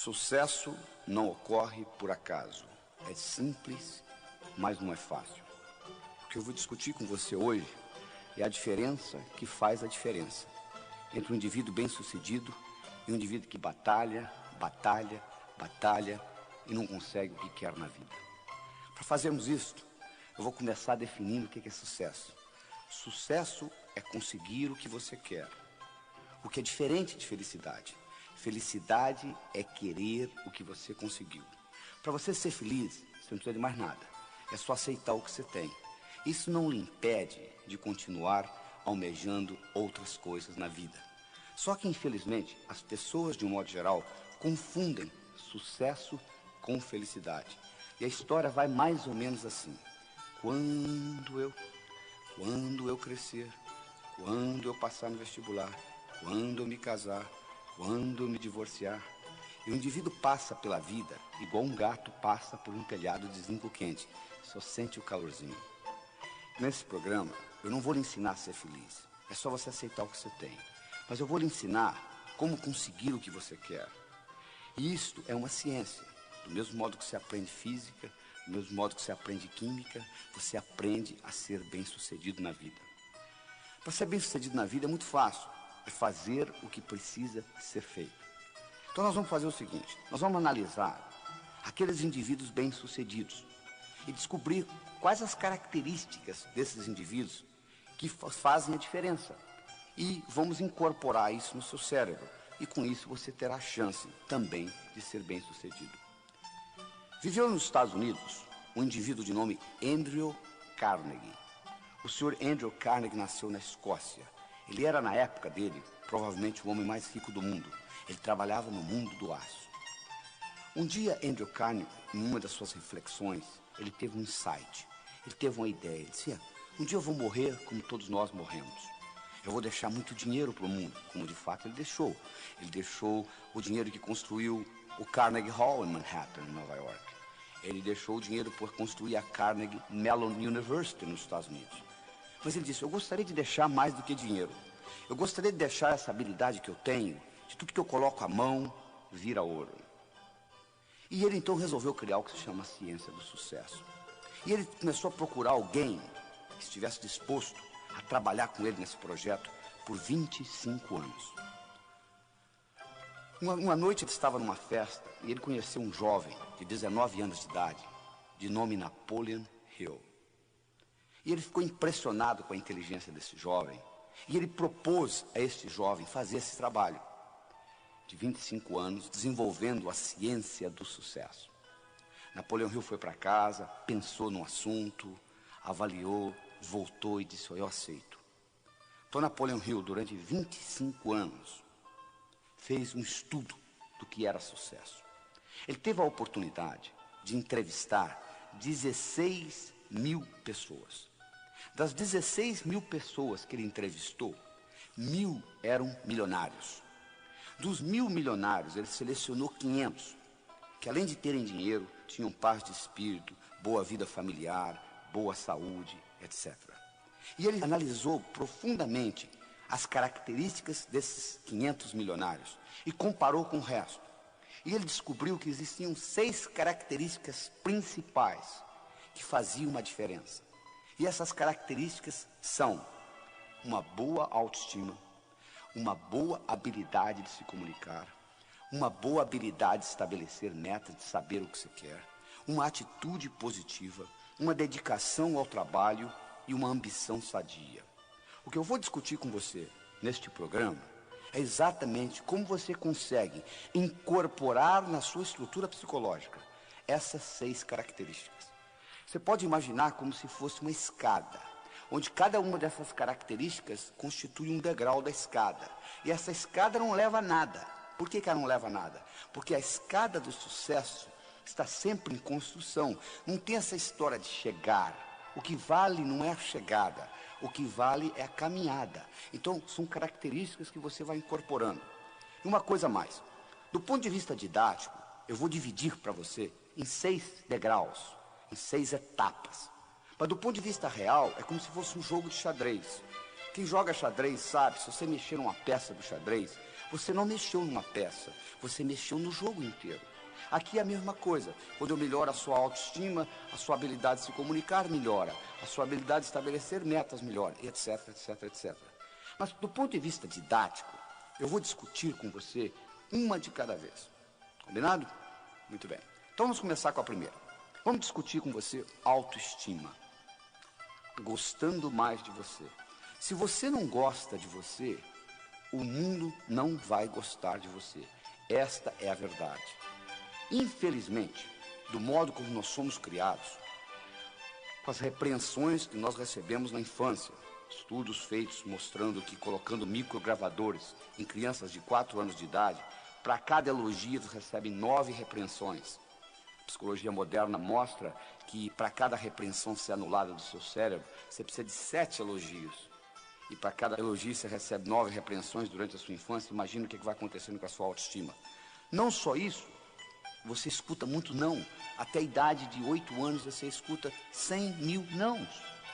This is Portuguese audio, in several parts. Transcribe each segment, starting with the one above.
Sucesso não ocorre por acaso. É simples, mas não é fácil. O que eu vou discutir com você hoje é a diferença que faz a diferença entre um indivíduo bem-sucedido e um indivíduo que batalha e não consegue o que quer na vida. Para fazermos isso, eu vou começar definindo o que é sucesso. Sucesso é conseguir o que você quer, o que é diferente de felicidade. Felicidade é querer o que você conseguiu. Para você ser feliz, você não precisa de mais nada. É só aceitar o que você tem. Isso não lhe impede de continuar almejando outras coisas na vida. Só que, infelizmente, as pessoas, de um modo geral, confundem sucesso com felicidade. E a história vai mais ou menos assim. Quando eu crescer, quando eu passar no vestibular, quando eu me casar, quando eu me divorciar. E o indivíduo passa pela vida igual um gato passa por um telhado de zinco quente. Só sente o calorzinho. Nesse programa, eu não vou lhe ensinar a ser feliz. É só você aceitar o que você tem. Mas eu vou lhe ensinar como conseguir o que você quer. E isto é uma ciência. Do mesmo modo que você aprende física, do mesmo modo que você aprende química, você aprende a ser bem-sucedido na vida. Para ser bem-sucedido na vida é muito fácil. É fazer o que precisa ser feito. Então nós vamos fazer o seguinte, nós vamos analisar aqueles indivíduos bem-sucedidos e descobrir quais as características desses indivíduos que fazem a diferença. E vamos incorporar isso no seu cérebro. E com isso você terá a chance também de ser bem-sucedido. Viveu nos Estados Unidos um indivíduo de nome Andrew Carnegie. O senhor Andrew Carnegie nasceu na Escócia. Ele era, na época dele, provavelmente o homem mais rico do mundo. Ele trabalhava no mundo do aço. Um dia, Andrew Carnegie, em uma das suas reflexões, ele teve um insight. Ele teve uma ideia. Ele disse, um dia eu vou morrer como todos nós morremos. Eu vou deixar muito dinheiro para o mundo, como de fato ele deixou. Ele deixou o dinheiro que construiu o Carnegie Hall em Manhattan, em Nova York. Ele deixou o dinheiro por construir a Carnegie Mellon University nos Estados Unidos. Mas ele disse, eu gostaria de deixar mais do que dinheiro. Eu gostaria de deixar essa habilidade que eu tenho, de tudo que eu coloco a mão, vira ouro. E ele então resolveu criar o que se chama a ciência do sucesso. E ele começou a procurar alguém que estivesse disposto a trabalhar com ele nesse projeto por 25 anos. Uma noite ele estava numa festa e ele conheceu um jovem de 19 anos de idade, de nome Napoleon Hill. E ele ficou impressionado com a inteligência desse jovem. E ele propôs a este jovem fazer esse trabalho de 25 anos, desenvolvendo a ciência do sucesso. Napoleon Hill foi para casa, pensou no assunto, avaliou, voltou e disse, eu aceito. Então Napoleon Hill, durante 25 anos, fez um estudo do que era sucesso. Ele teve a oportunidade de entrevistar 16 mil pessoas. Das 16 mil pessoas que ele entrevistou, 1.000 eram milionários. Dos 1.000 milionários, ele selecionou 500, que além de terem dinheiro, tinham paz de espírito, boa vida familiar, boa saúde, etc. E ele analisou profundamente as características desses 500 milionários e comparou com o resto. E ele descobriu que existiam 6 características principais que faziam uma diferença. E essas características são uma boa autoestima, uma boa habilidade de se comunicar, uma boa habilidade de estabelecer metas, de saber o que você quer, uma atitude positiva, uma dedicação ao trabalho e uma ambição sadia. O que eu vou discutir com você neste programa é exatamente como você consegue incorporar na sua estrutura psicológica essas 6 características. Você pode imaginar como se fosse uma escada, onde cada uma dessas características constitui um degrau da escada. E essa escada não leva a nada. Por que ela não leva a nada? Porque a escada do sucesso está sempre em construção. Não tem essa história de chegar. O que vale não é a chegada. O que vale é a caminhada. Então, são características que você vai incorporando. E uma coisa mais. Do ponto de vista didático, eu vou dividir para você em 6 degraus, em 6 etapas. Mas do ponto de vista real, é como se fosse um jogo de xadrez. Quem joga xadrez sabe, se você mexer numa peça do xadrez, você não mexeu numa peça, você mexeu no jogo inteiro. Aqui é a mesma coisa. Quando eu melhoro a sua autoestima, a sua habilidade de se comunicar melhora, a sua habilidade de estabelecer metas melhora, etc, etc, etc. Mas do ponto de vista didático, eu vou discutir com você uma de cada vez. Combinado? Muito bem. Então vamos começar com a primeira. Vamos discutir com você autoestima. Gostando mais de você. Se você não gosta de você, o mundo não vai gostar de você. Esta é a verdade. Infelizmente, do modo como nós somos criados, com as repreensões que nós recebemos na infância, estudos feitos mostrando que colocando microgravadores em crianças de 4 anos de idade, para cada elogio eles recebem 9 repreensões. A psicologia moderna mostra que para cada repreensão ser anulada do seu cérebro, você precisa de 7 elogios. E para cada elogio você recebe 9 repreensões durante a sua infância. Imagina o que vai acontecendo com a sua autoestima. Não só isso, você escuta muito não. Até a idade de 8 anos você escuta 100 mil nãos.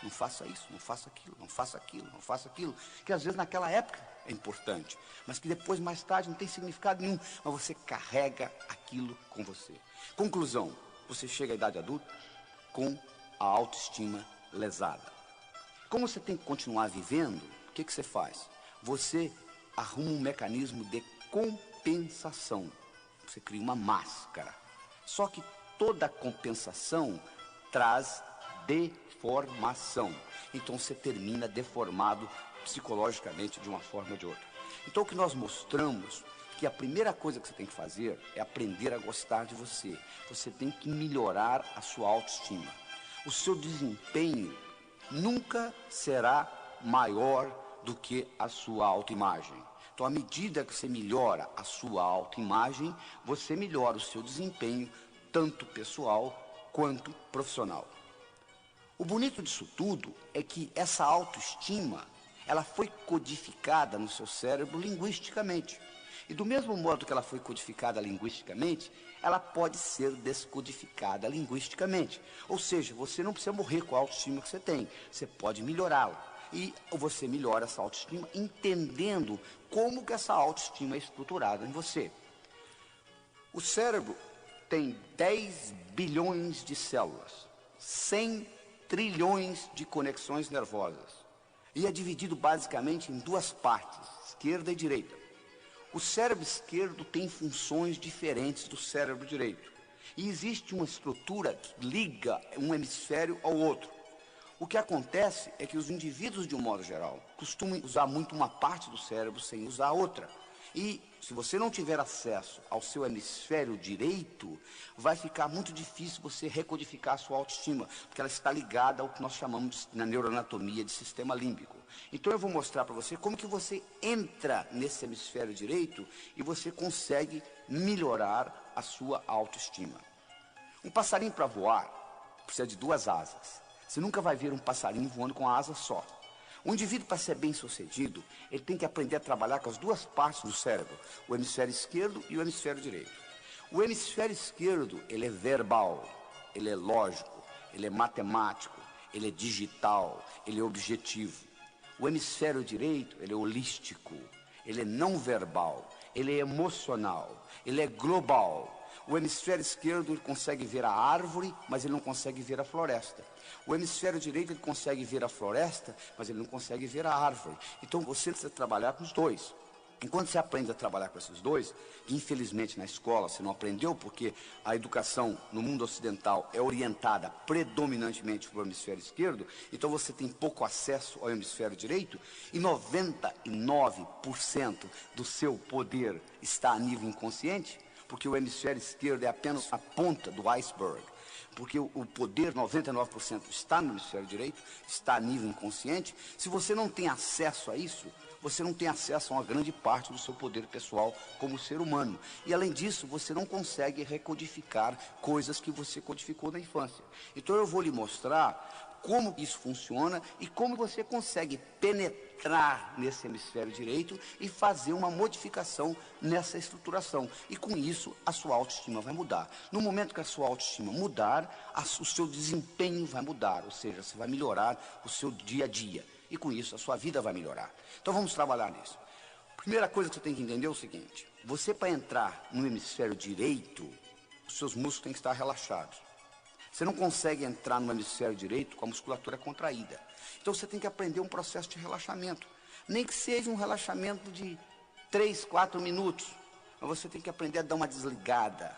Não faça isso, não faça aquilo, não faça aquilo, não faça aquilo. Que às vezes naquela época é importante, mas que depois, mais tarde, não tem significado nenhum. Mas você carrega aquilo com você. Conclusão, você chega à idade adulta com a autoestima lesada. Como você tem que continuar vivendo, o que você faz? Você arruma um mecanismo de compensação. Você cria uma máscara. Só que toda compensação traz deformação. Então você termina deformado psicologicamente de uma forma ou de outra. Então o que nós mostramos que a primeira coisa que você tem que fazer é aprender a gostar de você. Você tem que melhorar a sua autoestima. O seu desempenho nunca será maior do que a sua autoimagem. Então, à medida que você melhora a sua autoimagem, você melhora o seu desempenho, tanto pessoal quanto profissional. O bonito disso tudo é que essa autoestima, ela foi codificada no seu cérebro linguisticamente. E do mesmo modo que ela foi codificada linguisticamente, ela pode ser descodificada linguisticamente. Ou seja, você não precisa morrer com a autoestima que você tem, você pode melhorá-la. E você melhora essa autoestima entendendo como que essa autoestima é estruturada em você. O cérebro tem 10 bilhões de células, 100 trilhões de conexões nervosas. E é dividido basicamente em 2 partes, esquerda e direita. O cérebro esquerdo tem funções diferentes do cérebro direito. E existe uma estrutura que liga um hemisfério ao outro. O que acontece é que os indivíduos, de um modo geral, costumam usar muito uma parte do cérebro sem usar a outra. E se você não tiver acesso ao seu hemisfério direito, vai ficar muito difícil você recodificar a sua autoestima, porque ela está ligada ao que nós chamamos na neuroanatomia de sistema límbico. Então eu vou mostrar para você como que você entra nesse hemisfério direito e você consegue melhorar a sua autoestima. Um passarinho para voar precisa de 2 asas. Você nunca vai ver um passarinho voando com a asa só. O indivíduo, para ser bem sucedido, ele tem que aprender a trabalhar com as 2 partes do cérebro, o hemisfério esquerdo e o hemisfério direito. O hemisfério esquerdo, ele é verbal, ele é lógico, ele é matemático, ele é digital, ele é objetivo. O hemisfério direito, ele é holístico, ele é não verbal, ele é emocional, ele é global. O hemisfério esquerdo ele consegue ver a árvore, mas ele não consegue ver a floresta. O hemisfério direito ele consegue ver a floresta, mas ele não consegue ver a árvore. Então você precisa trabalhar com os 2. Enquanto você aprende a trabalhar com esses 2, infelizmente na escola você não aprendeu, porque a educação no mundo ocidental é orientada predominantemente para o hemisfério esquerdo, então você tem pouco acesso ao hemisfério direito, e 99% do seu poder está a nível inconsciente, porque o hemisfério esquerdo é apenas a ponta do iceberg. Porque o poder, 99%, está no hemisfério direito, está a nível inconsciente. Se você não tem acesso a isso, você não tem acesso a uma grande parte do seu poder pessoal como ser humano. E além disso, você não consegue recodificar coisas que você codificou na infância. Então eu vou lhe mostrar como isso funciona e como você consegue penetrar nesse hemisfério direito e fazer uma modificação nessa estruturação. E com isso, a sua autoestima vai mudar. No momento que a sua autoestima mudar, o seu desempenho vai mudar, ou seja, você vai melhorar o seu dia a dia. E e com isso a sua vida vai melhorar. Então vamos trabalhar nisso. Primeira coisa que você tem que entender é o seguinte: você, para entrar no hemisfério direito, os seus músculos têm que estar relaxados. Você não consegue entrar no hemisfério direito com a musculatura contraída. Então você tem que aprender um processo de relaxamento. Nem que seja um relaxamento de 3, 4 minutos. Mas você tem que aprender a dar uma desligada.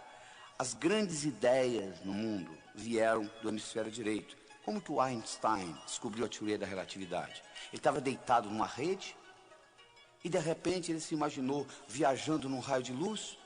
As grandes ideias no mundo vieram do hemisfério direito. Como que o Einstein descobriu a teoria da relatividade? Ele estava deitado numa rede e de repente ele se imaginou viajando num raio de luz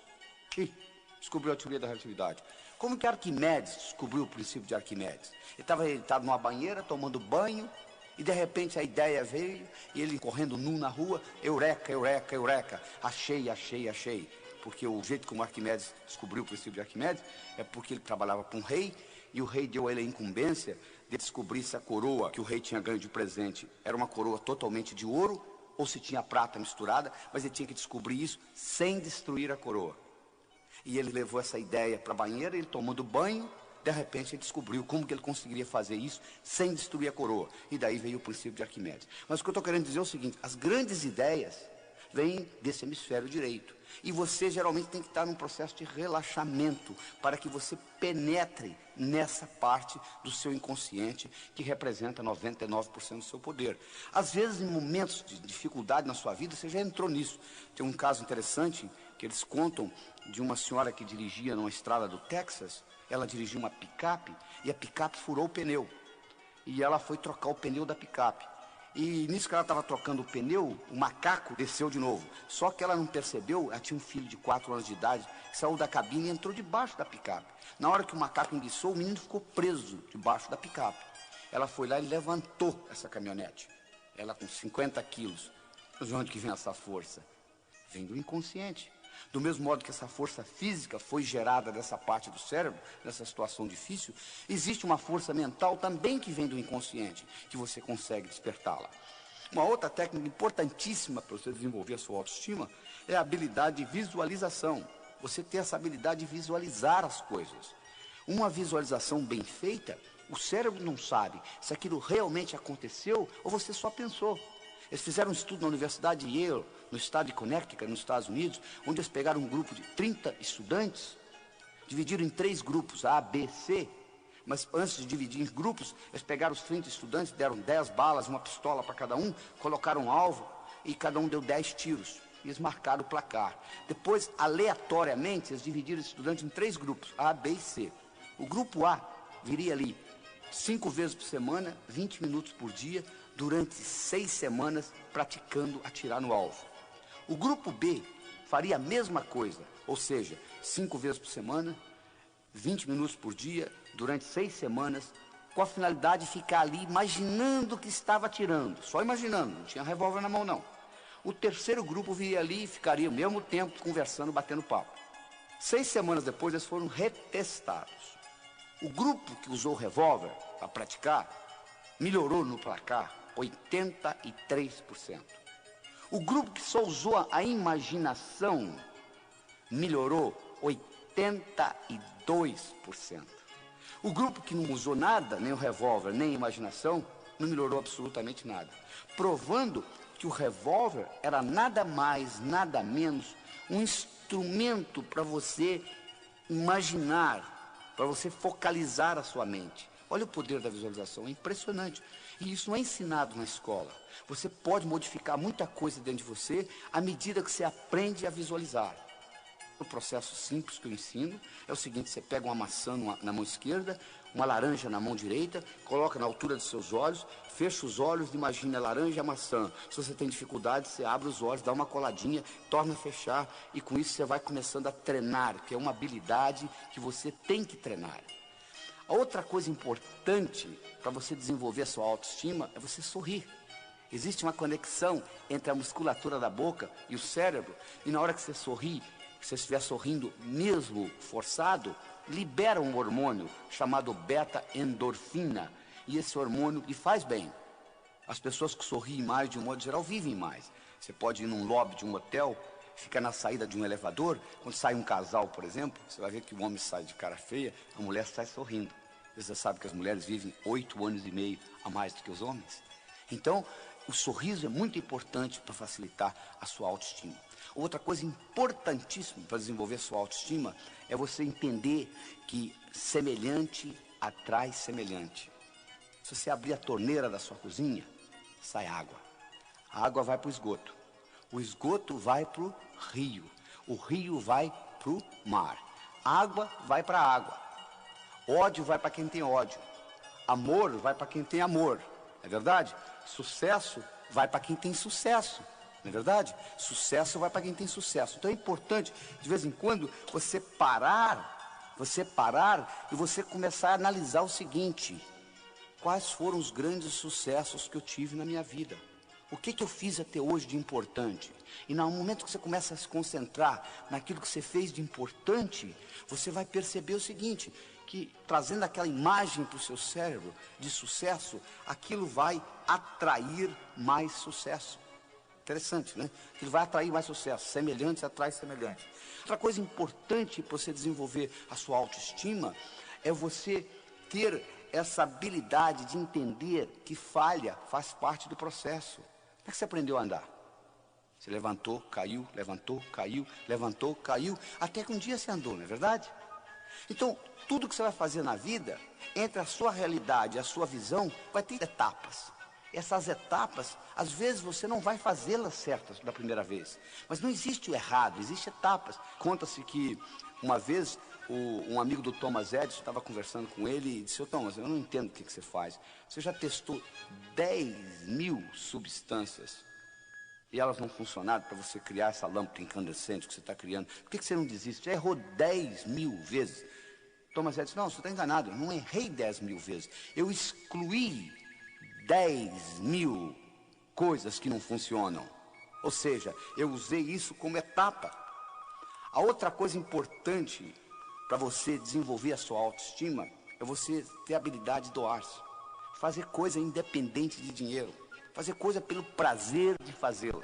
e descobriu a teoria da relatividade. Como que Arquimedes descobriu o princípio de Arquimedes? Ele estava deitado numa banheira, tomando banho, e de repente a ideia veio, e ele correndo nu na rua, eureka, eureka, eureka, achei, achei, achei. Porque o jeito como Arquimedes descobriu o princípio de Arquimedes é porque ele trabalhava para um rei, e o rei deu a ele a incumbência de descobrir se a coroa que o rei tinha ganho de presente era uma coroa totalmente de ouro, ou se tinha prata misturada, mas ele tinha que descobrir isso sem destruir a coroa. E ele levou essa ideia para a banheira, ele tomando banho, de repente ele descobriu como que ele conseguiria fazer isso sem destruir a coroa. E daí veio o princípio de Arquimedes. Mas o que eu estou querendo dizer é o seguinte: as grandes ideias vêm desse hemisfério direito. E você geralmente tem que estar num processo de relaxamento para que você penetre nessa parte do seu inconsciente que representa 99% do seu poder. Às vezes, em momentos de dificuldade na sua vida, você já entrou nisso. Tem um caso interessante que eles contam de uma senhora que dirigia numa estrada do Texas. Ela dirigia uma picape e a picape furou o pneu. E ela foi trocar o pneu da picape. E nisso que ela estava trocando o pneu, o macaco desceu de novo. Só que ela não percebeu, ela tinha um filho de 4 anos de idade, que saiu da cabine e entrou debaixo da picape. Na hora que o macaco enguiçou, o menino ficou preso debaixo da picape. Ela foi lá e levantou essa caminhonete. Ela com 50 quilos. Mas de onde que vem essa força? Vem do inconsciente. Do mesmo modo que essa força física foi gerada dessa parte do cérebro, nessa situação difícil, existe uma força mental também que vem do inconsciente, que você consegue despertá-la. Uma outra técnica importantíssima para você desenvolver a sua autoestima é a habilidade de visualização. Você ter essa habilidade de visualizar as coisas. Uma visualização bem feita, o cérebro não sabe se aquilo realmente aconteceu ou você só pensou. Eles fizeram um estudo na Universidade de Yale, no estado de Connecticut, nos Estados Unidos, onde eles pegaram um grupo de 30 estudantes, dividiram em 3 grupos, A, B, C, mas antes de dividir em grupos, eles pegaram os 30 estudantes, deram 10 balas, uma pistola para cada um, colocaram um alvo e cada um deu 10 tiros. E eles marcaram o placar. Depois, aleatoriamente, eles dividiram os estudantes em 3 grupos, A, B e C. O grupo A viria ali 5 vezes por semana, 20 minutos por dia, durante 6 semanas, praticando atirar no alvo. O grupo B faria a mesma coisa, ou seja, 5 vezes por semana, 20 minutos por dia, durante 6 semanas, com a finalidade de ficar ali imaginando que estava atirando, só imaginando, não tinha revólver na mão não. O terceiro grupo viria ali e ficaria ao mesmo tempo conversando, batendo papo. 6 semanas depois eles foram retestados. O grupo que usou o revólver para praticar melhorou no placar 83%. O grupo que só usou a imaginação melhorou 82%. O grupo que não usou nada, nem o revólver, nem a imaginação, não melhorou absolutamente nada. Provando que o revólver era nada mais, nada menos, um instrumento para você imaginar, para você focalizar a sua mente. Olha o poder da visualização, é impressionante. E isso não é ensinado na escola. Você pode modificar muita coisa dentro de você à medida que você aprende a visualizar. O processo simples que eu ensino é o seguinte: você pega uma maçã na mão esquerda, uma laranja na mão direita, coloca na altura dos seus olhos, fecha os olhos, imagina a laranja e a maçã. Se você tem dificuldade, você abre os olhos, dá uma coladinha, torna a fechar, e com isso você vai começando a treinar, que é uma habilidade que você tem que treinar. A outra coisa importante para você desenvolver a sua autoestima é você sorrir. Existe uma conexão entre a musculatura da boca e o cérebro, e na hora que você sorri, se você estiver sorrindo mesmo forçado, libera um hormônio chamado beta-endorfina, e esse hormônio lhe faz bem. As pessoas que sorriem mais, de um modo geral, vivem mais. Você pode ir num lobby de um hotel, fica na saída de um elevador, quando sai um casal, por exemplo, você vai ver que o homem sai de cara feia, a mulher sai sorrindo. Você sabe que as mulheres vivem 8 anos e meio a mais do que os homens. Então, o sorriso é muito importante para facilitar a sua autoestima. Outra coisa importantíssima para desenvolver a sua autoestima é você entender que semelhante atrai semelhante. Se você abrir a torneira da sua cozinha, sai água. A água vai para o esgoto. O esgoto vai para o rio. O rio vai para o mar. Água vai para a água. Ódio vai para quem tem ódio. Amor vai para quem tem amor. Não é verdade? Sucesso vai para quem tem sucesso. Não é verdade? Sucesso vai para quem tem sucesso. Então é importante, de vez em quando, você parar e você começar a analisar o seguinte: quais foram os grandes sucessos que eu tive na minha vida? O que eu fiz até hoje de importante? E no momento que você começa a se concentrar naquilo que você fez de importante, você vai perceber o seguinte, que trazendo aquela imagem para o seu cérebro de sucesso, aquilo vai atrair mais sucesso. Interessante, né? Aquilo vai atrair mais sucesso. Semelhante atrai semelhante. Outra coisa importante para você desenvolver a sua autoestima é você ter essa habilidade de entender que falha faz parte do processo. Como é que você aprendeu a andar? Você levantou, caiu, levantou, caiu, levantou, caiu, até que um dia você andou, não é verdade? Então, tudo que você vai fazer na vida, entre a sua realidade e a sua visão, vai ter etapas. Essas etapas, às vezes você não vai fazê-las certas da primeira vez. Mas não existe o errado, existem etapas. Conta-se que uma vez um amigo do Thomas Edison estava conversando com ele e disse: Thomas, eu não entendo o que você faz. Você já testou 10.000 substâncias e elas não funcionaram para você criar essa lâmpada incandescente que você está criando. Por que você não desiste? Já errou 10.000 vezes. Thomas Edison disse: não, você está enganado, eu não errei 10.000 vezes. Eu excluí 10.000 coisas que não funcionam. Ou seja, eu usei isso como etapa. A outra coisa importante para você desenvolver a sua autoestima é você ter a habilidade de doar-se. Fazer coisa independente de dinheiro. Fazer coisa pelo prazer de fazê-la.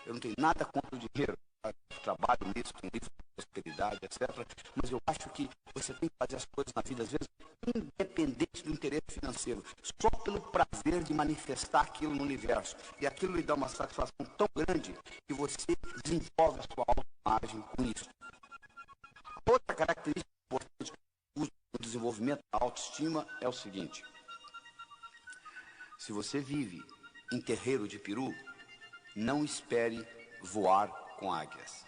Eu não tenho nada contra o dinheiro. Eu trabalho nisso, com livros de prosperidade, etc. Mas eu acho que você tem que fazer as coisas na vida, às vezes, independente do interesse financeiro. Só pelo prazer de manifestar aquilo no universo. E aquilo lhe dá uma satisfação tão grande que você desenvolve a sua autoimagem com isso. Outra característica importante no desenvolvimento da autoestima é o seguinte: se você vive em terreiro de peru, não espere voar com águias.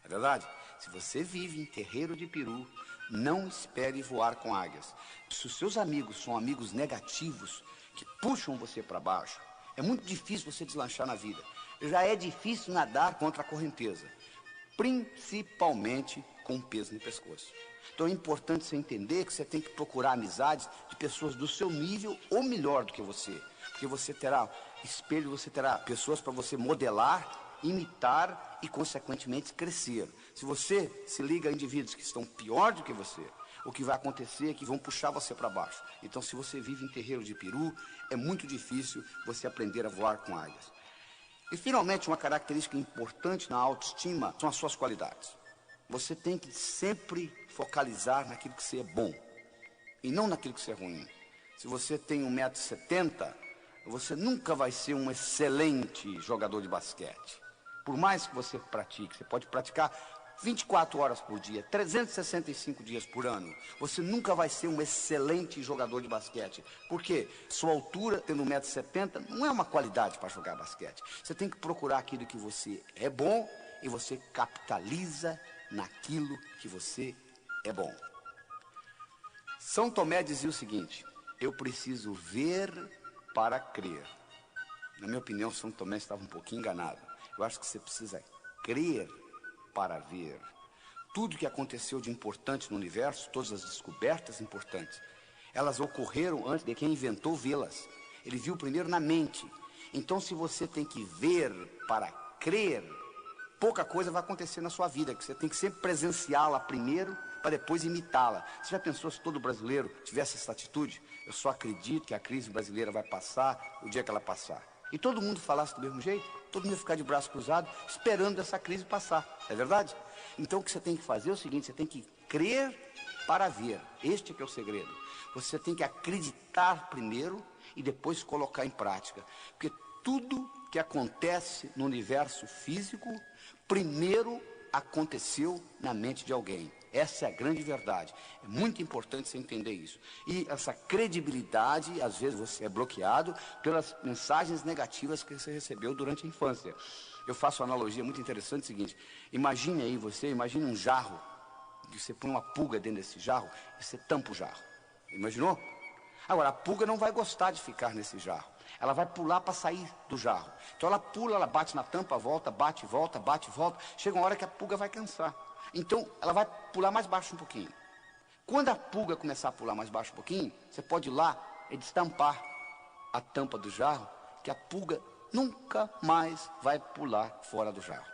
É verdade? Se você vive em terreiro de peru, não espere voar com águias. Se os seus amigos são amigos negativos, que puxam você para baixo, é muito difícil você deslanchar na vida. Já é difícil nadar contra a correnteza, principalmente com peso no pescoço. Então é importante você entender que você tem que procurar amizades de pessoas do seu nível ou melhor do que você. Porque você terá espelho, você terá pessoas para você modelar, imitar e, consequentemente, crescer. Se você se liga a indivíduos que estão pior do que você, o que vai acontecer é que vão puxar você para baixo. Então, se você vive em terreiro de peru, é muito difícil você aprender a voar com águias. E, finalmente, uma característica importante na autoestima são as suas qualidades. Você tem que sempre focalizar naquilo que você é bom e não naquilo que você é ruim. Se você tem 1,70 m, você nunca vai ser um excelente jogador de basquete. Por mais que você pratique, você pode praticar 24 horas por dia, 365 dias por ano. Você nunca vai ser um excelente jogador de basquete. Por quê? Sua altura, tendo 1,70 m, não é uma qualidade para jogar basquete. Você tem que procurar aquilo que você é bom e você capitaliza naquilo que você é bom. São Tomé dizia o seguinte: eu preciso ver para crer. Na minha opinião, São Tomé estava um pouquinho enganado. Eu acho que você precisa crer para ver. Tudo que aconteceu de importante no universo, todas as descobertas importantes, elas ocorreram antes de quem inventou vê-las. Ele viu primeiro na mente. Então, se você tem que ver para crer, pouca coisa vai acontecer na sua vida, que você tem que sempre presenciá-la primeiro para depois imitá-la. Você já pensou se todo brasileiro tivesse essa atitude? Eu só acredito que a crise brasileira vai passar o dia que ela passar. E todo mundo falasse do mesmo jeito, todo mundo ia ficar de braço cruzado, esperando essa crise passar. É verdade? Então o que você tem que fazer é o seguinte: você tem que crer para ver. Este é que é o segredo. Você tem que acreditar primeiro e depois colocar em prática. Porque tudo que acontece no universo físico, primeiro aconteceu na mente de alguém. Essa é a grande verdade. É muito importante você entender isso. E essa credibilidade, às vezes você é bloqueado pelas mensagens negativas que você recebeu durante a infância. Eu faço uma analogia muito interessante, seguinte: imagine aí imagine um jarro, que você põe uma pulga dentro desse jarro e você tampa o jarro. Imaginou? Agora, a pulga não vai gostar de ficar nesse jarro. Ela vai pular para sair do jarro. Então ela pula, ela bate na tampa, volta, bate, volta, bate, volta. Chega uma hora que a pulga vai cansar. Então ela vai pular mais baixo um pouquinho. Quando a pulga começar a pular mais baixo um pouquinho, você pode ir lá e destampar a tampa do jarro, que a pulga nunca mais vai pular fora do jarro.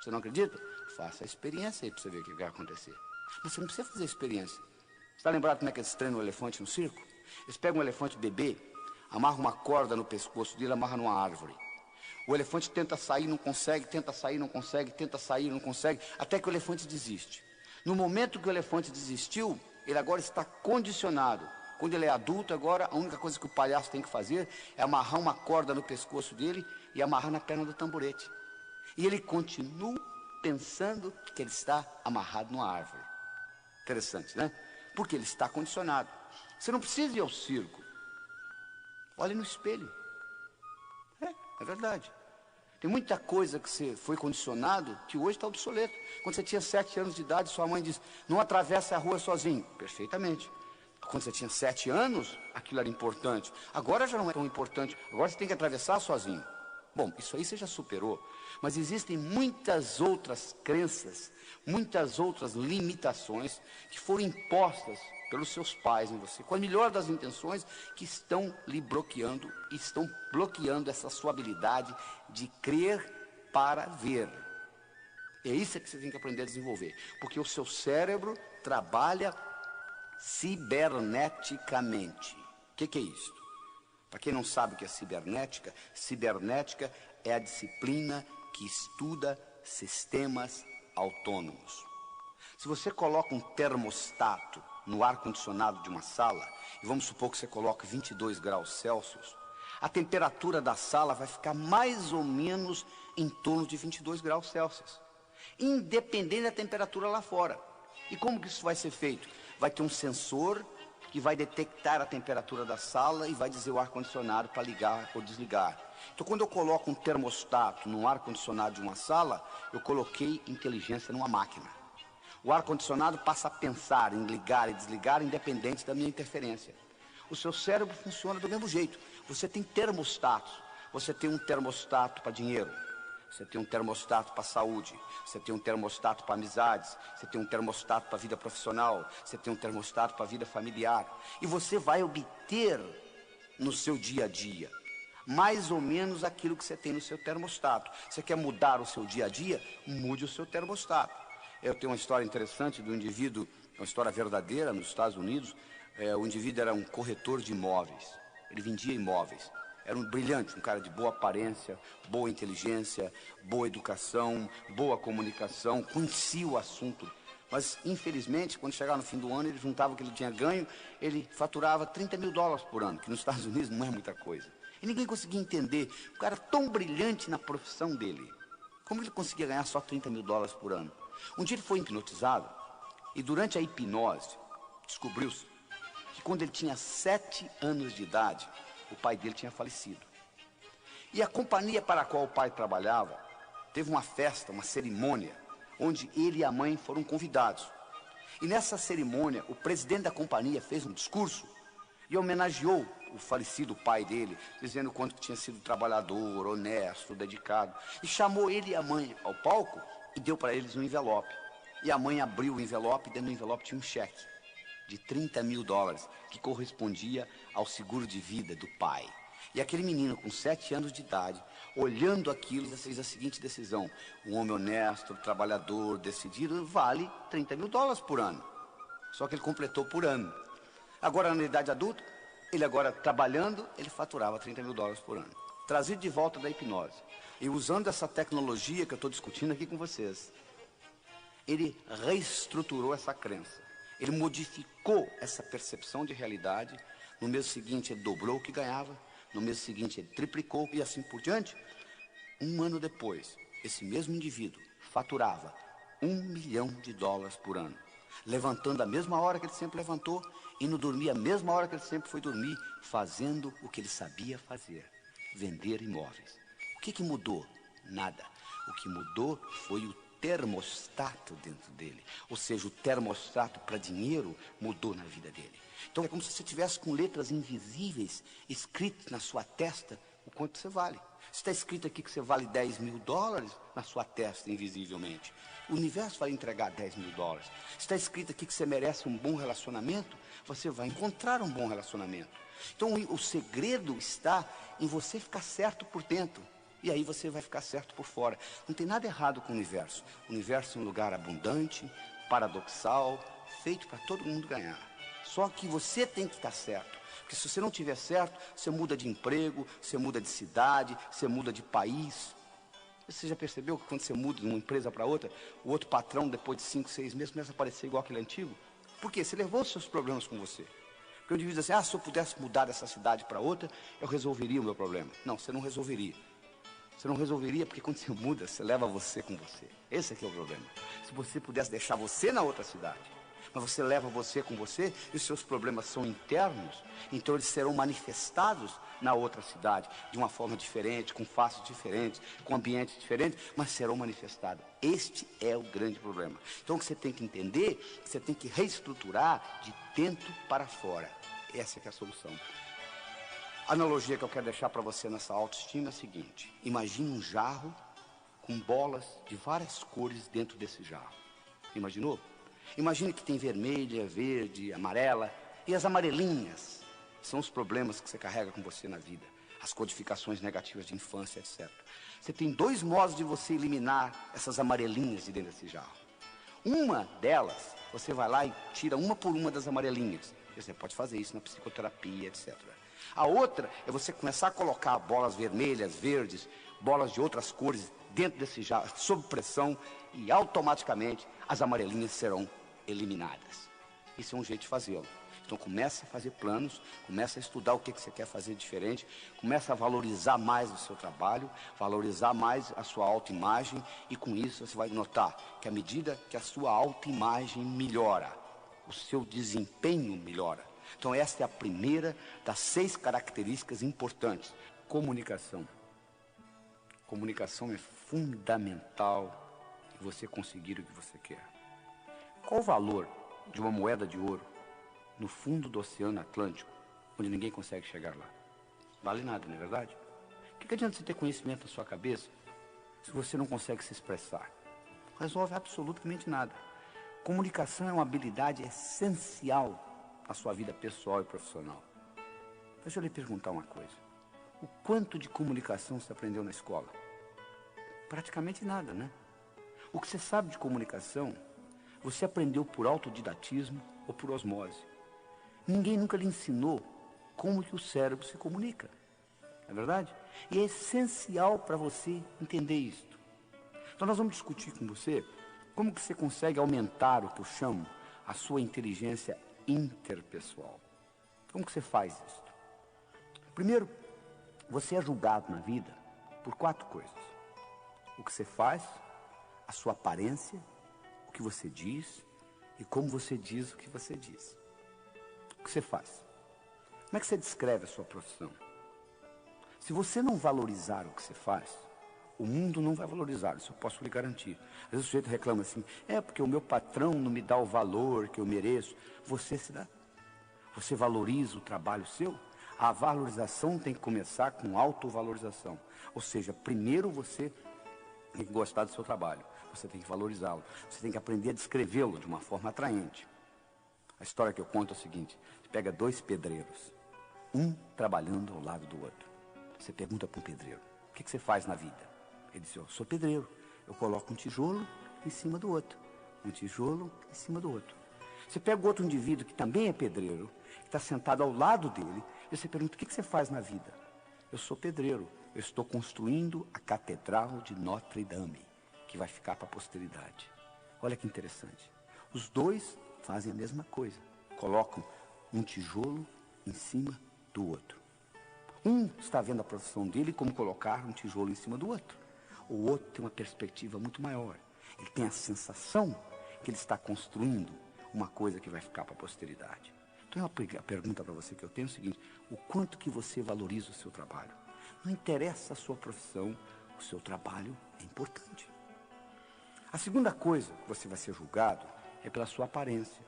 Você não acredita? Faça a experiência aí para você ver o que vai acontecer. Mas você não precisa fazer a experiência. Você está lembrado como é que eles treinam o elefante no circo? Eles pegam um elefante bebê, amarram uma corda no pescoço dele, amarram numa árvore. O elefante tenta sair, não consegue, tenta sair, não consegue, tenta sair, não consegue, até que o elefante desiste. No momento que o elefante desistiu, ele agora está condicionado. Quando ele é adulto, agora a única coisa que o palhaço tem que fazer é amarrar uma corda no pescoço dele e amarrar na perna do tamborete. E ele continua pensando que ele está amarrado numa árvore. Interessante, né? Porque ele está condicionado. Você não precisa ir ao circo. Olhe no espelho. É verdade. Tem muita coisa que você foi condicionado que hoje está obsoleto. Quando você tinha 7 anos de idade, sua mãe disse: não atravesse a rua sozinho. Perfeitamente. Quando você tinha 7 anos, aquilo era importante. Agora já não é tão importante. Agora você tem que atravessar sozinho. Bom, isso aí você já superou. Mas existem muitas outras crenças, muitas outras limitações que foram impostas pelos seus pais em você, com a melhor das intenções, que estão lhe bloqueando, estão bloqueando essa sua habilidade de crer para ver. É isso que você tem que aprender a desenvolver, porque o seu cérebro trabalha ciberneticamente. O que é isso? Para quem não sabe o que é cibernética, cibernética é a disciplina que estuda sistemas autônomos. Se você coloca um termostato no ar-condicionado de uma sala, e vamos supor que você coloque 22 graus Celsius, a temperatura da sala vai ficar mais ou menos em torno de 22 graus Celsius, independente da temperatura lá fora. E como que isso vai ser feito? Vai ter um sensor que vai detectar a temperatura da sala e vai dizer o ar-condicionado para ligar ou desligar. Então, quando eu coloco um termostato no ar-condicionado de uma sala, eu coloquei inteligência numa máquina. O ar-condicionado passa a pensar em ligar e desligar independente da minha interferência. O seu cérebro funciona do mesmo jeito. Você tem termostatos. Você tem um termostato para dinheiro. Você tem um termostato para saúde. Você tem um termostato para amizades. Você tem um termostato para vida profissional. Você tem um termostato para vida familiar. E você vai obter no seu dia a dia mais ou menos aquilo que você tem no seu termostato. Você quer mudar o seu dia a dia? Mude o seu termostato. Eu tenho uma história interessante do indivíduo, uma história verdadeira nos Estados Unidos. O indivíduo era um corretor de imóveis. Ele vendia imóveis. Era um brilhante, um cara de boa aparência, boa inteligência, boa educação, boa comunicação, conhecia o assunto. Mas, infelizmente, quando chegava no fim do ano, ele juntava o que ele tinha ganho, ele faturava $30 mil por ano, que nos Estados Unidos não é muita coisa. E ninguém conseguia entender, o cara tão brilhante na profissão dele, como ele conseguia ganhar só $30 mil por ano? Um dia ele foi hipnotizado, e durante a hipnose, descobriu-se que quando ele tinha 7 anos de idade, o pai dele tinha falecido. E a companhia para a qual o pai trabalhava teve uma festa, uma cerimônia, onde ele e a mãe foram convidados. E nessa cerimônia, o presidente da companhia fez um discurso e homenageou o falecido pai dele, dizendo o quanto tinha sido trabalhador, honesto, dedicado. E chamou ele e a mãe ao palco e deu para eles um envelope. E a mãe abriu o envelope e dentro do envelope tinha um cheque de $30 mil, que correspondia ao seguro de vida do pai. E aquele menino com 7 anos de idade, olhando aquilo, fez a seguinte decisão: um homem honesto, trabalhador, decidido, vale $30 mil por ano. Só que ele completou por ano. Agora, na idade adulta, ele agora trabalhando, ele faturava $30 mil por ano. Trazido de volta da hipnose. E usando essa tecnologia que eu estou discutindo aqui com vocês, ele reestruturou essa crença. Ele modificou essa percepção de realidade. No mês seguinte ele dobrou o que ganhava, no mês seguinte ele triplicou e assim por diante. Um ano depois, esse mesmo indivíduo faturava $1 milhão por ano, levantando a mesma hora que ele sempre levantou, indo dormir a mesma hora que ele sempre foi dormir, fazendo o que ele sabia fazer, vender imóveis. O que mudou? Nada. O que mudou foi o termostato dentro dele. Ou seja, o termostato para dinheiro mudou na vida dele. Então é como se você tivesse com letras invisíveis escritas na sua testa o quanto você vale. Está escrito aqui que você vale $10 mil na sua testa invisivelmente. O universo vai entregar $10 mil. Está escrito aqui que você merece um bom relacionamento, você vai encontrar um bom relacionamento. Então o segredo está em você ficar certo por dentro. E aí você vai ficar certo por fora. Não tem nada errado com o universo. O universo é um lugar abundante, paradoxal, feito para todo mundo ganhar. Só que você tem que estar certo. Porque se você não estiver certo, você muda de emprego, você muda de cidade, você muda de país. Você já percebeu que quando você muda de uma empresa para outra, o outro patrão, depois de 5, 6 meses, começa a parecer igual aquele antigo? Por quê? Você levou os seus problemas com você. Porque o indivíduo diz assim, se eu pudesse mudar dessa cidade para outra, eu resolveria o meu problema. Não, você não resolveria. Você não resolveria porque quando você muda, você leva você com você. Esse aqui é o problema. Se você pudesse deixar você na outra cidade, mas você leva você com você e os seus problemas são internos, então eles serão manifestados na outra cidade, de uma forma diferente, com faces diferentes, com ambientes diferentes, mas serão manifestados. Este é o grande problema. Então o que você tem que entender, você tem que reestruturar de dentro para fora. Essa que é a solução. A analogia que eu quero deixar para você nessa autoestima é a seguinte: imagine um jarro com bolas de várias cores dentro desse jarro. Imaginou? Imagine que tem vermelha, verde, amarela, e as amarelinhas são os problemas que você carrega com você na vida, as codificações negativas de infância, etc. Você tem 2 modos de você eliminar essas amarelinhas de dentro desse jarro. Uma delas, você vai lá e tira uma por uma das amarelinhas. Você pode fazer isso na psicoterapia, etc. A outra é você começar a colocar bolas vermelhas, verdes, bolas de outras cores dentro desse jarro, sob pressão, e automaticamente as amarelinhas serão eliminadas. Isso é um jeito de fazê-lo. Então comece a fazer planos, comece a estudar o que você quer fazer diferente, comece a valorizar mais o seu trabalho, valorizar mais a sua autoimagem, e com isso você vai notar que à medida que a sua autoimagem melhora, o seu desempenho melhora. Então esta é a primeira das 6 características importantes. Comunicação. Comunicação é fundamental em você conseguir o que você quer. Qual o valor de uma moeda de ouro no fundo do Oceano Atlântico, onde ninguém consegue chegar lá? Vale nada, não é verdade? O que adianta você ter conhecimento na sua cabeça se você não consegue se expressar? Não resolve absolutamente nada. Comunicação é uma habilidade essencial na sua vida pessoal e profissional. Deixa eu lhe perguntar uma coisa. O quanto de comunicação você aprendeu na escola? Praticamente nada, né? O que você sabe de comunicação, você aprendeu por autodidatismo ou por osmose. Ninguém nunca lhe ensinou como que o cérebro se comunica. Não é verdade? E é essencial para você entender isto. Então nós vamos discutir com você como que você consegue aumentar o que eu chamo a sua inteligência interpessoal. Como que você faz isso? Primeiro, você é julgado na vida por 4 coisas: o que você faz, a sua aparência, o que você diz e como você diz o que você diz. O que você faz? Como é que você descreve a sua profissão? Se você não valorizar o que você faz, o mundo não vai valorizar, isso eu posso lhe garantir. Às vezes o sujeito reclama assim, porque o meu patrão não me dá o valor que eu mereço. Você se dá. Você valoriza o trabalho seu? A valorização tem que começar com autovalorização. Ou seja, primeiro você tem que gostar do seu trabalho, você tem que valorizá-lo, você tem que aprender a descrevê-lo de uma forma atraente. A história que eu conto é o seguinte: você pega 2 pedreiros, um trabalhando ao lado do outro. Você pergunta para um pedreiro, o que você faz na vida? Ele diz, eu sou pedreiro, eu coloco um tijolo em cima do outro, um tijolo em cima do outro. Você pega o outro indivíduo que também é pedreiro, que está sentado ao lado dele, e você pergunta, o que você faz na vida? Eu sou pedreiro, eu estou construindo a Catedral de Notre Dame, que vai ficar para a posteridade. Olha que interessante. Os 2 fazem a mesma coisa. Colocam um tijolo em cima do outro. Um está vendo a profissão dele como colocar um tijolo em cima do outro. O outro tem uma perspectiva muito maior. Ele tem a sensação que ele está construindo uma coisa que vai ficar para a posteridade. Então, a pergunta para você que eu tenho é o seguinte: o quanto que você valoriza o seu trabalho? Não interessa a sua profissão, o seu trabalho é importante. A segunda coisa que você vai ser julgado é pela sua aparência.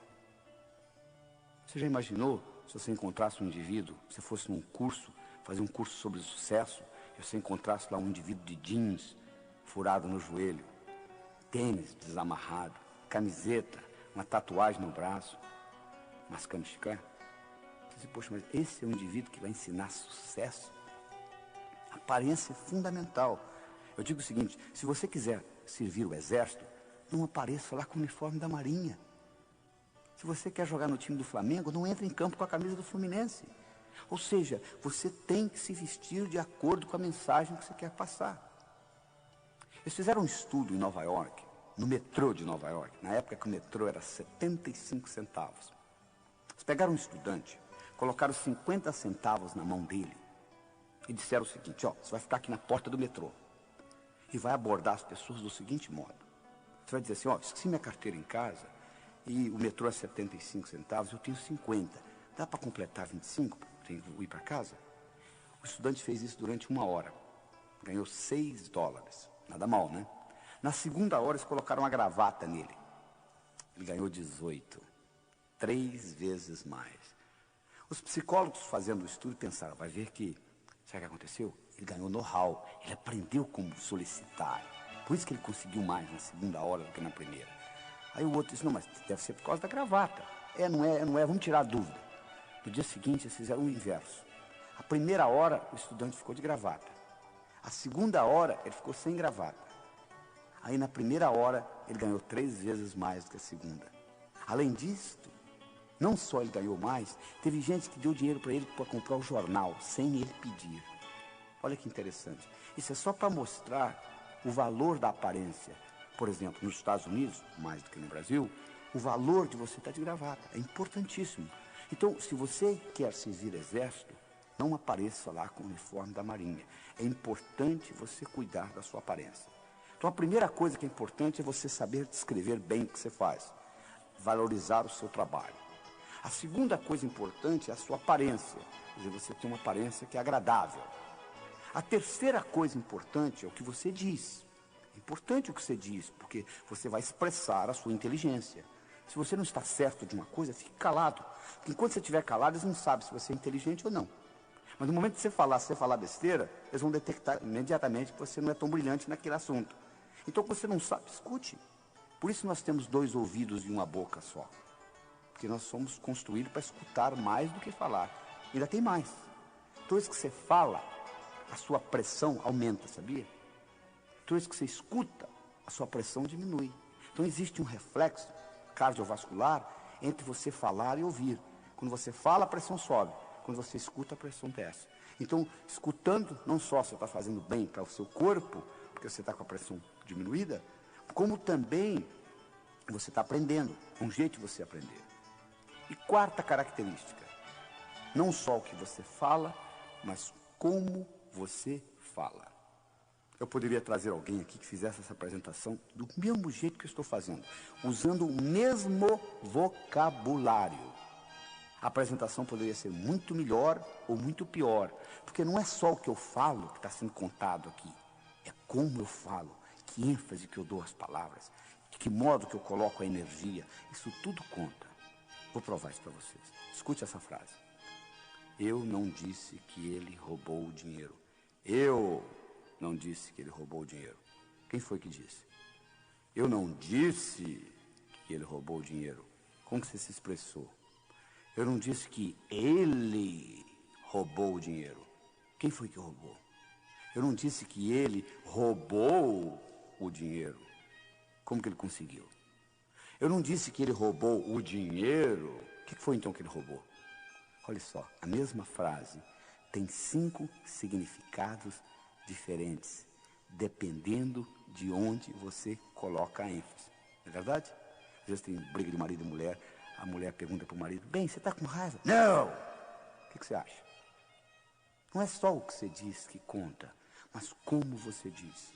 Você já imaginou se você encontrasse um indivíduo, se fosse num curso, fazer um curso sobre sucesso, e você encontrasse lá um indivíduo de jeans, furado no joelho, tênis desamarrado, camiseta, uma tatuagem no braço, mascando chiclete? Você diz, poxa, mas esse é um indivíduo que vai ensinar sucesso? A aparência é fundamental. Eu digo o seguinte: se você quiser servir o exército, não apareça lá com o uniforme da Marinha. Se você quer jogar no time do Flamengo, não entre em campo com a camisa do Fluminense. Ou seja, você tem que se vestir de acordo com a mensagem que você quer passar. Eles fizeram um estudo em Nova York, no metrô de Nova York, na época que o metrô era 75 centavos. Eles pegaram um estudante, colocaram 50 centavos na mão dele e disseram o seguinte: ó, você vai ficar aqui na porta do metrô e vai abordar as pessoas do seguinte modo. Você vai dizer assim: ó, esqueci minha carteira em casa e o metrô é 75 centavos, eu tenho 50. Dá para completar 25 para ir para casa? O estudante fez isso durante 1 hora. Ganhou $6. Nada mal, né? Na segunda hora, eles colocaram uma gravata nele. Ele ganhou 18. 3 vezes mais. Os psicólogos fazendo o estudo pensaram: vai ver que, sabe o que aconteceu? Ele ganhou know-how, ele aprendeu como solicitar. Por isso que ele conseguiu mais na segunda hora do que na primeira. Aí o outro disse: não, mas deve ser por causa da gravata. Não é, vamos tirar a dúvida. No dia seguinte, eles fizeram o inverso. A primeira hora, o estudante ficou de gravata. A segunda hora, ele ficou sem gravata. Aí na primeira hora, ele ganhou 3 vezes mais do que a segunda. Além disso, não só ele ganhou mais, teve gente que deu dinheiro para ele para comprar o jornal, sem ele pedir. Olha que interessante. Isso é só para mostrar o valor da aparência. Por exemplo, nos Estados Unidos, mais do que no Brasil, o valor de você estar de gravata é importantíssimo. Então, se você quer servir exército, não apareça lá com o uniforme da Marinha. É importante você cuidar da sua aparência. Então, a primeira coisa que é importante é você saber descrever bem o que você faz. Valorizar o seu trabalho. A segunda coisa importante é a sua aparência. Quer dizer, você tem uma aparência que é agradável. A terceira coisa importante é o que você diz. É importante o que você diz, porque você vai expressar a sua inteligência. Se você não está certo de uma coisa, fique calado. Porque enquanto você estiver calado, eles não sabem se você é inteligente ou não. Mas no momento que você falar besteira, eles vão detectar imediatamente que você não é tão brilhante naquele assunto. Então, quando você não sabe, escute. Por isso nós temos 2 ouvidos e uma boca só. Porque nós somos construídos para escutar mais do que falar. E ainda tem mais. Toda vez que você fala, a sua pressão aumenta, sabia? Toda vez que você escuta, a sua pressão diminui. Então existe um reflexo cardiovascular entre você falar e ouvir. Quando você fala, a pressão sobe. Quando você escuta, a pressão desce. Então, escutando, não só você está fazendo bem para o seu corpo, porque você está com a pressão diminuída, como também você está aprendendo. É um jeito de você aprender. E quarta característica, não só o que você fala, mas como você fala. Eu poderia trazer alguém aqui que fizesse essa apresentação do mesmo jeito que eu estou fazendo, usando o mesmo vocabulário. A apresentação poderia ser muito melhor ou muito pior, porque não é só o que eu falo que está sendo contado aqui, é como eu falo, que ênfase que eu dou às palavras, de que modo que eu coloco a energia, isso tudo conta. Vou provar isso para vocês. Escute essa frase. Eu não disse que ele roubou o dinheiro. Eu não disse que ele roubou o dinheiro. Quem foi que disse? Eu não disse que ele roubou o dinheiro. Como que você se expressou? Eu não disse que ele roubou o dinheiro. Quem foi que roubou? Eu não disse que ele roubou o dinheiro. Como que ele conseguiu? Eu não disse que ele roubou o dinheiro. O que foi então que ele roubou? Olha só, a mesma frase tem 5 significados diferentes, dependendo de onde você coloca a ênfase. Não é verdade? Às vezes tem briga de marido e mulher, A mulher pergunta para o marido, bem, você está com raiva? Não! O que você acha? Não é só o que você diz que conta, mas como você diz.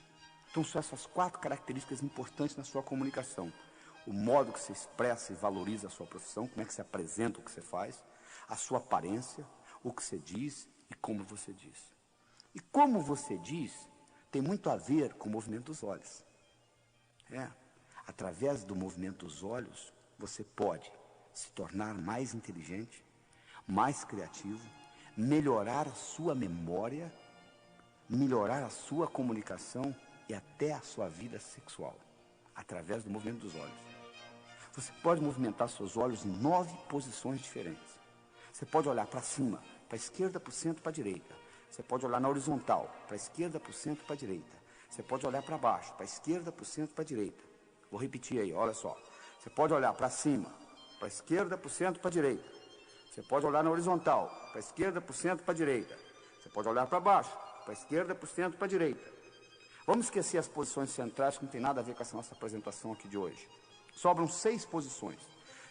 Então são essas 4 características importantes na sua comunicação. O modo que você expressa e valoriza a sua profissão, como é que você apresenta o que você faz, a sua aparência, o que você diz e como você diz. E como você diz tem muito a ver com o movimento dos olhos. Através do movimento dos olhos, você pode se tornar mais inteligente, mais criativo, melhorar a sua memória, melhorar a sua comunicação e até a sua vida sexual, através do movimento dos olhos. Você pode movimentar seus olhos em 9 posições diferentes. Você pode olhar para cima, para a esquerda, para o centro, para a direita. Você pode olhar na horizontal, para a esquerda, para o centro, para a direita. Você pode olhar para baixo, para a esquerda, para o centro, para a direita. Vou repetir aí, olha só. Você pode olhar para cima, para a esquerda, para o centro, para a direita. Você pode olhar na horizontal, para a esquerda, para o centro, para a direita. Você pode olhar para baixo, para a esquerda, para o centro, para a direita. Vamos esquecer as posições centrais que não tem nada a ver com essa nossa apresentação aqui de hoje. Sobram 6 posições.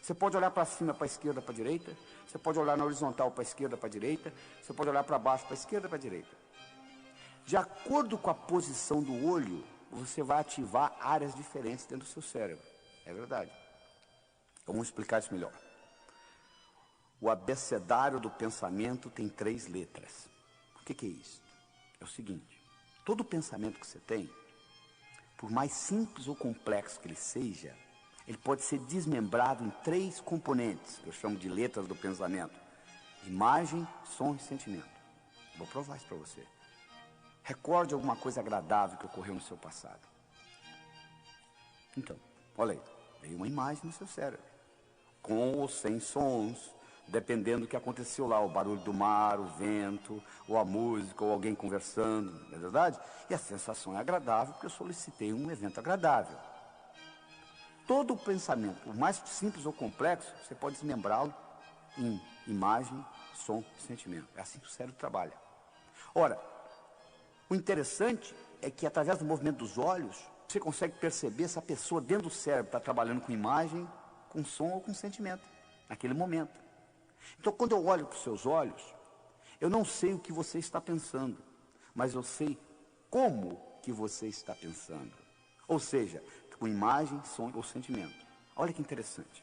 Você pode olhar para cima, para a esquerda, para a direita. Você pode olhar na horizontal, para a esquerda, para a direita. Você pode olhar para baixo, para a esquerda, para a direita. De acordo com a posição do olho, você vai ativar áreas diferentes dentro do seu cérebro. É verdade. Vamos explicar isso melhor. O abecedário do pensamento tem 3 letras. O que é isso? É o seguinte. Todo pensamento que você tem, por mais simples ou complexo que ele seja, ele pode ser desmembrado em 3 componentes, que eu chamo de letras do pensamento. Imagem, som e sentimento. Vou provar isso para você. Recorde alguma coisa agradável que ocorreu no seu passado. Então, olha aí, veio uma imagem no seu cérebro, com ou sem sons, dependendo do que aconteceu lá, o barulho do mar, o vento, ou a música, ou alguém conversando, não é verdade? E a sensação é agradável, porque eu solicitei um evento agradável. Todo o pensamento, por mais simples ou complexo, você pode desmembrá-lo em imagem, som e sentimento. É assim que o cérebro trabalha. Ora, o interessante é que através do movimento dos olhos, você consegue perceber se a pessoa dentro do cérebro está trabalhando com imagem, com som ou com sentimento, naquele momento. Então, quando eu olho para os seus olhos, eu não sei o que você está pensando, mas eu sei como que você está pensando. Ou seja, com imagem, som ou sentimento. Olha que interessante.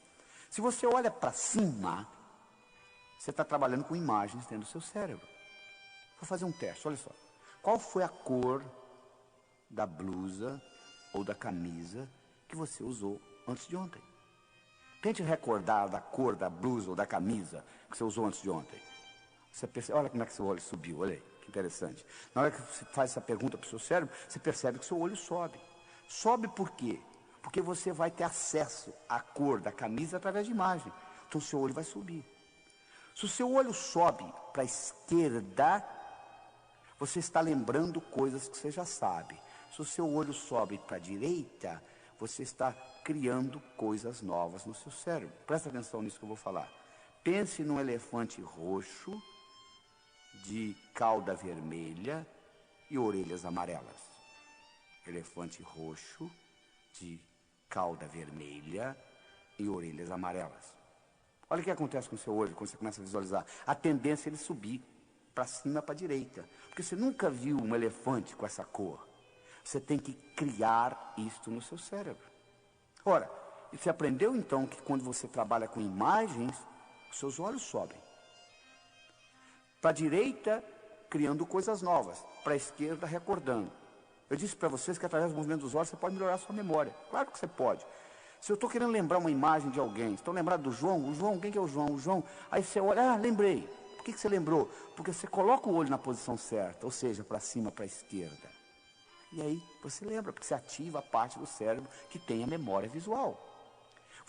Se você olha para cima, você está trabalhando com imagens dentro do seu cérebro. Vou fazer um teste, olha só. Qual foi a cor da blusa ou da camisa que você usou antes de ontem? Tente recordar da cor da blusa ou da camisa que você usou antes de ontem. Você percebe, olha como é que seu olho subiu, olha aí, que interessante. Na hora que você faz essa pergunta para o seu cérebro, você percebe que seu olho sobe. Sobe por quê? Porque você vai ter acesso à cor da camisa através de imagem. Então o seu olho vai subir. Se o seu olho sobe para a esquerda, você está lembrando coisas que você já sabe. Se o seu olho sobe para a direita, você está criando coisas novas no seu cérebro. Presta atenção nisso que eu vou falar. Pense num elefante roxo, de cauda vermelha e orelhas amarelas. Elefante roxo, de cauda vermelha e orelhas amarelas. Olha o que acontece com o seu olho quando você começa a visualizar. A tendência é ele subir para cima, para a direita. Porque você nunca viu um elefante com essa cor. Você tem que criar isto no seu cérebro. Ora, você aprendeu então que quando você trabalha com imagens, os seus olhos sobem. Para a direita, criando coisas novas. Para a esquerda, recordando. Eu disse para vocês que através do movimento dos olhos você pode melhorar a sua memória. Claro que você pode. Se eu estou querendo lembrar uma imagem de alguém, estão lembrados do João? O João, quem que é o João? O João. Aí você olha, lembrei. Por que você lembrou? Porque você coloca o olho na posição certa, ou seja, para cima, para a esquerda. E aí você lembra, porque você ativa a parte do cérebro que tem a memória visual.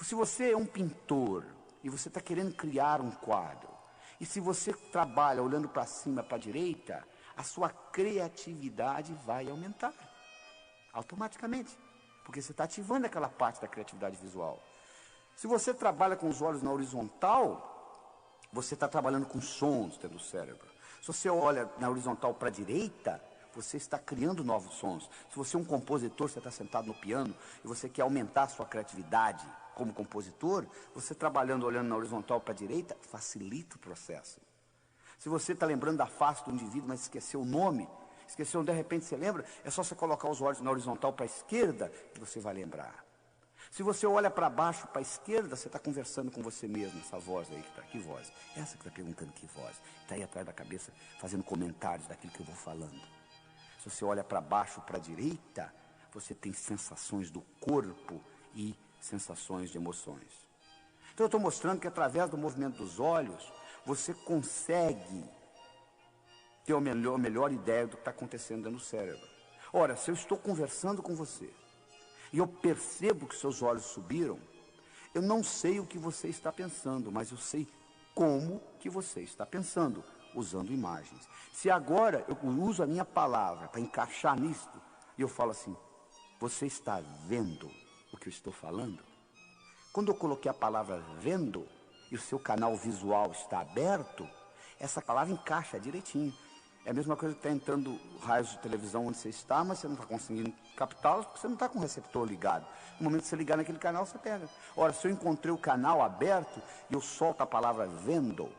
Se você é um pintor e você está querendo criar um quadro, e se você trabalha olhando para cima, para a direita, a sua criatividade vai aumentar, automaticamente, porque você está ativando aquela parte da criatividade visual. Se você trabalha com os olhos na horizontal, você está trabalhando com sons dentro do cérebro. Se você olha na horizontal para a direita, você está criando novos sons. Se você é um compositor, você está sentado no piano e você quer aumentar a sua criatividade, como compositor, você trabalhando, olhando na horizontal para a direita, facilita o processo. Se você está lembrando da face do indivíduo, mas esqueceu o nome, esqueceu, de repente você lembra, é só você colocar os olhos na horizontal para a esquerda, que você vai lembrar. Se você olha para baixo, para a esquerda, você está conversando com você mesmo, essa voz aí que está, que voz? Essa que está perguntando que voz? Está aí atrás da cabeça, fazendo comentários daquilo que eu vou falando. Se você olha para baixo, para a direita, você tem sensações do corpo e sensações de emoções. Então eu estou mostrando que através do movimento dos olhos, você consegue ter a melhor ideia do que está acontecendo dentro do cérebro. Ora, se eu estou conversando com você, e eu percebo que seus olhos subiram, eu não sei o que você está pensando, mas eu sei como que você está pensando, usando imagens. Se agora eu uso a minha palavra para encaixar nisto, e eu falo assim, você está vendo o que eu estou falando? Quando eu coloquei a palavra vendo, e o seu canal visual está aberto, essa palavra encaixa direitinho. É a mesma coisa que está entrando raios de televisão onde você está, mas você não está conseguindo captá-los porque você não está com o receptor ligado. No momento que você ligar naquele canal, você pega. Ora, se eu encontrei o canal aberto e eu solto a palavra vendo,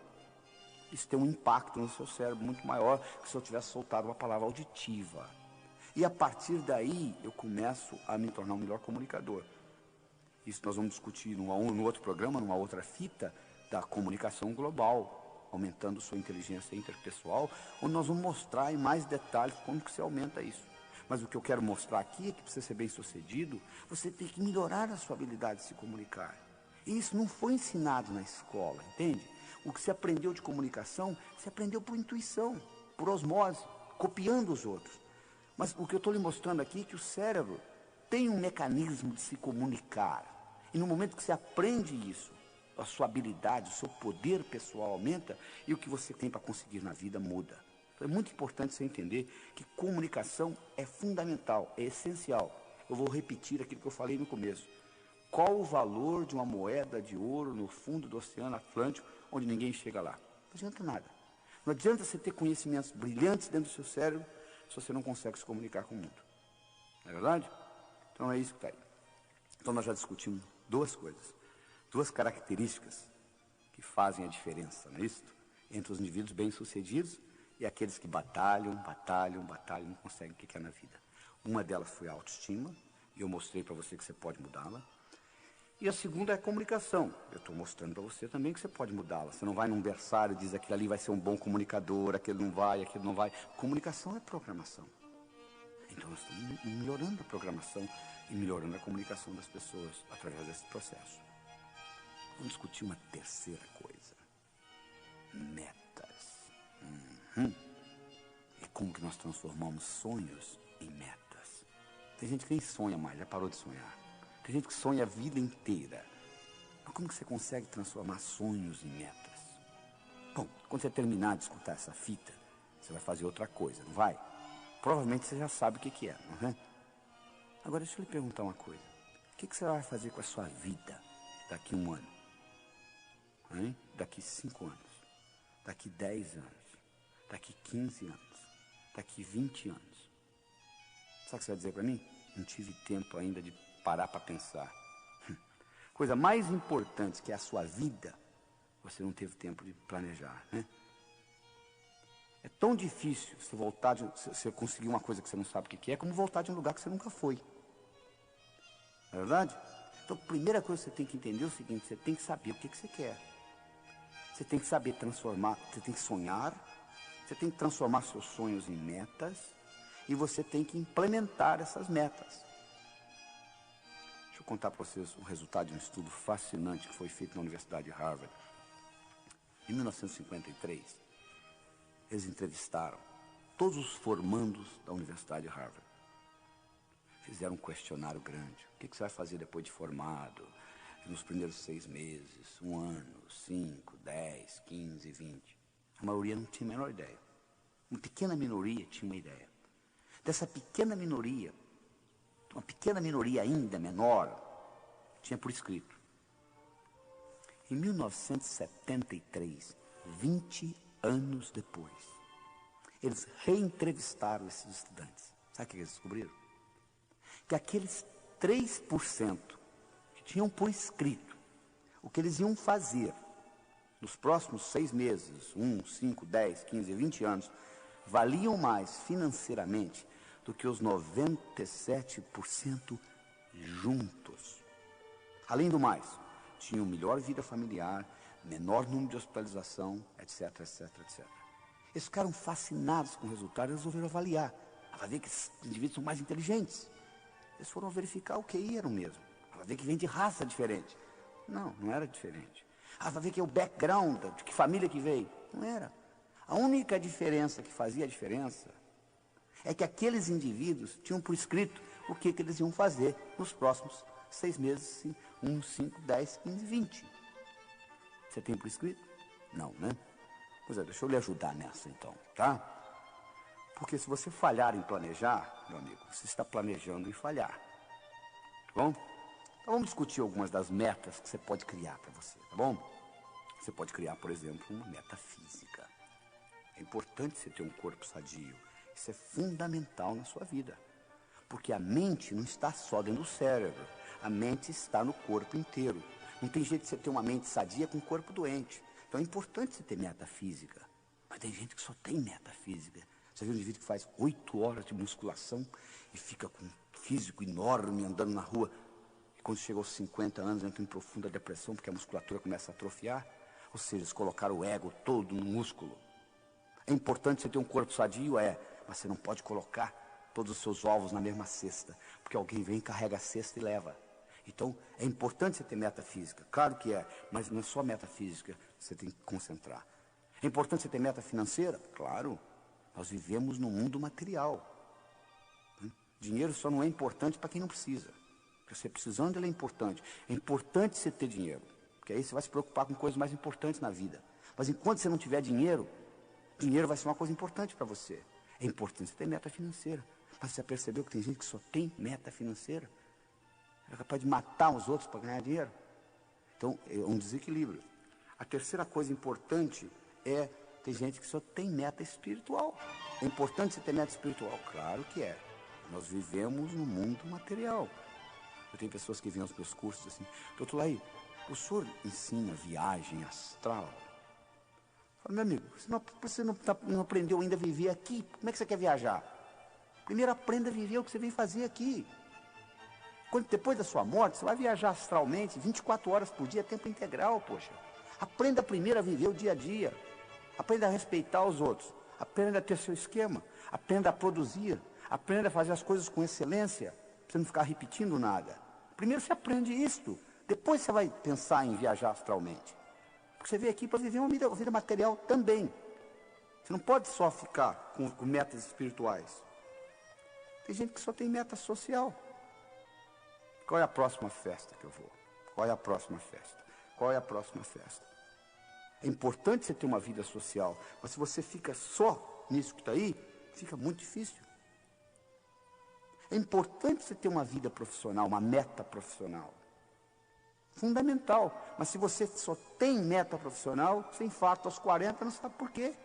isso tem um impacto no seu cérebro muito maior que se eu tivesse soltado uma palavra auditiva. E a partir daí, eu começo a me tornar um melhor comunicador. Isso nós vamos discutir no outro programa, numa outra fita da comunicação global, aumentando sua inteligência interpessoal, onde nós vamos mostrar em mais detalhes como que se aumenta isso. Mas o que eu quero mostrar aqui é que para você ser bem sucedido, você tem que melhorar a sua habilidade de se comunicar. E isso não foi ensinado na escola, entende? O que você aprendeu de comunicação, você aprendeu por intuição, por osmose, copiando os outros. Mas o que eu estou lhe mostrando aqui é que o cérebro tem um mecanismo de se comunicar. E no momento que você aprende isso, a sua habilidade, o seu poder pessoal aumenta e o que você tem para conseguir na vida muda. Então é muito importante você entender que comunicação é fundamental, é essencial. Eu vou repetir aquilo que eu falei no começo. Qual o valor de uma moeda de ouro no fundo do Oceano Atlântico, onde ninguém chega lá? Não adianta nada. Não adianta você ter conhecimentos brilhantes dentro do seu cérebro se você não consegue se comunicar com o mundo. Não é verdade? Então é isso que está aí. Então nós já discutimos duas coisas. Duas características que fazem a diferença, não é isso? Entre os indivíduos bem-sucedidos e aqueles que batalham, não conseguem o que quer na vida. Uma delas foi a autoestima, e eu mostrei para você que você pode mudá-la. E a segunda é a comunicação. Eu estou mostrando para você também que você pode mudá-la. Você não vai num berçário e diz aquele ali vai ser um bom comunicador, aquele não vai, aquele não vai. Comunicação é programação. Então nós estamos melhorando a programação e melhorando a comunicação das pessoas através desse processo. Vamos discutir uma terceira coisa. Metas. E como que nós transformamos sonhos em metas. Tem gente que nem sonha mais, já parou de sonhar. Tem gente que sonha a vida inteira. Mas como que você consegue transformar sonhos em metas? Bom, quando você terminar de escutar essa fita, você vai fazer outra coisa, não vai? Provavelmente você já sabe o que é, não é? Agora deixa eu lhe perguntar uma coisa. O que você vai fazer com a sua vida daqui a um ano? Hein? Daqui 5 anos, daqui 10 anos, daqui 15 anos, daqui 20 anos. Sabe o que você vai dizer para mim? Não tive tempo ainda de parar para pensar. Coisa mais importante que é a sua vida, você não teve tempo de planejar, né? É tão difícil você voltar, você conseguir uma coisa que você não sabe o que é, como voltar de um lugar que você nunca foi. Não é verdade? Então, a primeira coisa que você tem que entender é o seguinte, você tem que saber o que você quer. Você tem que saber transformar, você tem que sonhar, você tem que transformar seus sonhos em metas e você tem que implementar essas metas. Deixa eu contar para vocês o resultado de um estudo fascinante que foi feito na Universidade de Harvard. Em 1953, eles entrevistaram todos os formandos da Universidade de Harvard. Fizeram um questionário grande. O que você vai fazer depois de formado? Nos primeiros 6 meses, 1 ano, 5, 10, 15, 20. A maioria não tinha a menor ideia. Uma pequena minoria tinha uma ideia. Dessa pequena minoria, uma pequena minoria ainda menor, tinha por escrito. Em 1973, 20 anos depois, eles reentrevistaram esses estudantes. Sabe o que eles descobriram? Que aqueles 3% que tinham por escrito o que eles iam fazer nos próximos 6 meses, 1, 5, 10, 15, 20 anos, valiam mais financeiramente do que os 97% juntos. Além do mais, tinham melhor vida familiar, menor número de hospitalização, etc, etc, etc. Eles ficaram fascinados com o resultado e resolveram avaliar. Vai ver que esses indivíduos são mais inteligentes. Eles foram verificar o QI era o mesmo. Vai ver que vem de raça diferente. Não, não era diferente. Vai ver que é o background, de que família que veio. Não era. A única diferença que fazia a diferença é que aqueles indivíduos tinham por escrito o que eles iam fazer nos próximos 6 meses, 1, 5, 10, 15, 20. Você tem por escrito? Não, né? Pois é, deixa eu lhe ajudar nessa então, tá? Porque se você falhar em planejar, meu amigo, você está planejando em falhar. Tá bom? Então vamos discutir algumas das metas que você pode criar para você, tá bom? Você pode criar, por exemplo, uma meta física. É importante você ter um corpo sadio. Isso é fundamental na sua vida. Porque a mente não está só dentro do cérebro. A mente está no corpo inteiro. Não tem jeito de você ter uma mente sadia com um corpo doente. Então é importante você ter meta física. Mas tem gente que só tem meta física. Você viu um indivíduo que faz 8 horas de musculação e fica com um físico enorme andando na rua. E quando chega aos 50 anos entra em profunda depressão porque a musculatura começa a atrofiar. Ou seja, eles colocaram o ego todo no músculo. É importante você ter um corpo sadio? Mas você não pode colocar todos os seus ovos na mesma cesta. Porque alguém vem, carrega a cesta e leva. Então, é importante você ter meta física. Claro que é, mas não é só meta física que você tem que concentrar. É importante você ter meta financeira? Claro. Nós vivemos num mundo material. Dinheiro só não é importante para quem não precisa. Porque você precisando, ele é importante. É importante você ter dinheiro. Porque aí você vai se preocupar com coisas mais importantes na vida. Mas enquanto você não tiver dinheiro, dinheiro vai ser uma coisa importante para você. É importante você ter meta financeira. Mas você já percebeu que tem gente que só tem meta financeira? É capaz de matar os outros para ganhar dinheiro? Então, é um desequilíbrio. A terceira coisa importante é, tem gente que só tem meta espiritual. É importante você ter meta espiritual? Claro que é. Nós vivemos num mundo material. Eu tenho pessoas que vêm aos meus cursos assim, doutor Laí, o senhor ensina viagem astral? Eu falo, meu amigo, você não aprendeu ainda a viver aqui? Como é que você quer viajar? Primeiro aprenda a viver o que você vem fazer aqui. Depois da sua morte, você vai viajar astralmente, 24 horas por dia, tempo integral, poxa. Aprenda primeiro a viver o dia a dia. Aprenda a respeitar os outros. Aprenda a ter seu esquema. Aprenda a produzir. Aprenda a fazer as coisas com excelência. Pra você não ficar repetindo nada. Primeiro você aprende isto. Depois você vai pensar em viajar astralmente. Porque você veio aqui para viver uma vida material também. Você não pode só ficar com metas espirituais. Tem gente que só tem meta social. Qual é a próxima festa que eu vou? Qual é a próxima festa? Qual é a próxima festa? É importante você ter uma vida social, mas se você fica só nisso que está aí, fica muito difícil. É importante você ter uma vida profissional, uma meta profissional. Fundamental. Mas se você só tem meta profissional, você infarta aos 40, não sabe por quê.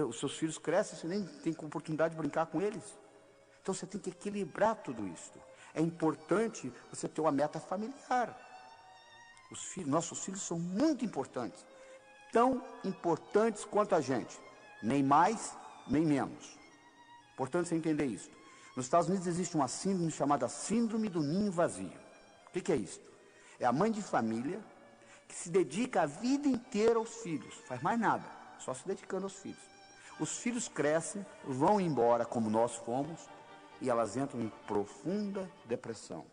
Os seus filhos crescem, você nem tem oportunidade de brincar com eles. Então você tem que equilibrar tudo isso. É importante você ter uma meta familiar. Nossos filhos são muito importantes. Tão importantes quanto a gente. Nem mais, nem menos. Importante você entender isso. Nos Estados Unidos existe uma síndrome chamada síndrome do ninho vazio. O que é isso? É a mãe de família que se dedica a vida inteira aos filhos. Faz mais nada, só se dedicando aos filhos. Os filhos crescem, vão embora como nós fomos, e elas entram em profunda depressão.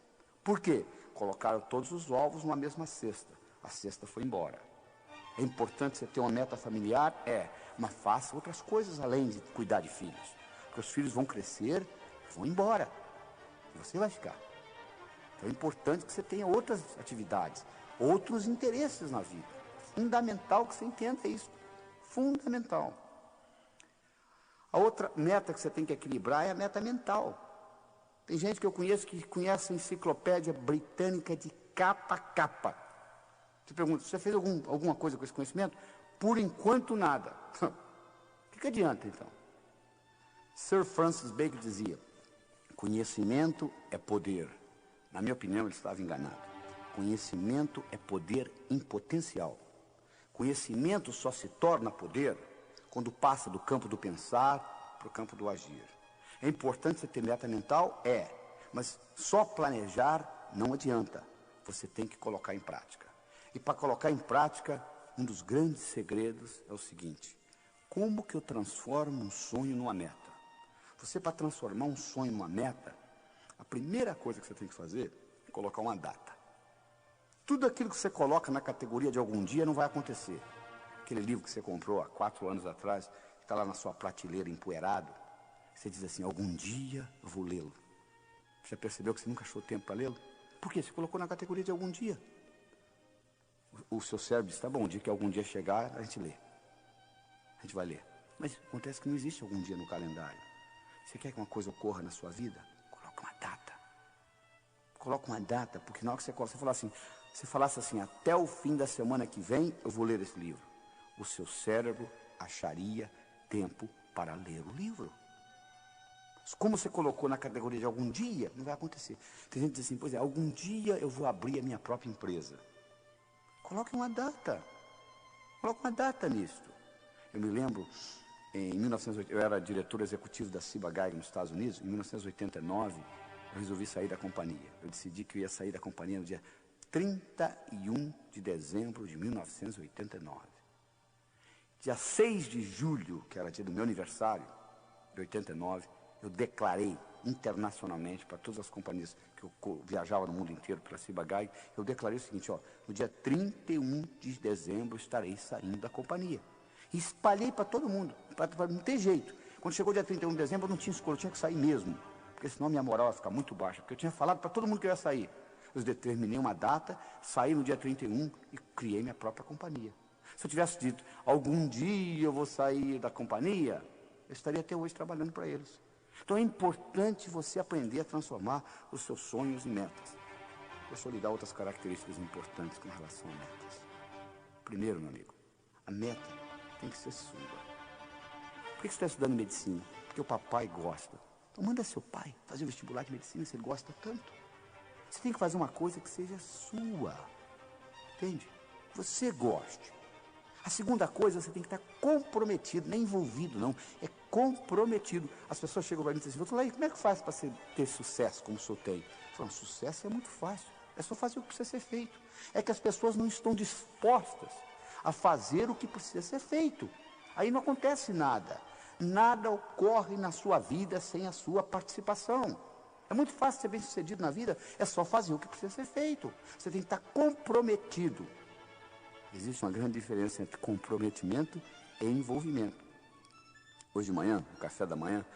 Por quê? Colocaram todos os ovos numa mesma cesta. A cesta foi embora. É importante você ter uma meta familiar? Mas faça outras coisas além de cuidar de filhos. Porque os filhos vão crescer, vão embora. E você vai ficar. Então é importante que você tenha outras atividades, outros interesses na vida. Fundamental que você entenda isso. Fundamental. A outra meta que você tem que equilibrar é a meta mental. Tem gente que eu conheço que conhece a enciclopédia britânica de capa a capa. Você pergunta, você fez alguma coisa com esse conhecimento? Por enquanto, nada. O que adianta, então? Sir Francis Bacon dizia, conhecimento é poder, Na minha opinião, ele estava enganado. Conhecimento é poder em potencial. Conhecimento só se torna poder quando passa do campo do pensar para o campo do agir. É importante você ter meta mental? É. Mas só planejar não adianta. Você tem que colocar em prática. E para colocar em prática, um dos grandes segredos é o seguinte: como que eu transformo um sonho numa meta? Você, para transformar um sonho numa meta, a primeira coisa que você tem que fazer é colocar uma data. Tudo aquilo que você coloca na categoria de algum dia não vai acontecer. Aquele livro que você comprou há 4 anos atrás, que está lá na sua prateleira empoeirado, você diz assim: algum dia eu vou lê-lo. Já percebeu que você nunca achou tempo para lê-lo? Por quê? Você colocou na categoria de algum dia. O seu cérebro diz: tá bom, o dia que algum dia chegar, a gente lê. A gente vai ler. Mas acontece que não existe algum dia no calendário. Você quer que uma coisa ocorra na sua vida? Coloca uma data. Coloca uma data, porque na hora que você falasse assim: até o fim da semana que vem eu vou ler esse livro, o seu cérebro acharia tempo para ler o livro. Como você colocou na categoria de algum dia, não vai acontecer. Tem gente que diz assim: pois é, algum dia eu vou abrir a minha própria empresa. Coloque uma data. Coloque uma data nisto. Eu me lembro, em 1980, eu era diretor executivo da Ciba Geigy nos Estados Unidos. Em 1989, eu resolvi sair da companhia. Eu decidi que eu ia sair da companhia no dia 31 de dezembro de 1989. Dia 6 de julho, que era dia do meu aniversário, de 89, eu declarei internacionalmente para todas as companhias que eu viajava no mundo inteiro pela Ciba Geigy, eu declarei o seguinte: ó, no dia 31 de dezembro eu estarei saindo da companhia. E espalhei para todo mundo, para não ter jeito. Quando chegou o dia 31 de dezembro, eu não tinha escolha, eu tinha que sair mesmo, porque senão minha moral ia ficar muito baixa, porque eu tinha falado para todo mundo que eu ia sair. Eu determinei uma data, saí no dia 31 e criei minha própria companhia. Se eu tivesse dito: algum dia eu vou sair da companhia, eu estaria até hoje trabalhando para eles. Então é importante você aprender a transformar os seus sonhos em metas. Deixa eu lhe dar outras características importantes com relação a metas. Primeiro, meu amigo, a meta tem que ser sua. Por que você está estudando medicina? Porque o papai gosta. Então manda seu pai fazer o vestibular de medicina se ele gosta tanto. Você tem que fazer uma coisa que seja sua. Entende? Que você goste. A segunda coisa, você tem que estar comprometido, nem envolvido não, é comprometido. As pessoas chegam para mim e dizem assim: como é que faz para ter sucesso como o senhor tem? Eu falo: sucesso é muito fácil, é só fazer o que precisa ser feito. É que as pessoas não estão dispostas a fazer o que precisa ser feito. Aí não acontece nada. Nada ocorre na sua vida sem a sua participação. É muito fácil ser bem-sucedido na vida, é só fazer o que precisa ser feito. Você tem que estar comprometido. Existe uma grande diferença entre comprometimento e envolvimento. Hoje de manhã, no café da manhã,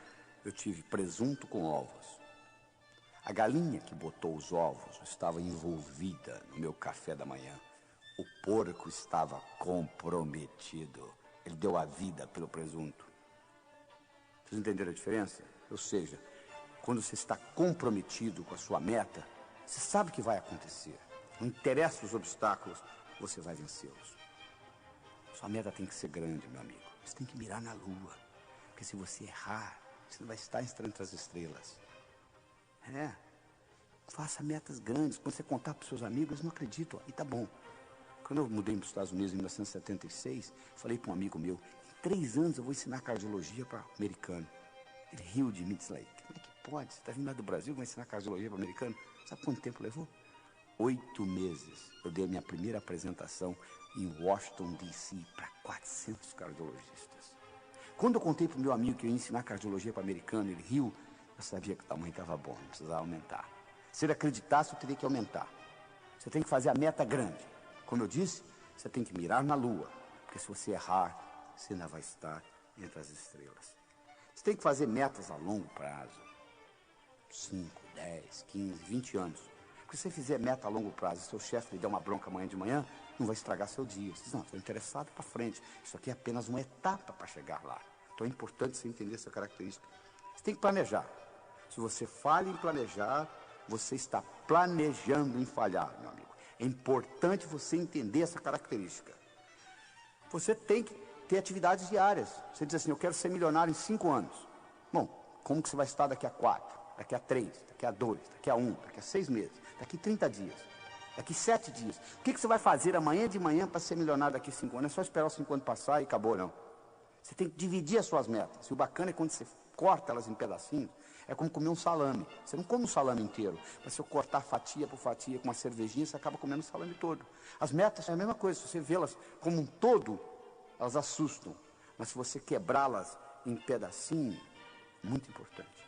eu tive presunto com ovos. A galinha que botou os ovos estava envolvida no meu café da manhã. O porco estava comprometido. Ele deu a vida pelo presunto. Vocês entenderam a diferença? Ou seja, quando você está comprometido com a sua meta, você sabe o que vai acontecer. Não interessa os obstáculos, você vai vencê-los. Sua meta tem que ser grande, meu amigo. Você tem que mirar na lua. Porque se você errar, você não vai estar entre as estrelas. Faça metas grandes. Quando você contar para os seus amigos, eles não acreditam. E tá bom. Quando eu mudei para os Estados Unidos em 1976, falei para um amigo meu: em 3 anos eu vou ensinar cardiologia para americano. Ele riu de mim e disse: como é que pode? Você está vindo lá do Brasil, vai ensinar cardiologia para americano? Sabe quanto tempo levou? 8 meses. Eu dei a minha primeira apresentação em Washington, D.C. para 400 cardiologistas. Quando eu contei para o meu amigo que eu ia ensinar cardiologia para americano, ele riu. Eu sabia que o tamanho estava bom, não precisava aumentar. Se ele acreditasse, eu teria que aumentar. Você tem que fazer a meta grande. Como eu disse, você tem que mirar na lua, porque se você errar, você ainda vai estar entre as estrelas. Você tem que fazer metas a longo prazo. 5, 10, 15, 20 anos. Porque se você fizer meta a longo prazo, seu chefe lhe der uma bronca amanhã de manhã, não vai estragar seu dia. Você diz: não, estou interessado para frente. Isso aqui é apenas uma etapa para chegar lá. Então é importante você entender essa característica. Você tem que planejar. Se você falha em planejar, você está planejando em falhar, meu amigo. É importante você entender essa característica. Você tem que ter atividades diárias. Você diz assim: eu quero ser milionário em 5 anos. Bom, como que você vai estar daqui a 4, daqui a 3, daqui a 2, daqui a 1, daqui a 6 meses? daqui 30 dias, daqui 7 dias. O que você vai fazer amanhã de manhã para ser milionário daqui 5 anos? Não é só esperar os 5 anos passar e acabou, não. Você tem que dividir as suas metas. E o bacana é quando você corta elas em pedacinhos, é como comer um salame. Você não come um salame inteiro, mas se eu cortar fatia por fatia com uma cervejinha, você acaba comendo o salame todo. As metas são a mesma coisa, se você vê-las como um todo, elas assustam. Mas se você quebrá-las em pedacinhos, muito importante.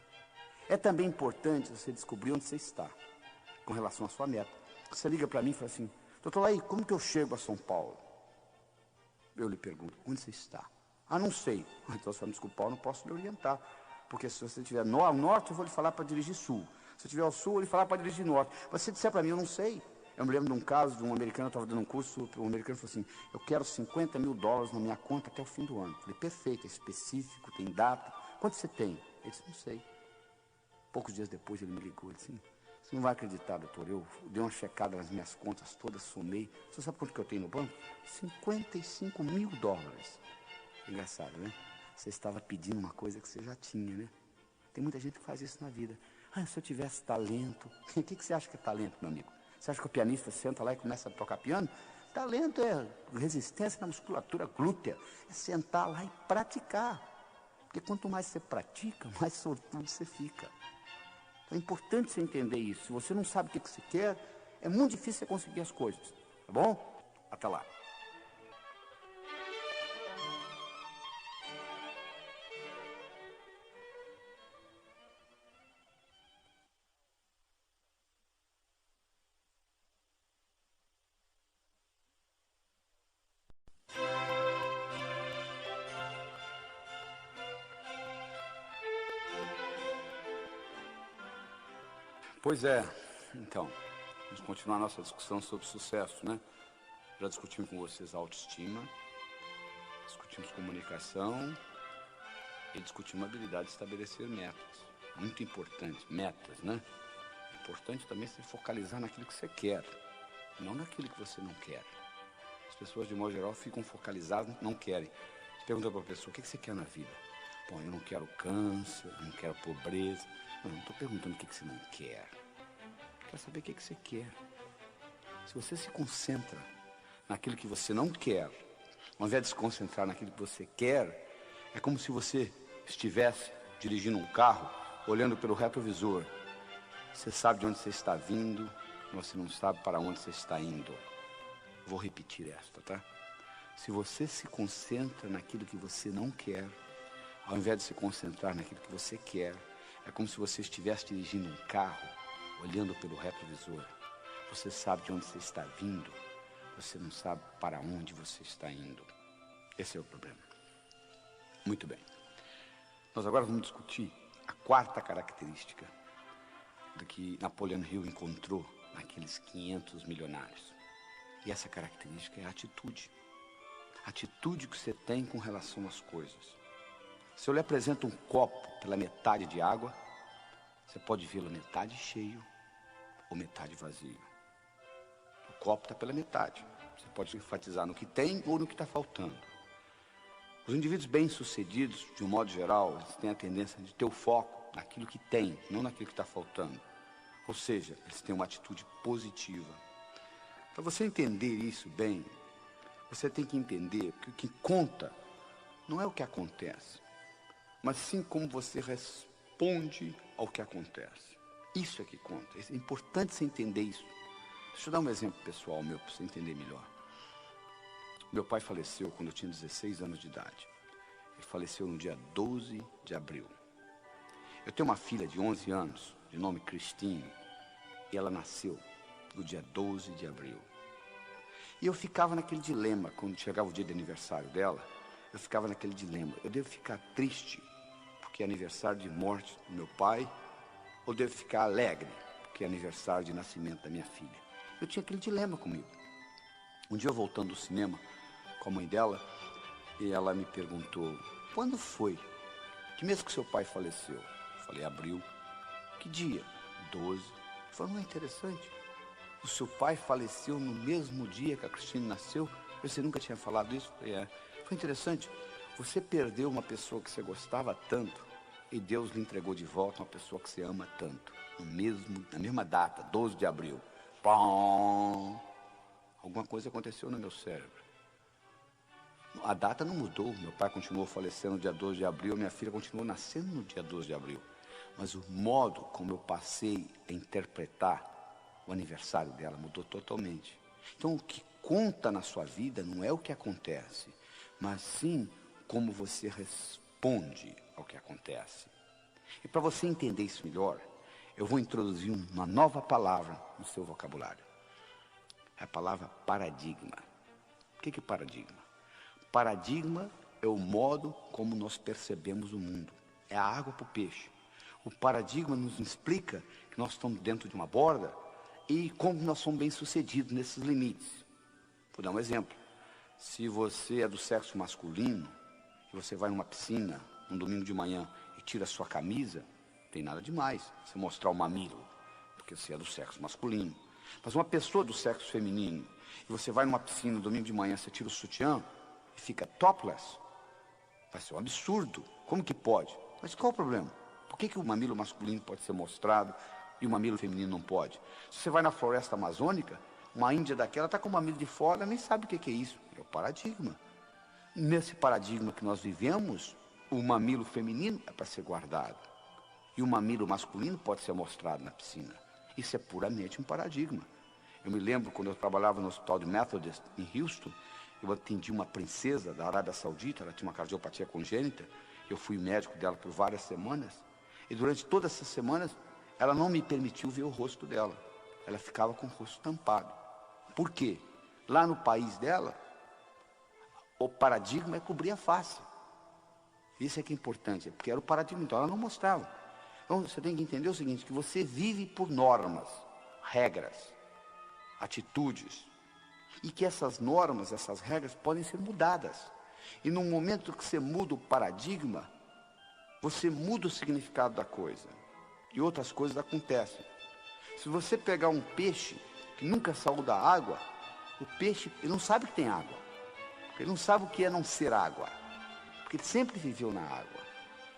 É também importante você descobrir onde você está, com relação à sua meta. Você liga para mim e fala assim, doutor Laí, como que eu chego a São Paulo? Eu lhe pergunto, onde você está? Ah, não sei. Então, se eu me desculpar, eu não posso lhe orientar. Porque se você estiver ao norte, eu vou lhe falar para dirigir sul. Se eu estiver ao sul, eu vou lhe falar para dirigir norte. Mas se você disser para mim, eu não sei. Eu me lembro de um caso de um americano, eu estava dando um curso, um americano falou assim, eu quero $50 mil na minha conta até o fim do ano. Eu falei, perfeito, é específico, tem data. Quanto você tem? Ele disse, não sei. Poucos dias depois ele me ligou, ele disse, você não vai acreditar, doutor, eu dei uma checada nas minhas contas todas, somei. Você sabe quanto que eu tenho no banco? $55 mil. Engraçado, né? Você estava pedindo uma coisa que você já tinha, né? Tem muita gente que faz isso na vida. Ah, se eu tivesse talento. O que você acha que é talento, meu amigo? Você acha que o pianista senta lá e começa a tocar piano? Talento é resistência na musculatura glútea. É sentar lá e praticar. Porque quanto mais você pratica, mais sortudo você fica. Então é importante você entender isso. Se você não sabe o que você quer, é muito difícil você conseguir as coisas. Tá bom? Até lá. Pois é, então, vamos continuar a nossa discussão sobre sucesso, né? Já discutimos com vocês autoestima, discutimos comunicação e discutimos a habilidade de estabelecer metas. Muito importante, metas, né? É importante também se focalizar naquilo que você quer, não naquilo que você não quer. As pessoas, de modo geral, ficam focalizadas, não querem. Você pergunta para a pessoa, o que você quer na vida? Bom, eu não quero câncer, não quero pobreza. Não estou perguntando o que você não quer. Quero saber o que você quer. Se você se concentra naquilo que você não quer, ao invés de se concentrar naquilo que você quer, é como se você estivesse dirigindo um carro, olhando pelo retrovisor. Você sabe de onde você está vindo, mas você não sabe para onde você está indo. Vou repetir esta, tá? Se você se concentra naquilo que você não quer, ao invés de se concentrar naquilo que você quer, é como se você estivesse dirigindo um carro, olhando pelo retrovisor. Você sabe de onde você está vindo, você não sabe para onde você está indo. Esse é o problema. Muito bem. Nós agora vamos discutir a quarta característica do que Napoleon Hill encontrou naqueles 500 milionários. E essa característica é a atitude. A atitude que você tem com relação às coisas. Se eu lhe apresento um copo pela metade de água, você pode vê-lo metade cheio ou metade vazio. O copo está pela metade. Você pode enfatizar no que tem ou no que está faltando. Os indivíduos bem-sucedidos, de um modo geral, eles têm a tendência de ter o foco naquilo que tem, não naquilo que está faltando. Ou seja, eles têm uma atitude positiva. Para você entender isso bem, você tem que entender que o que conta não é o que acontece, mas sim como você responde ao que acontece. Isso é que conta. É importante você entender isso. Deixa eu dar um exemplo pessoal meu, para você entender melhor. Meu pai faleceu quando eu tinha 16 anos de idade. Ele faleceu no dia 12 de abril. Eu tenho uma filha de 11 anos, de nome Cristine, e ela nasceu no dia 12 de abril. E eu ficava naquele dilema, quando chegava o dia de aniversário dela, eu ficava naquele dilema. Eu devo ficar triste, porque é aniversário de morte do meu pai, ou devo ficar alegre, porque é aniversário de nascimento da minha filha? Eu tinha aquele dilema comigo. Um dia eu voltando do cinema com a mãe dela, e ela me perguntou, quando foi? Que mês que seu pai faleceu? Eu falei, abril. Que dia? 12. Falei, não é interessante? O seu pai faleceu no mesmo dia que a Cristina nasceu? Você nunca tinha falado isso? Falei, é. Foi interessante. Você perdeu uma pessoa que você gostava tanto, e Deus lhe entregou de volta uma pessoa que você ama tanto. Na mesma data, 12 de abril. Pum! Alguma coisa aconteceu no meu cérebro. A data não mudou. Meu pai continuou falecendo no dia 12 de abril, minha filha continuou nascendo no dia 12 de abril. Mas o modo como eu passei a interpretar o aniversário dela mudou totalmente. Então, o que conta na sua vida não é o que acontece, mas sim como você responde ao que acontece. E para você entender isso melhor, eu vou introduzir uma nova palavra no seu vocabulário. É a palavra paradigma. O que é paradigma? Paradigma é o modo como nós percebemos o mundo. É a água para o peixe. O paradigma nos explica que nós estamos dentro de uma borda e como nós somos bem-sucedidos nesses limites. Vou dar um exemplo. Se você é do sexo masculino e você vai numa piscina um domingo de manhã e tira a sua camisa, não tem nada demais você mostrar o mamilo, porque você é do sexo masculino. Mas uma pessoa do sexo feminino e você vai numa piscina no domingo de manhã, você tira o sutiã e fica topless, vai ser um absurdo. Como que pode? Mas qual o problema? Por que o mamilo masculino pode ser mostrado e o mamilo feminino não pode? Se você vai na floresta amazônica, uma índia daquela está com o mamilo de fora, nem sabe o que é isso. É o paradigma. Nesse paradigma que nós vivemos, o mamilo feminino é para ser guardado. E o mamilo masculino pode ser mostrado na piscina. Isso é puramente um paradigma. Eu me lembro quando eu trabalhava no hospital de Methodist, em Houston, eu atendi uma princesa da Arábia Saudita, ela tinha uma cardiopatia congênita, eu fui médico dela por várias semanas, e durante todas essas semanas, ela não me permitiu ver o rosto dela. Ela ficava com o rosto tampado. Por quê? Lá no país dela, o paradigma é cobrir a face. Isso é que é importante, porque era o paradigma, então ela não mostrava. Então você tem que entender o seguinte, que você vive por normas, regras, atitudes, e que essas normas, essas regras podem ser mudadas. E no momento que você muda o paradigma, você muda o significado da coisa. E outras coisas acontecem. Se você pegar um peixe que nunca saiu da água, o peixe, ele não sabe que tem água. Ele não sabe o que é não ser água. Porque ele sempre viveu na água.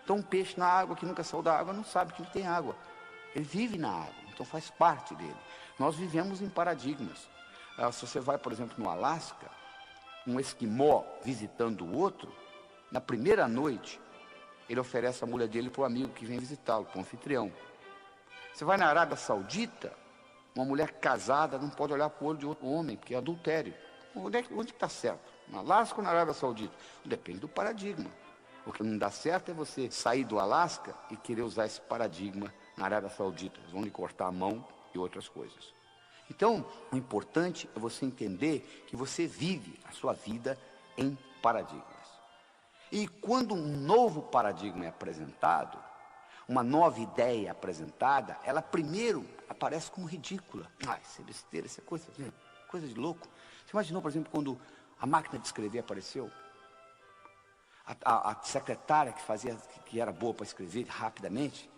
Então um peixe na água que nunca saiu da água não sabe que ele tem água. Ele vive na água, então faz parte dele. Nós vivemos em paradigmas. Se você vai, por exemplo, no Alasca, um esquimó visitando o outro, na primeira noite, ele oferece a mulher dele para o amigo que vem visitá-lo, para o anfitrião. Você vai na Arábia Saudita, uma mulher casada não pode olhar para o olho de outro homem, porque é adultério. Onde está certo? No Alasca ou na Arábia Saudita? Depende do paradigma. O que não dá certo é você sair do Alasca e querer usar esse paradigma na Arábia Saudita. Eles vão lhe cortar a mão e outras coisas. Então, o importante é você entender que você vive a sua vida em paradigmas. E quando um novo paradigma é apresentado, uma nova ideia é apresentada, ela primeiro aparece como ridícula. Isso é besteira, isso é coisa de louco. Você imaginou, por exemplo, quando a máquina de escrever apareceu? A secretária que era boa para escrever rapidamente,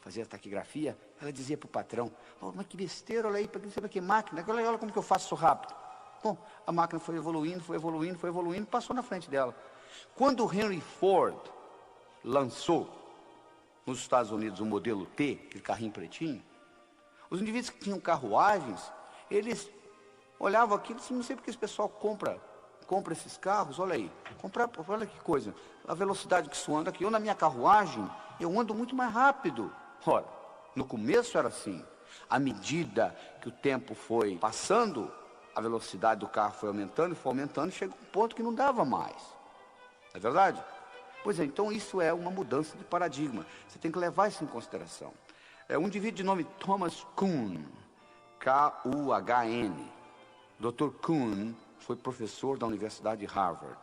fazia taquigrafia, ela dizia para o patrão, mas que besteira, olha aí, para que máquina, olha como que eu faço isso rápido. Bom, a máquina foi evoluindo, passou na frente dela. Quando o Henry Ford lançou nos Estados Unidos o modelo T, aquele carrinho pretinho, os indivíduos que tinham carruagens, eles olhavam aquilo e diziam, não sei porque esse pessoal compra esses carros, olha aí, olha que coisa, a velocidade que isso anda aqui, eu na minha carruagem, eu ando muito mais rápido. Ora, no começo era assim, à medida que o tempo foi passando, a velocidade do carro foi aumentando, e chegou a um ponto que não dava mais. Não é verdade? Pois é, então isso é uma mudança de paradigma. Você tem que levar isso em consideração. Um indivíduo de nome Thomas Kuhn, K-U-H-N. Dr. Kuhn foi professor da Universidade de Harvard.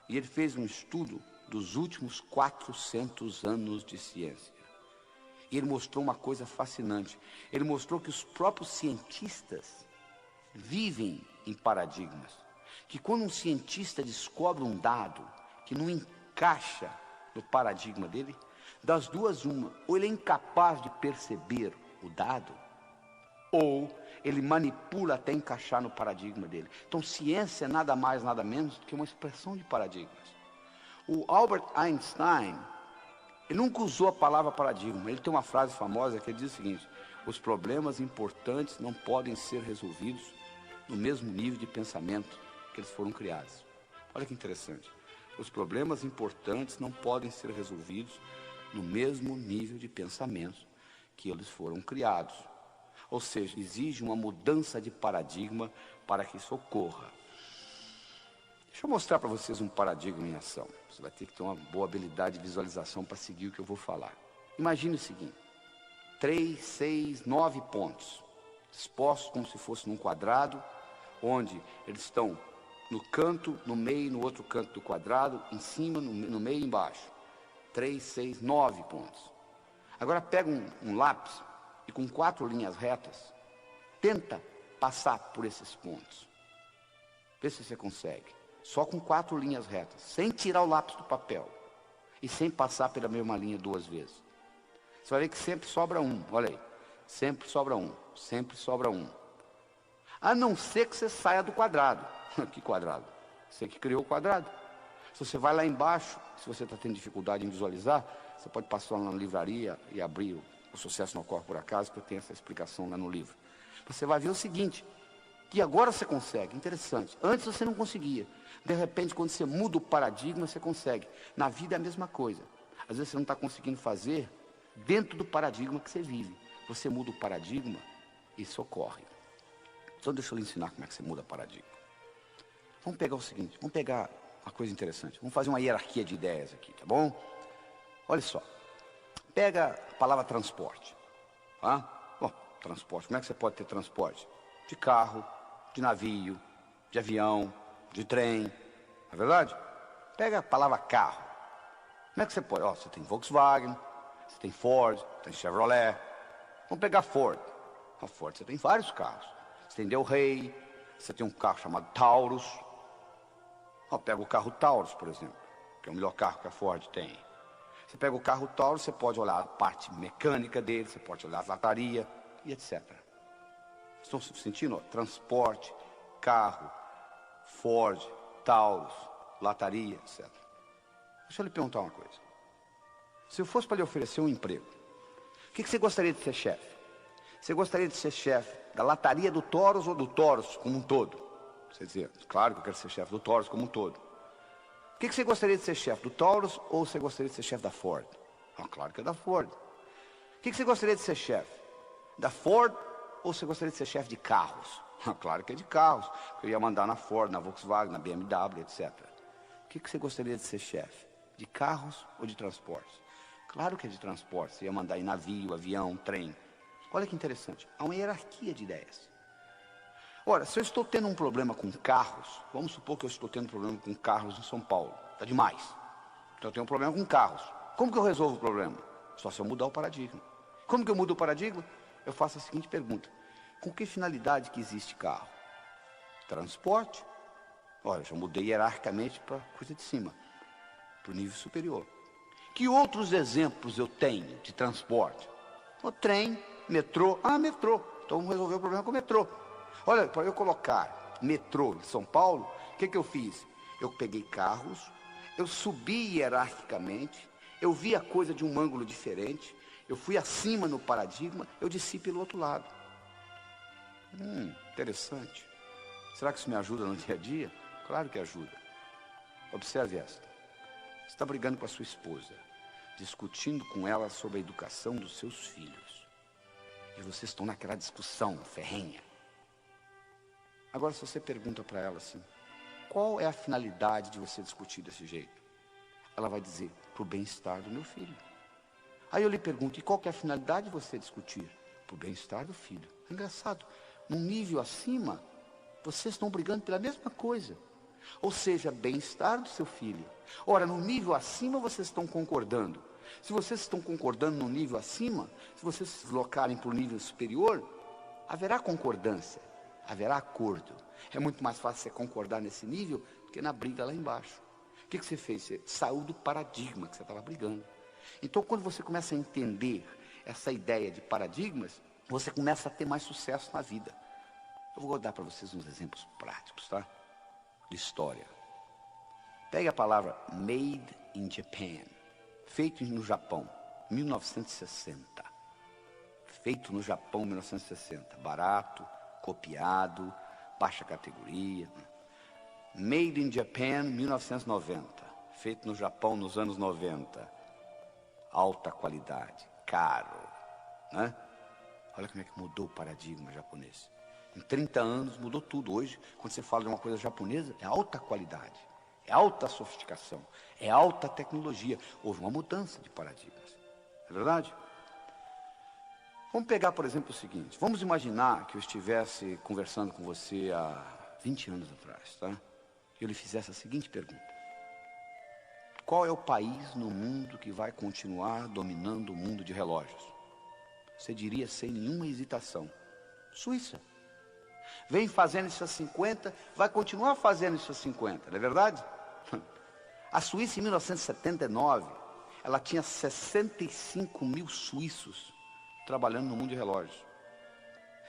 E ele fez um estudo dos últimos 400 anos de ciência. E ele mostrou uma coisa fascinante. Ele mostrou que os próprios cientistas vivem em paradigmas. Que quando um cientista descobre um dado que não encaixa no paradigma dele, das duas uma, ou ele é incapaz de perceber o dado, ou ele manipula até encaixar no paradigma dele. Então ciência é nada mais, nada menos do que uma expressão de paradigmas. O Albert Einstein, Ele nunca usou a palavra paradigma. Ele tem uma frase famosa que ele diz o seguinte: os problemas importantes não podem ser resolvidos no mesmo nível de pensamento que eles foram criados. Olha que interessante. Os problemas importantes não podem ser resolvidos no mesmo nível de pensamento que eles foram criados. Ou seja, exige uma mudança de paradigma para que isso ocorra. Deixa eu mostrar para vocês um paradigma em ação. Você vai ter que ter uma boa habilidade de visualização para seguir o que eu vou falar. Imagine o seguinte: 3, 6, 9 pontos, dispostos como se fosse num quadrado, onde eles estão no canto, no meio, no outro canto do quadrado, em cima, no meio e embaixo. 3, 6, 9 pontos. Agora pega um lápis e com 4 linhas retas, tenta passar por esses pontos. Vê se você consegue. Só com 4 linhas retas, sem tirar o lápis do papel e sem passar pela mesma linha 2 vezes. Você vai ver que sempre sobra um, olha aí. Sempre sobra um, sempre sobra um. A não ser que você saia do quadrado. Que quadrado? Você que criou o quadrado. Se você vai lá embaixo, se você está tendo dificuldade em visualizar, você pode passar lá na livraria e abrir o Sucesso Não Ocorre Por Acaso, que eu tenho essa explicação lá no livro. Você vai ver o seguinte, que agora você consegue, interessante. Antes você não conseguia. De repente, quando você muda o paradigma, você consegue. Na vida é a mesma coisa. Às vezes você não está conseguindo fazer dentro do paradigma que você vive. Você muda o paradigma e isso ocorre. Então deixa eu lhe ensinar como é que você muda o paradigma. Vamos pegar o seguinte, vamos pegar uma coisa interessante. Vamos fazer uma hierarquia de ideias aqui, tá bom? Olha só. Pega a palavra transporte. Tá? Bom, transporte. Como é que você pode ter transporte? De carro, de navio, de avião, de trem. Não é verdade? Pega a palavra carro. Como é que você pode? Ó, você tem Volkswagen, você tem Ford, tem Chevrolet. Vamos pegar Ford. A Ford, você tem vários carros. Você tem Del Rey, você tem um carro chamado Taurus. Ó, pega o carro Taurus, por exemplo, que é o melhor carro que a Ford tem. Você pega o carro Taurus, você pode olhar a parte mecânica dele, você pode olhar a lataria e etc. Estão sentindo? Ó, transporte, carro, Ford, Taurus, lataria, etc. Deixa eu lhe perguntar uma coisa. Se eu fosse para lhe oferecer um emprego, o que você gostaria de ser chefe? Você gostaria de ser chefe da lataria do Taurus ou do Taurus como um todo? Você dizia, claro que eu quero ser chefe do Taurus como um todo. O que você gostaria de ser chefe do Taurus ou você gostaria de ser chefe da Ford? Ah, claro que é da Ford. O que você gostaria de ser chefe? Da Ford ou você gostaria de ser chefe de carros? Ah, claro que é de carros. Eu ia mandar na Ford, na Volkswagen, na BMW, etc. O que você gostaria de ser chefe? De carros ou de transportes? Claro que é de transportes. Você ia mandar em navio, avião, trem. Olha que interessante. Há uma hierarquia de ideias. Ora, se eu estou tendo um problema com carros, vamos supor que eu estou tendo um problema com carros em São Paulo. Está demais. Então eu tenho um problema com carros. Como que eu resolvo o problema? Só se eu mudar o paradigma. Como que eu mudo o paradigma? Eu faço a seguinte pergunta. Com que finalidade que existe carro? Transporte? Olha, já mudei hierarquicamente para a coisa de cima, para o nível superior. Que outros exemplos eu tenho de transporte? O trem, metrô. Ah, metrô. Então vamos resolver o problema com o metrô. Olha, para eu colocar metrô em São Paulo, o que eu fiz? Eu peguei carros, eu subi hierarquicamente, eu vi a coisa de um ângulo diferente, eu fui acima no paradigma, eu desci pelo outro lado. Interessante. Será que isso me ajuda no dia a dia? Claro que ajuda. Observe esta. Você está brigando com a sua esposa, discutindo com ela sobre a educação dos seus filhos. E vocês estão naquela discussão ferrenha. Agora, se você pergunta para ela assim, qual é a finalidade de você discutir desse jeito? Ela vai dizer, para o bem-estar do meu filho. Aí eu lhe pergunto, e qual que é a finalidade de você discutir? Para o bem-estar do filho. É engraçado, num nível acima, vocês estão brigando pela mesma coisa. Ou seja, bem-estar do seu filho. Ora, no nível acima vocês estão concordando. Se vocês estão concordando no nível acima, se vocês se deslocarem para o nível superior, haverá concordância. Haverá acordo. É muito mais fácil você concordar nesse nível do que na briga lá embaixo. O que você fez? Você saiu do paradigma que você estava brigando. Então, quando você começa a entender essa ideia de paradigmas, você começa a ter mais sucesso na vida. Eu vou dar para vocês uns exemplos práticos, tá? De história. Pegue a palavra Made in Japan. feito no Japão, 1960. Feito no Japão, 1960. Barato, copiado, baixa categoria. Made in Japan, 1990. Feito no Japão nos anos 90. Alta qualidade, caro, né? Olha como é que mudou o paradigma japonês. Em 30 anos mudou tudo. Hoje, quando você fala de uma coisa japonesa, é alta qualidade, é alta sofisticação, é alta tecnologia. Houve uma mudança de paradigmas. É verdade? Vamos pegar, por exemplo, o seguinte. Vamos imaginar que eu estivesse conversando com você há 20 anos atrás, tá? E eu lhe fizesse a seguinte pergunta. Qual é o país no mundo que vai continuar dominando o mundo de relógios? Você diria sem nenhuma hesitação, Suíça. Vem fazendo isso há 50, vai continuar fazendo isso há 50, não é verdade? A Suíça, em 1979, ela tinha 65 mil suíços trabalhando no mundo de relógios.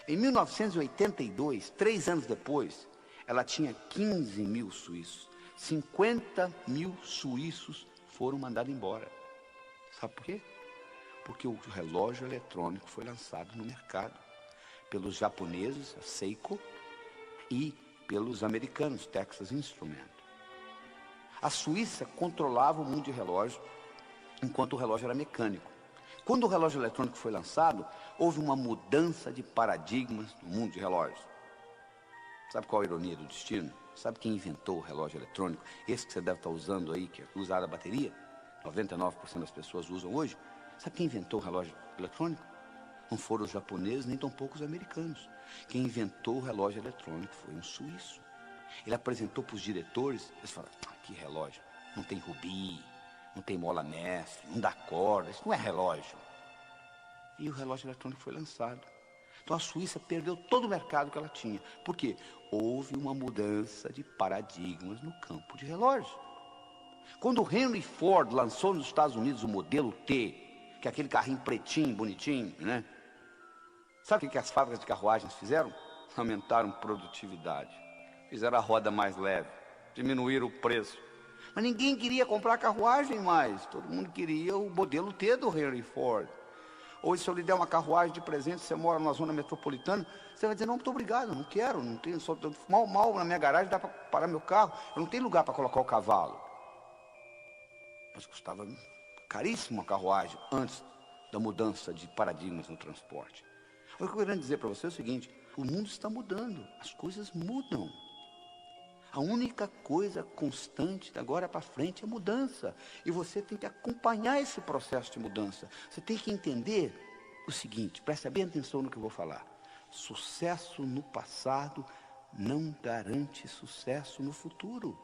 Em 1982, 3 anos depois, ela tinha 15 mil suíços. 50 mil suíços foram mandados embora. Sabe por quê? Porque o relógio eletrônico foi lançado no mercado pelos japoneses, a Seiko, e pelos americanos, Texas Instruments. A Suíça controlava o mundo de relógio, enquanto o relógio era mecânico. Quando o relógio eletrônico foi lançado, houve uma mudança de paradigmas no mundo de relógios. Sabe qual a ironia do destino? Sabe quem inventou o relógio eletrônico? Esse que você deve estar usando aí, que é usado a bateria, 99% das pessoas usam hoje. Sabe quem inventou o relógio eletrônico? Não foram os japoneses, nem tampouco os americanos. Quem inventou o relógio eletrônico foi um suíço. Ele apresentou para os diretores, eles falaram, que relógio, não tem rubi, não tem mola mestre, não dá corda, isso não é relógio. E o relógio eletrônico foi lançado. Então a Suíça perdeu todo o mercado que ela tinha. Por quê? Houve uma mudança de paradigmas no campo de relógios. Quando o Henry Ford lançou nos Estados Unidos o modelo T, que é aquele carrinho pretinho, bonitinho, né? Sabe o que as fábricas de carruagens fizeram? Aumentaram produtividade. Fizeram a roda mais leve, diminuíram o preço. Mas ninguém queria comprar carruagem mais. Todo mundo queria o modelo T do Henry Ford. Hoje, se eu lhe der uma carruagem de presente, você mora numa zona metropolitana, você vai dizer, não, muito obrigado, não quero, não tenho, só, mal na minha garagem dá para parar meu carro, eu não tenho lugar para colocar o cavalo. Mas custava caríssimo a carruagem antes da mudança de paradigmas no transporte. O que eu quero dizer para você é o seguinte, o mundo está mudando, as coisas mudam. A única coisa constante de agora para frente é mudança. E você tem que acompanhar esse processo de mudança. Você tem que entender o seguinte, preste bem atenção no que eu vou falar. Sucesso no passado não garante sucesso no futuro.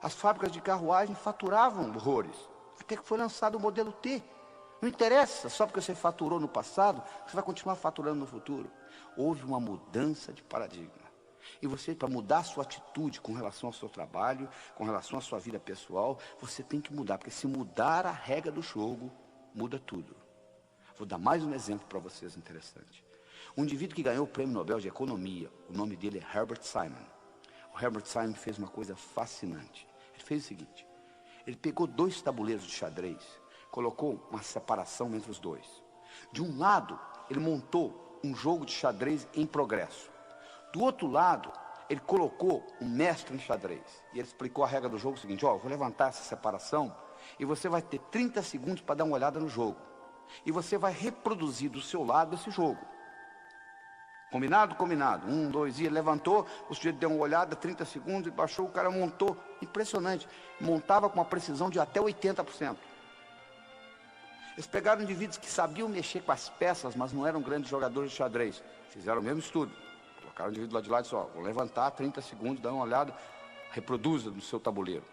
As fábricas de carruagem faturavam horrores, até que foi lançado o modelo T. Não interessa, só porque você faturou no passado, você vai continuar faturando no futuro. Houve uma mudança de paradigma. E você, para mudar a sua atitude com relação ao seu trabalho, com relação à sua vida pessoal, você tem que mudar, porque se mudar a regra do jogo, muda tudo. Vou dar mais um exemplo para vocês interessante. Um indivíduo que ganhou o Prêmio Nobel de Economia, o nome dele é Herbert Simon. O Herbert Simon fez uma coisa fascinante. Ele fez o seguinte, ele pegou 2 tabuleiros de xadrez, colocou uma separação entre os dois. De um lado, ele montou um jogo de xadrez em progresso. Do outro lado, ele colocou um mestre em xadrez. E ele explicou a regra do jogo o seguinte, eu vou levantar essa separação e você vai ter 30 segundos para dar uma olhada no jogo. E você vai reproduzir do seu lado esse jogo. Combinado? Combinado. 1, 2, e ele levantou, o sujeito deu uma olhada, 30 segundos, e baixou, o cara montou. Impressionante. Montava com uma precisão de até 80%. Eles pegaram indivíduos que sabiam mexer com as peças, mas não eram grandes jogadores de xadrez. Fizeram o mesmo estudo. Colocaram o indivíduo lá de lá e disse, vou levantar 30 segundos, dá uma olhada, reproduza no seu tabuleiro.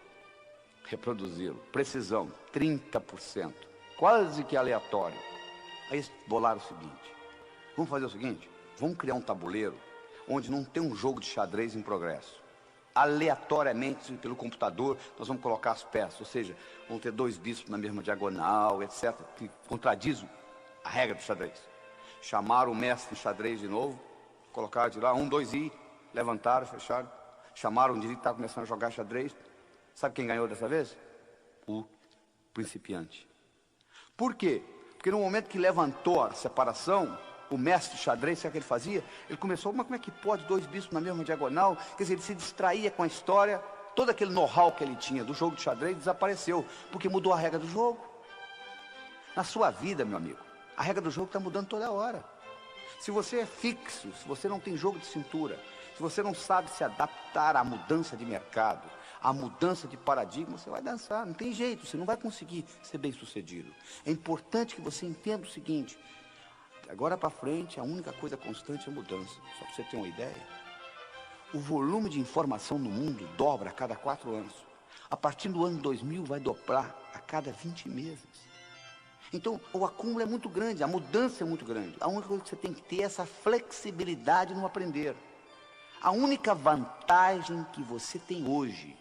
Reproduzi-lo. Precisão, 30%. Quase que aleatório. Aí eles bolaram o seguinte, vamos fazer o seguinte, vamos criar um tabuleiro onde não tem um jogo de xadrez em progresso. Aleatoriamente, pelo computador, nós vamos colocar as peças, ou seja, vão ter 2 bispos na mesma diagonal, etc., que contradizem a regra do xadrez. Chamaram o mestre em xadrez de novo, colocaram de lá, 1, 2, e levantaram, fecharam. Chamaram o indivíduo que estava começando a jogar xadrez. Sabe quem ganhou dessa vez? O principiante. Por quê? Porque no momento que levantou a separação, o mestre xadrez, sabe o que ele fazia? Ele começou, mas como é que pode dois bispos na mesma diagonal? Quer dizer, ele se distraía com a história, todo aquele know-how que ele tinha do jogo de xadrez desapareceu, porque mudou a regra do jogo. Na sua vida, meu amigo, a regra do jogo está mudando toda hora. Se você é fixo, se você não tem jogo de cintura, se você não sabe se adaptar à mudança de mercado, à mudança de paradigma, você vai dançar, não tem jeito, você não vai conseguir ser bem sucedido. É importante que você entenda o seguinte: agora para frente, a única coisa constante é a mudança. Só para você ter uma ideia, o volume de informação no mundo dobra a cada 4 anos. A partir do ano 2000 vai dobrar a cada 20 meses. Então, o acúmulo é muito grande, a mudança é muito grande. A única coisa que você tem que ter é essa flexibilidade no aprender. A única vantagem que você tem hoje,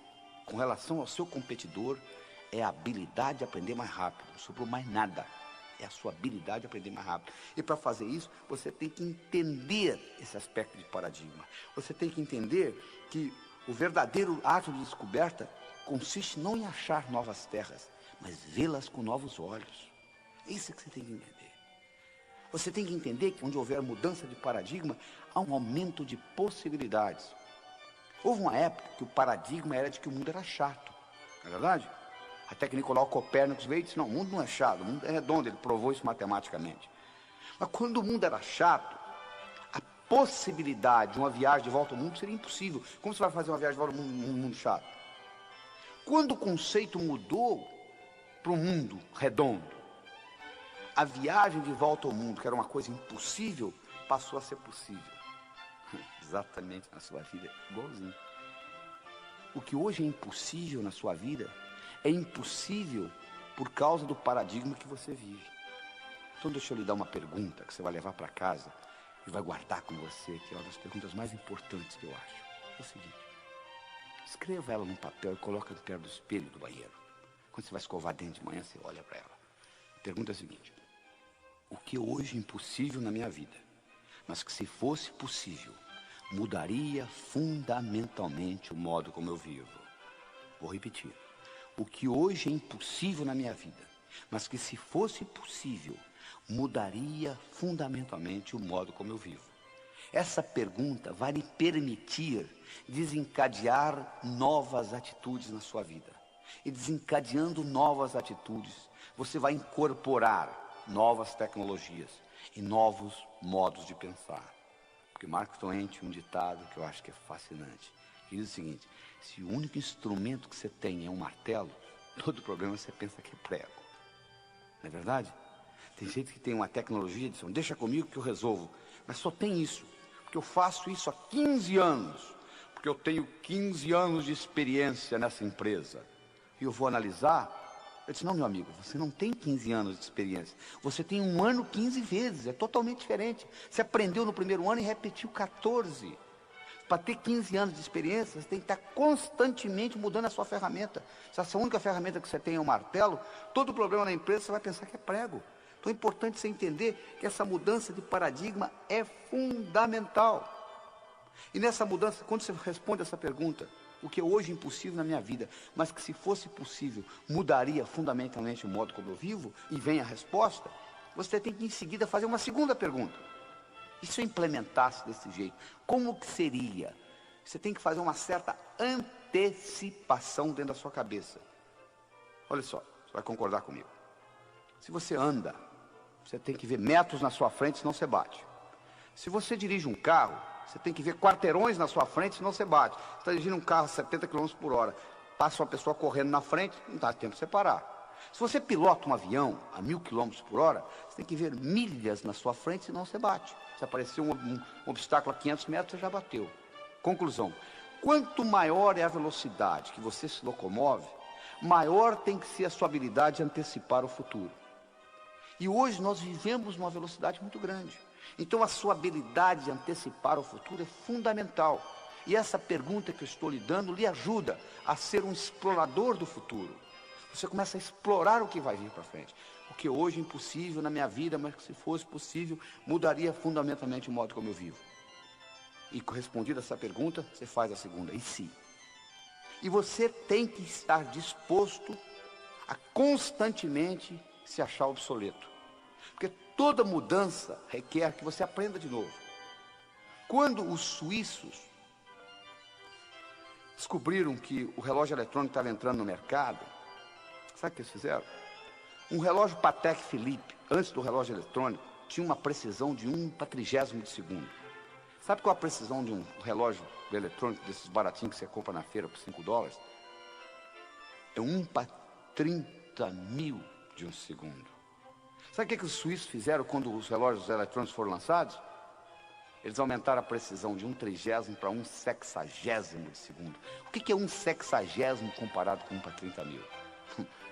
com relação ao seu competidor, é a habilidade de aprender mais rápido. Não sobrou mais nada. É a sua habilidade de aprender mais rápido. E para fazer isso, você tem que entender esse aspecto de paradigma. Você tem que entender que o verdadeiro ato de descoberta consiste não em achar novas terras, mas vê-las com novos olhos. É isso que você tem que entender. Você tem que entender que onde houver mudança de paradigma, há um aumento de possibilidades. Houve uma época que o paradigma era de que o mundo era chato, não é verdade? Até que Nicolau Copérnico veio e disse: não, o mundo não é chato, o mundo é redondo, ele provou isso matematicamente. Mas quando o mundo era chato, a possibilidade de uma viagem de volta ao mundo seria impossível. Como você vai fazer uma viagem de volta ao mundo, mundo chato? Quando o conceito mudou para o mundo redondo, a viagem de volta ao mundo, que era uma coisa impossível, passou a ser possível. Exatamente na sua vida, igualzinho. O que hoje é impossível na sua vida, é impossível por causa do paradigma que você vive. Então deixa eu lhe dar uma pergunta que você vai levar para casa e vai guardar com você, que é uma das perguntas mais importantes que eu acho. É o seguinte: escreva ela num papel e coloca perto do espelho do banheiro. Quando você vai escovar dente de manhã, você olha para ela. A pergunta é a seguinte: o que hoje é impossível na minha vida, mas que se fosse possível, mudaria fundamentalmente o modo como eu vivo? Vou repetir. O que hoje é impossível na minha vida, mas que se fosse possível, mudaria fundamentalmente o modo como eu vivo. Essa pergunta vai lhe permitir desencadear novas atitudes na sua vida. E desencadeando novas atitudes, você vai incorporar novas tecnologias e novos modos de pensar. Porque Mark Twain tinha um ditado que eu acho que é fascinante. Ele diz o seguinte: se o único instrumento que você tem é um martelo, todo problema você pensa que é prego. Não é verdade? Tem gente que tem uma tecnologia e diz: deixa comigo que eu resolvo. Mas só tem isso, porque eu faço isso há 15 anos, porque eu tenho 15 anos de experiência nessa empresa. E eu vou analisar. Eu disse: não, meu amigo, você não tem 15 anos de experiência. Você tem 1 ano 15 vezes, é totalmente diferente. Você aprendeu no primeiro ano e repetiu 14. Para ter 15 anos de experiência, você tem que estar constantemente mudando a sua ferramenta. Se essa única ferramenta que você tem é um martelo, todo problema na empresa você vai pensar que é prego. Então é importante você entender que essa mudança de paradigma é fundamental. E nessa mudança, quando você responde essa pergunta, o que é hoje impossível na minha vida, mas que se fosse possível, mudaria fundamentalmente o modo como eu vivo, e vem a resposta, você tem que em seguida fazer uma segunda pergunta. E se eu implementasse desse jeito, como que seria? Você tem que fazer uma certa antecipação dentro da sua cabeça. Olha só, você vai concordar comigo. Se você anda, você tem que ver metros na sua frente, senão você bate. Se você dirige um carro, você tem que ver quarteirões na sua frente, senão você bate. Você está dirigindo um carro a 70 km por hora, passa uma pessoa correndo na frente, não dá tempo de você parar. Se você pilota um avião a 1000 km por hora, você tem que ver milhas na sua frente, senão você bate. Se aparecer um obstáculo a 500 metros, você já bateu. Conclusão: quanto maior é a velocidade que você se locomove, maior tem que ser a sua habilidade de antecipar o futuro. E hoje nós vivemos numa velocidade muito grande. Então a sua habilidade de antecipar o futuro é fundamental. E essa pergunta que eu estou lhe dando lhe ajuda a ser um explorador do futuro. Você começa a explorar o que vai vir para frente. O que hoje é impossível na minha vida, mas que se fosse possível, mudaria fundamentalmente o modo como eu vivo. E correspondido a essa pergunta, você faz a segunda: e se? E você tem que estar disposto a constantemente se achar obsoleto. Porque toda mudança requer que você aprenda de novo. Quando os suíços descobriram que o relógio eletrônico estava entrando no mercado, sabe o que eles fizeram? Um relógio Patek Philippe, antes do relógio eletrônico, tinha uma precisão de 1/30 de segundo. Sabe qual a precisão de um relógio eletrônico, desses baratinhos que você compra na feira por $5? É 1/30.000 de um segundo. Sabe o que os suíços fizeram quando os relógios eletrônicos foram lançados? Eles aumentaram a precisão de 1/30 para 1/60 de segundo. O que é 1/60 comparado com 1/30.000?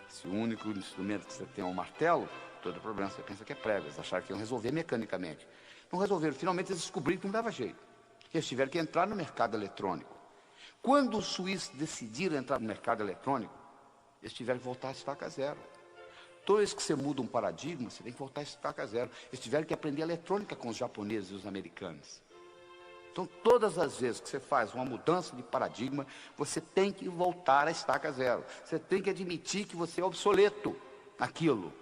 Se o único instrumento que você tem é um martelo, todo problema você pensa que é prego. Eles acharam que iam resolver mecanicamente. Não resolveram. Finalmente eles descobriram que não dava jeito. Eles tiveram que entrar no mercado eletrônico. Quando os suíços decidiram entrar no mercado eletrônico, eles tiveram que voltar a estaca zero. Toda vez que você muda um paradigma, você tem que voltar a estaca zero. Eles tiveram que aprender eletrônica com os japoneses e os americanos. Então, todas as vezes que você faz uma mudança de paradigma, você tem que voltar à estaca zero. Você tem que admitir que você é obsoleto naquilo.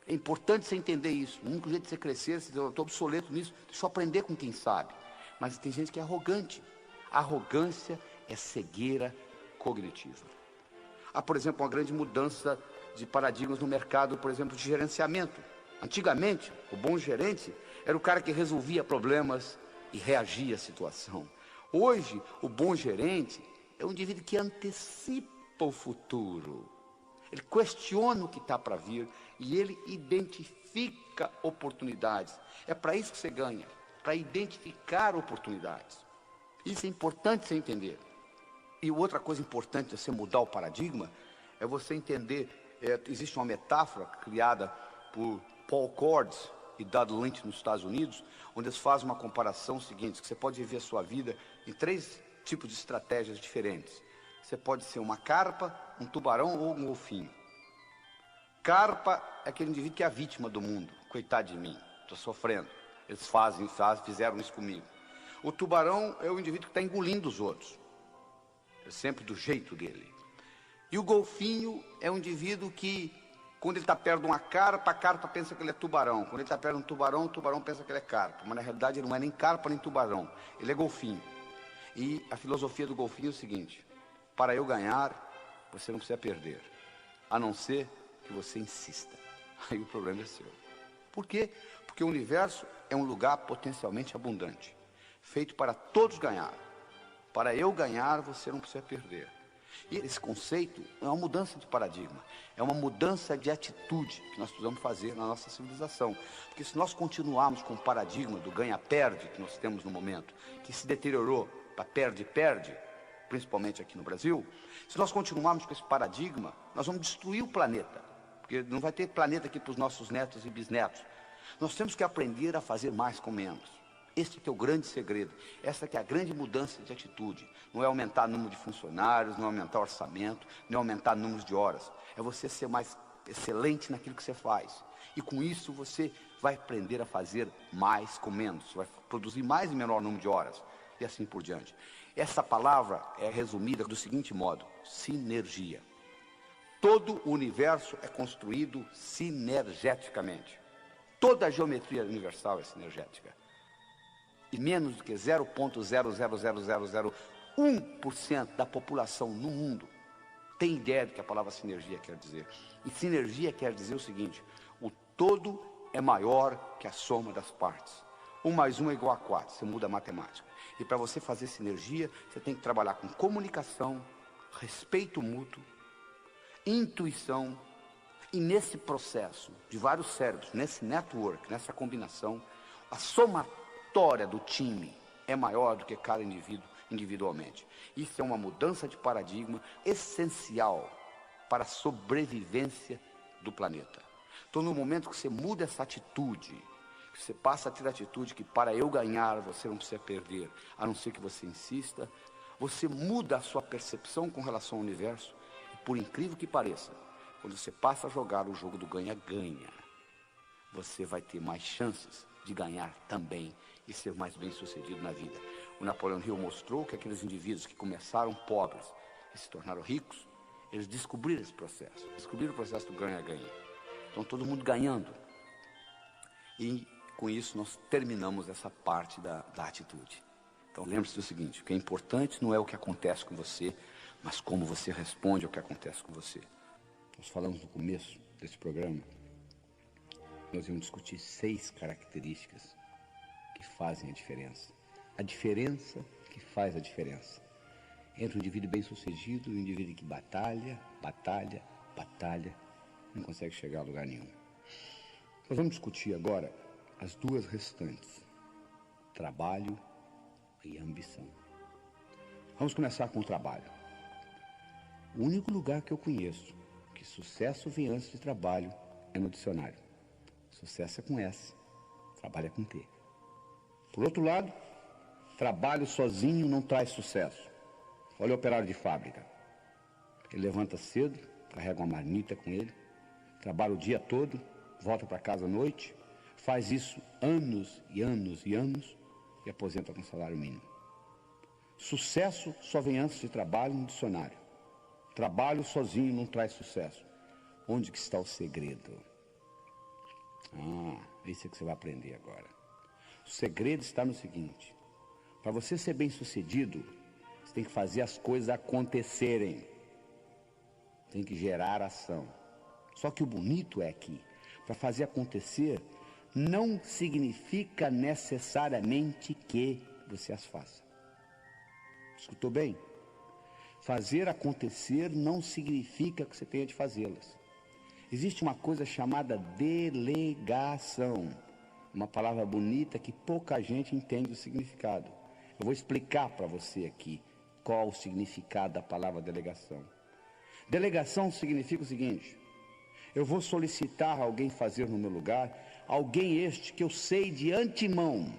É importante você entender isso. O único jeito de você crescer, você dizer, eu estou obsoleto nisso, deixa eu aprender com quem sabe. Mas tem gente que é arrogante. Arrogância é cegueira cognitiva. Há, por exemplo, uma grande mudança de paradigmas no mercado, por exemplo, de gerenciamento. Antigamente, o bom gerente era o cara que resolvia problemas e reagia à situação. Hoje, o bom gerente é um indivíduo que antecipa o futuro. Ele questiona o que está para vir e ele identifica oportunidades. É para isso que você ganha, para identificar oportunidades. Isso é importante você entender. E outra coisa importante de você mudar o paradigma é você entender, existe uma metáfora criada por Paul Cordes e Dodd Lynch nos Estados Unidos, onde eles fazem uma comparação seguinte, que você pode viver a sua vida em 3 tipos de estratégias diferentes. Você pode ser uma carpa, um tubarão ou um golfinho. Carpa é aquele indivíduo que é a vítima do mundo. Coitado de mim, estou sofrendo. Eles fizeram isso comigo. O tubarão é o indivíduo que está engolindo os outros. É sempre do jeito dele. E o golfinho é um indivíduo que, quando ele está perto de uma carpa, a carpa pensa que ele é tubarão. Quando ele está perto de um tubarão, o tubarão pensa que ele é carpa. Mas na realidade ele não é nem carpa nem tubarão. Ele é golfinho. E a filosofia do golfinho é o seguinte: para eu ganhar, você não precisa perder. A não ser que você insista. Aí o problema é seu. Por quê? Porque o universo é um lugar potencialmente abundante, feito para todos ganhar. Para eu ganhar, você não precisa perder. E esse conceito é uma mudança de paradigma, é uma mudança de atitude que nós precisamos fazer na nossa civilização. Porque se nós continuarmos com o paradigma do ganha-perde que nós temos no momento, que se deteriorou para perde-perde, principalmente aqui no Brasil, se nós continuarmos com esse paradigma, nós vamos destruir o planeta, porque não vai ter planeta aqui para os nossos netos e bisnetos. Nós temos que aprender a fazer mais com menos. Este que é o grande segredo, essa que é a grande mudança de atitude. Não é aumentar o número de funcionários, não é aumentar o orçamento, não é aumentar o número de horas. É você ser mais excelente naquilo que você faz. E com isso você vai aprender a fazer mais com menos. Você vai produzir mais e menor número de horas. E assim por diante. Essa palavra é resumida do seguinte modo: sinergia. Todo o universo é construído sinergeticamente. Toda a geometria universal é sinergética. E menos do que 0,00001% da população no mundo tem ideia do que a palavra sinergia quer dizer. E sinergia quer dizer o seguinte: o todo é maior que a soma das partes. 1 mais 1 é igual a 4, você muda a matemática. E para você fazer sinergia, você tem que trabalhar com comunicação, respeito mútuo, intuição. E nesse processo de vários cérebros, nesse network, nessa combinação, a somatória do time é maior do que cada indivíduo individualmente. Isso é uma mudança de paradigma essencial para a sobrevivência do planeta. Então, no momento que você muda essa atitude, que você passa a ter a atitude que para eu ganhar você não precisa perder, a não ser que você insista, você muda a sua percepção com relação ao universo. E por incrível que pareça, quando você passa a jogar o jogo do ganha-ganha, você vai ter mais chances de ganhar também e ser mais bem-sucedido na vida. O Napoleão Hill mostrou que aqueles indivíduos que começaram pobres e se tornaram ricos, Eles descobriram esse processo, descobriram o processo do ganha-ganha. Então todo mundo ganhando. E com isso nós terminamos essa parte da atitude. Então lembre-se do seguinte, o que é importante não é o que acontece com você, mas como você responde ao que acontece com você. Nós falamos no começo desse programa, nós vamos discutir 6 características que fazem a diferença. A diferença que faz a diferença entre um indivíduo bem-sucedido e um indivíduo que batalha, não consegue chegar a lugar nenhum. Nós vamos discutir agora as 2 restantes, trabalho e ambição. Vamos começar com o trabalho. O único lugar que eu conheço que sucesso vem antes de trabalho é no dicionário. Sucesso é com S, trabalho é com T. Por outro lado, trabalho sozinho não traz sucesso. Olha o operário de fábrica. Ele levanta cedo, carrega uma marmita com ele, trabalha o dia todo, volta para casa à noite, faz isso anos e anos e anos e aposenta com salário mínimo. Sucesso só vem antes de trabalho no dicionário. Trabalho sozinho não traz sucesso. Onde que está o segredo? Isso é que você vai aprender agora. O segredo está no seguinte: para você ser bem-sucedido, você tem que fazer as coisas acontecerem. Tem que gerar ação. Só que o bonito é que, para fazer acontecer, não significa necessariamente que você as faça. Escutou bem? Fazer acontecer não significa que você tenha de fazê-las. Existe uma coisa chamada delegação. Uma palavra bonita que pouca gente entende o significado. Eu vou explicar para você aqui qual o significado da palavra delegação. Delegação significa o seguinte: eu vou solicitar a alguém fazer no meu lugar, alguém este que eu sei de antemão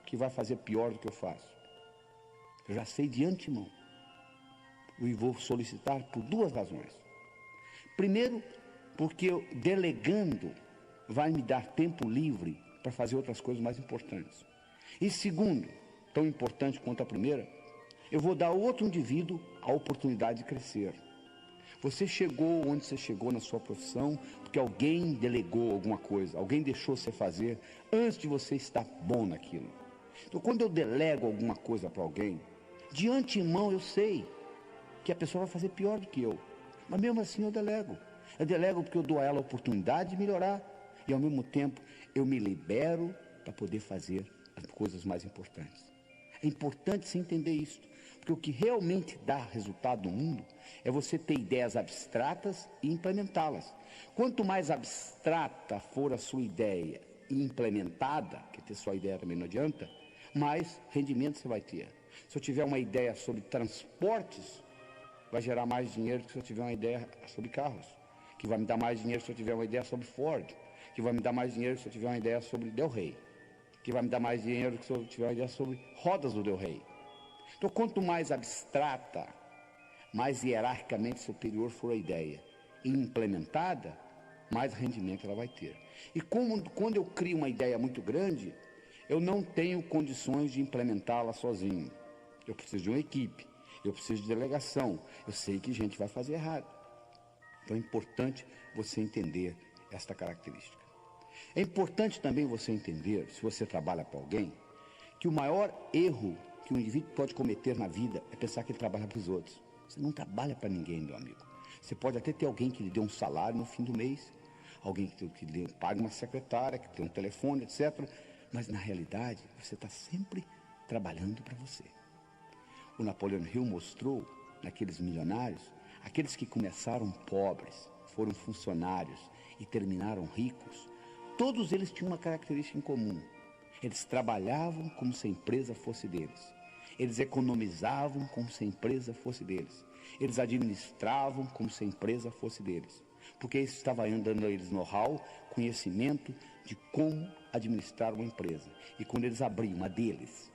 que vai fazer pior do que eu faço. Eu já sei de antemão. E vou solicitar por 2 razões. Primeiro, porque eu, delegando, vai me dar tempo livre para fazer outras coisas mais importantes. E segundo, tão importante quanto a primeira, eu vou dar ao outro indivíduo a oportunidade de crescer. Você chegou onde você chegou na sua profissão porque alguém delegou alguma coisa, alguém deixou você fazer antes de você estar bom naquilo. Então, quando eu delego alguma coisa para alguém, de antemão eu sei que a pessoa vai fazer pior do que eu, mas mesmo assim eu delego. Eu delego porque eu dou a ela a oportunidade de melhorar e ao mesmo tempo eu me libero para poder fazer as coisas mais importantes. É importante você entender isso, porque o que realmente dá resultado no mundo é você ter ideias abstratas e implementá-las. Quanto mais abstrata for a sua ideia e implementada, que ter só ideia também não adianta, mais rendimento você vai ter. Se eu tiver uma ideia sobre transportes, vai gerar mais dinheiro do que se eu tiver uma ideia sobre carros, que vai me dar mais dinheiro se eu tiver uma ideia sobre Ford, que vai me dar mais dinheiro se eu tiver uma ideia sobre Del Rey, que vai me dar mais dinheiro do que se eu tiver uma ideia sobre rodas do Del Rey. Então, quanto mais abstrata, mais hierarquicamente superior for a ideia e implementada, mais rendimento ela vai ter. E quando eu crio uma ideia muito grande, eu não tenho condições de implementá-la sozinho. Eu preciso de uma equipe, eu preciso de delegação, eu sei que gente vai fazer errado. Então é importante você entender esta característica. É importante também você entender, se você trabalha para alguém, que o maior erro que um indivíduo pode cometer na vida é pensar que ele trabalha para os outros. Você não trabalha para ninguém, meu amigo. Você pode até ter alguém que lhe dê um salário no fim do mês, alguém que lhe pague uma secretária, que tem um telefone, etc. Mas na realidade, você está sempre trabalhando para você. O Napoleon Hill mostrou, naqueles milionários, aqueles que começaram pobres, foram funcionários e terminaram ricos, todos eles tinham uma característica em comum. Eles trabalhavam como se a empresa fosse deles. Eles economizavam como se a empresa fosse deles. Eles administravam como se a empresa fosse deles. Porque isso estava dando a eles know-how, conhecimento de como administrar uma empresa. E quando eles abriam a deles,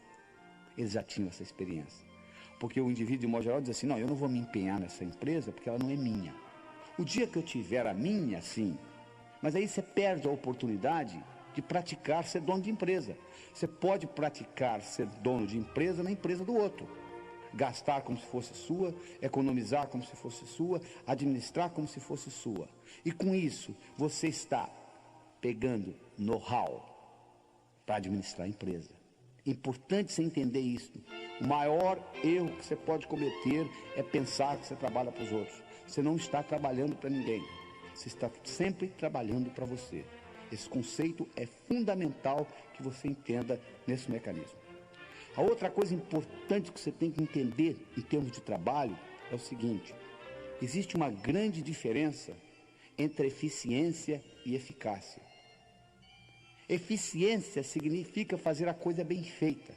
eles já tinham essa experiência. Porque o indivíduo, de modo geral, diz assim: não, eu não vou me empenhar nessa empresa porque ela não é minha. O dia que eu tiver a minha, sim. Mas aí você perde a oportunidade de praticar ser dono de empresa. Você pode praticar ser dono de empresa na empresa do outro. gastar como se fosse sua, economizar como se fosse sua, administrar como se fosse sua. E com isso, você está pegando know-how para administrar a empresa. É importante você entender isso. O maior erro que você pode cometer é pensar que você trabalha para os outros. Você não está trabalhando para ninguém. Você está sempre trabalhando para você. Esse conceito é fundamental que você entenda nesse mecanismo. A outra coisa importante que você tem que entender em termos de trabalho é o seguinte: existe uma grande diferença entre eficiência e eficácia. Eficiência significa fazer a coisa bem feita.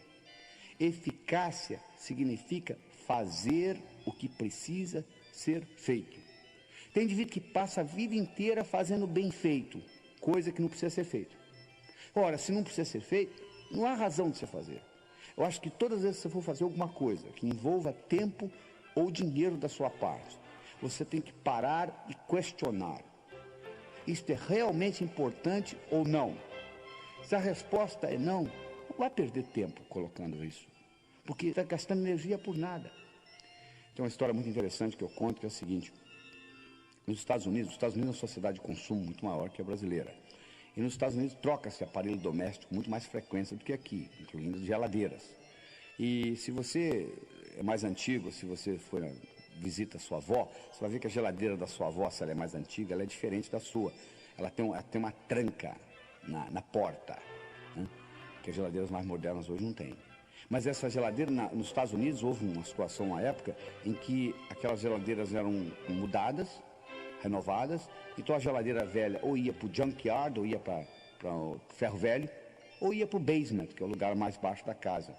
Eficácia significa fazer o que precisa ser feito. Tem indivíduo que passa a vida inteira fazendo bem feito, coisa que não precisa ser feita. Ora, se não precisa ser feito, não há razão de você fazer. Eu acho que todas as vezes que você for fazer alguma coisa que envolva tempo ou dinheiro da sua parte, você tem que parar e questionar. Isto é realmente importante ou não? Se a resposta é não vai perder tempo colocando isso, porque está gastando energia por nada. Tem uma história muito interessante que eu conto, que é a seguinte: nos Estados Unidos é uma sociedade de consumo muito maior que a brasileira. E nos Estados Unidos troca-se aparelho doméstico com muito mais frequência do que aqui, incluindo geladeiras. E se você é mais antigo, se você for visita a sua avó, você vai ver que a geladeira da sua avó, se ela é mais antiga, ela é diferente da sua. Ela tem uma tranca na porta, né? Que as geladeiras mais modernas hoje não têm. Mas essa geladeira, nos Estados Unidos, houve uma situação, uma época, em que aquelas geladeiras eram mudadas, renovadas, então a geladeira velha ou ia para o junkyard, ou ia para o ferro velho, ou ia para o basement, que é o lugar mais baixo da casa.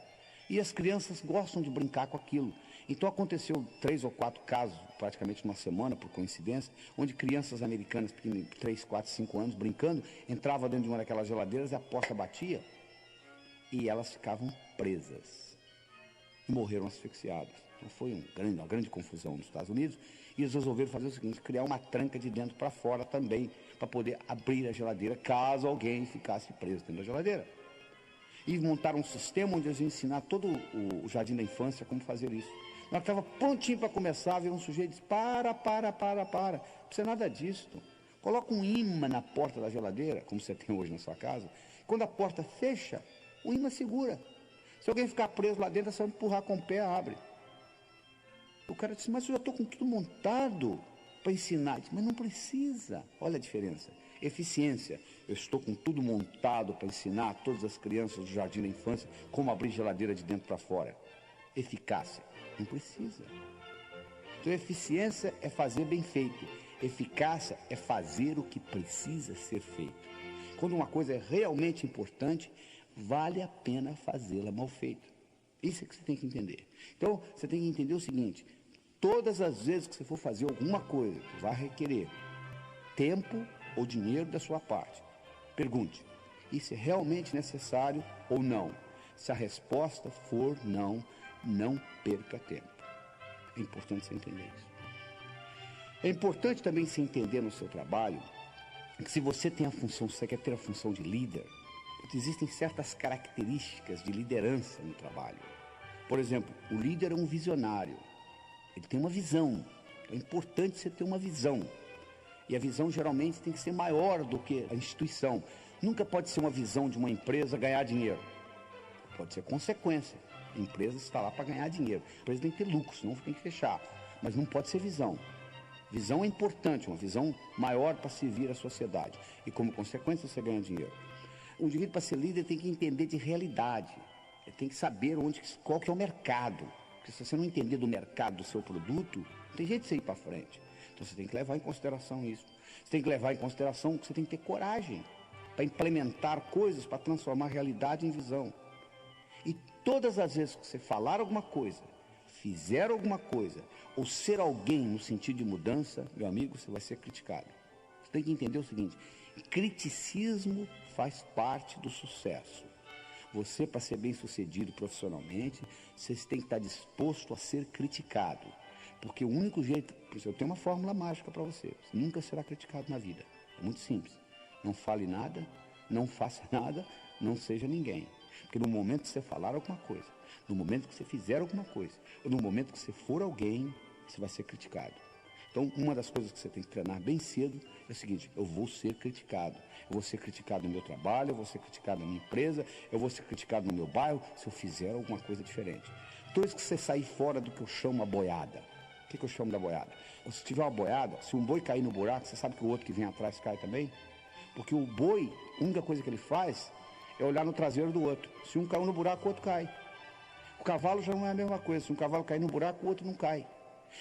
E as crianças gostam de brincar com aquilo. Então aconteceu 3 ou 4 casos, praticamente numa semana, por coincidência, onde crianças americanas, de 3, 4, 5 anos, brincando, entravam dentro de uma daquelas geladeiras e a porta batia e elas ficavam presas e morreram asfixiadas. Então foi uma grande confusão nos Estados Unidos, e eles resolveram fazer o seguinte: criar uma tranca de dentro para fora também, para poder abrir a geladeira caso alguém ficasse preso dentro da geladeira. E montaram um sistema onde eles iam ensinar todo o jardim da infância como fazer isso. Na hora que estava prontinho para começar, veio um sujeito e disse: para, não precisa nada disso. Coloca um imã na porta da geladeira, como você tem hoje na sua casa. Quando a porta fecha, o imã segura. Se alguém ficar preso lá dentro, é só empurrar com o pé, abre. O cara disse: mas eu já estou com tudo montado para ensinar. Disse: mas não precisa. Olha a diferença. Eficiência: eu estou com tudo montado para ensinar a todas as crianças do jardim da infância como abrir geladeira de dentro para fora. Eficácia: não precisa. Então, eficiência é fazer bem feito. Eficácia é fazer o que precisa ser feito. Quando uma coisa é realmente importante, vale a pena fazê-la mal feita. Isso é que você tem que entender. Então, você tem que entender o seguinte: todas as vezes que você for fazer alguma coisa que vai requerer tempo ou dinheiro da sua parte, pergunte: isso é realmente necessário ou não? Se a resposta for não, não perca tempo. É importante você entender isso. É importante também você entender no seu trabalho que, se você tem a função, se você quer ter a função de líder, existem certas características de liderança no trabalho. Por exemplo, o líder é um visionário. Ele tem uma visão. É importante você ter uma visão. E a visão geralmente tem que ser maior do que a instituição. Nunca pode ser uma visão de uma empresa ganhar dinheiro. Pode ser consequência. A empresa está lá para ganhar dinheiro. A empresa tem que ter lucro, senão tem que fechar. Mas não pode ser visão. Visão é importante, uma visão maior para servir a sociedade. E como consequência você ganha dinheiro. O indivíduo, para ser líder, tem que entender de realidade. Ele tem que saber qual que é o mercado. Porque se você não entender do mercado do seu produto, não tem jeito de você ir para frente. Então você tem que levar em consideração isso. Você tem que levar em consideração que você tem que ter coragem para implementar coisas, para transformar a realidade em visão. E todas as vezes que você falar alguma coisa, fizer alguma coisa, ou ser alguém no sentido de mudança, meu amigo, você vai ser criticado. Você tem que entender o seguinte: criticismo faz parte do sucesso. Você, para ser bem sucedido profissionalmente, você tem que estar disposto a ser criticado. Porque o único jeito, eu tenho uma fórmula mágica para você: você nunca será criticado na vida. É muito simples. Não fale nada, não faça nada, não seja ninguém. Porque no momento que você falar alguma coisa, No momento que você fizer alguma coisa, ou no momento que você for alguém, você vai ser criticado. Então, uma das coisas que você tem que treinar bem cedo é o seguinte: eu vou ser criticado. Eu vou ser criticado no meu trabalho, eu vou ser criticado na minha empresa, eu vou ser criticado no meu bairro, se eu fizer alguma coisa diferente. Toda vez que você sair fora do que eu chamo a boiada. O que eu chamo da boiada? Se tiver uma boiada, se um boi cair no buraco, você sabe que o outro que vem atrás cai também? Porque o boi, a única coisa que ele faz é olhar no traseiro do outro. Se um caiu no buraco, o outro cai. O cavalo já não é a mesma coisa. Se um cavalo cair no buraco, o outro não cai.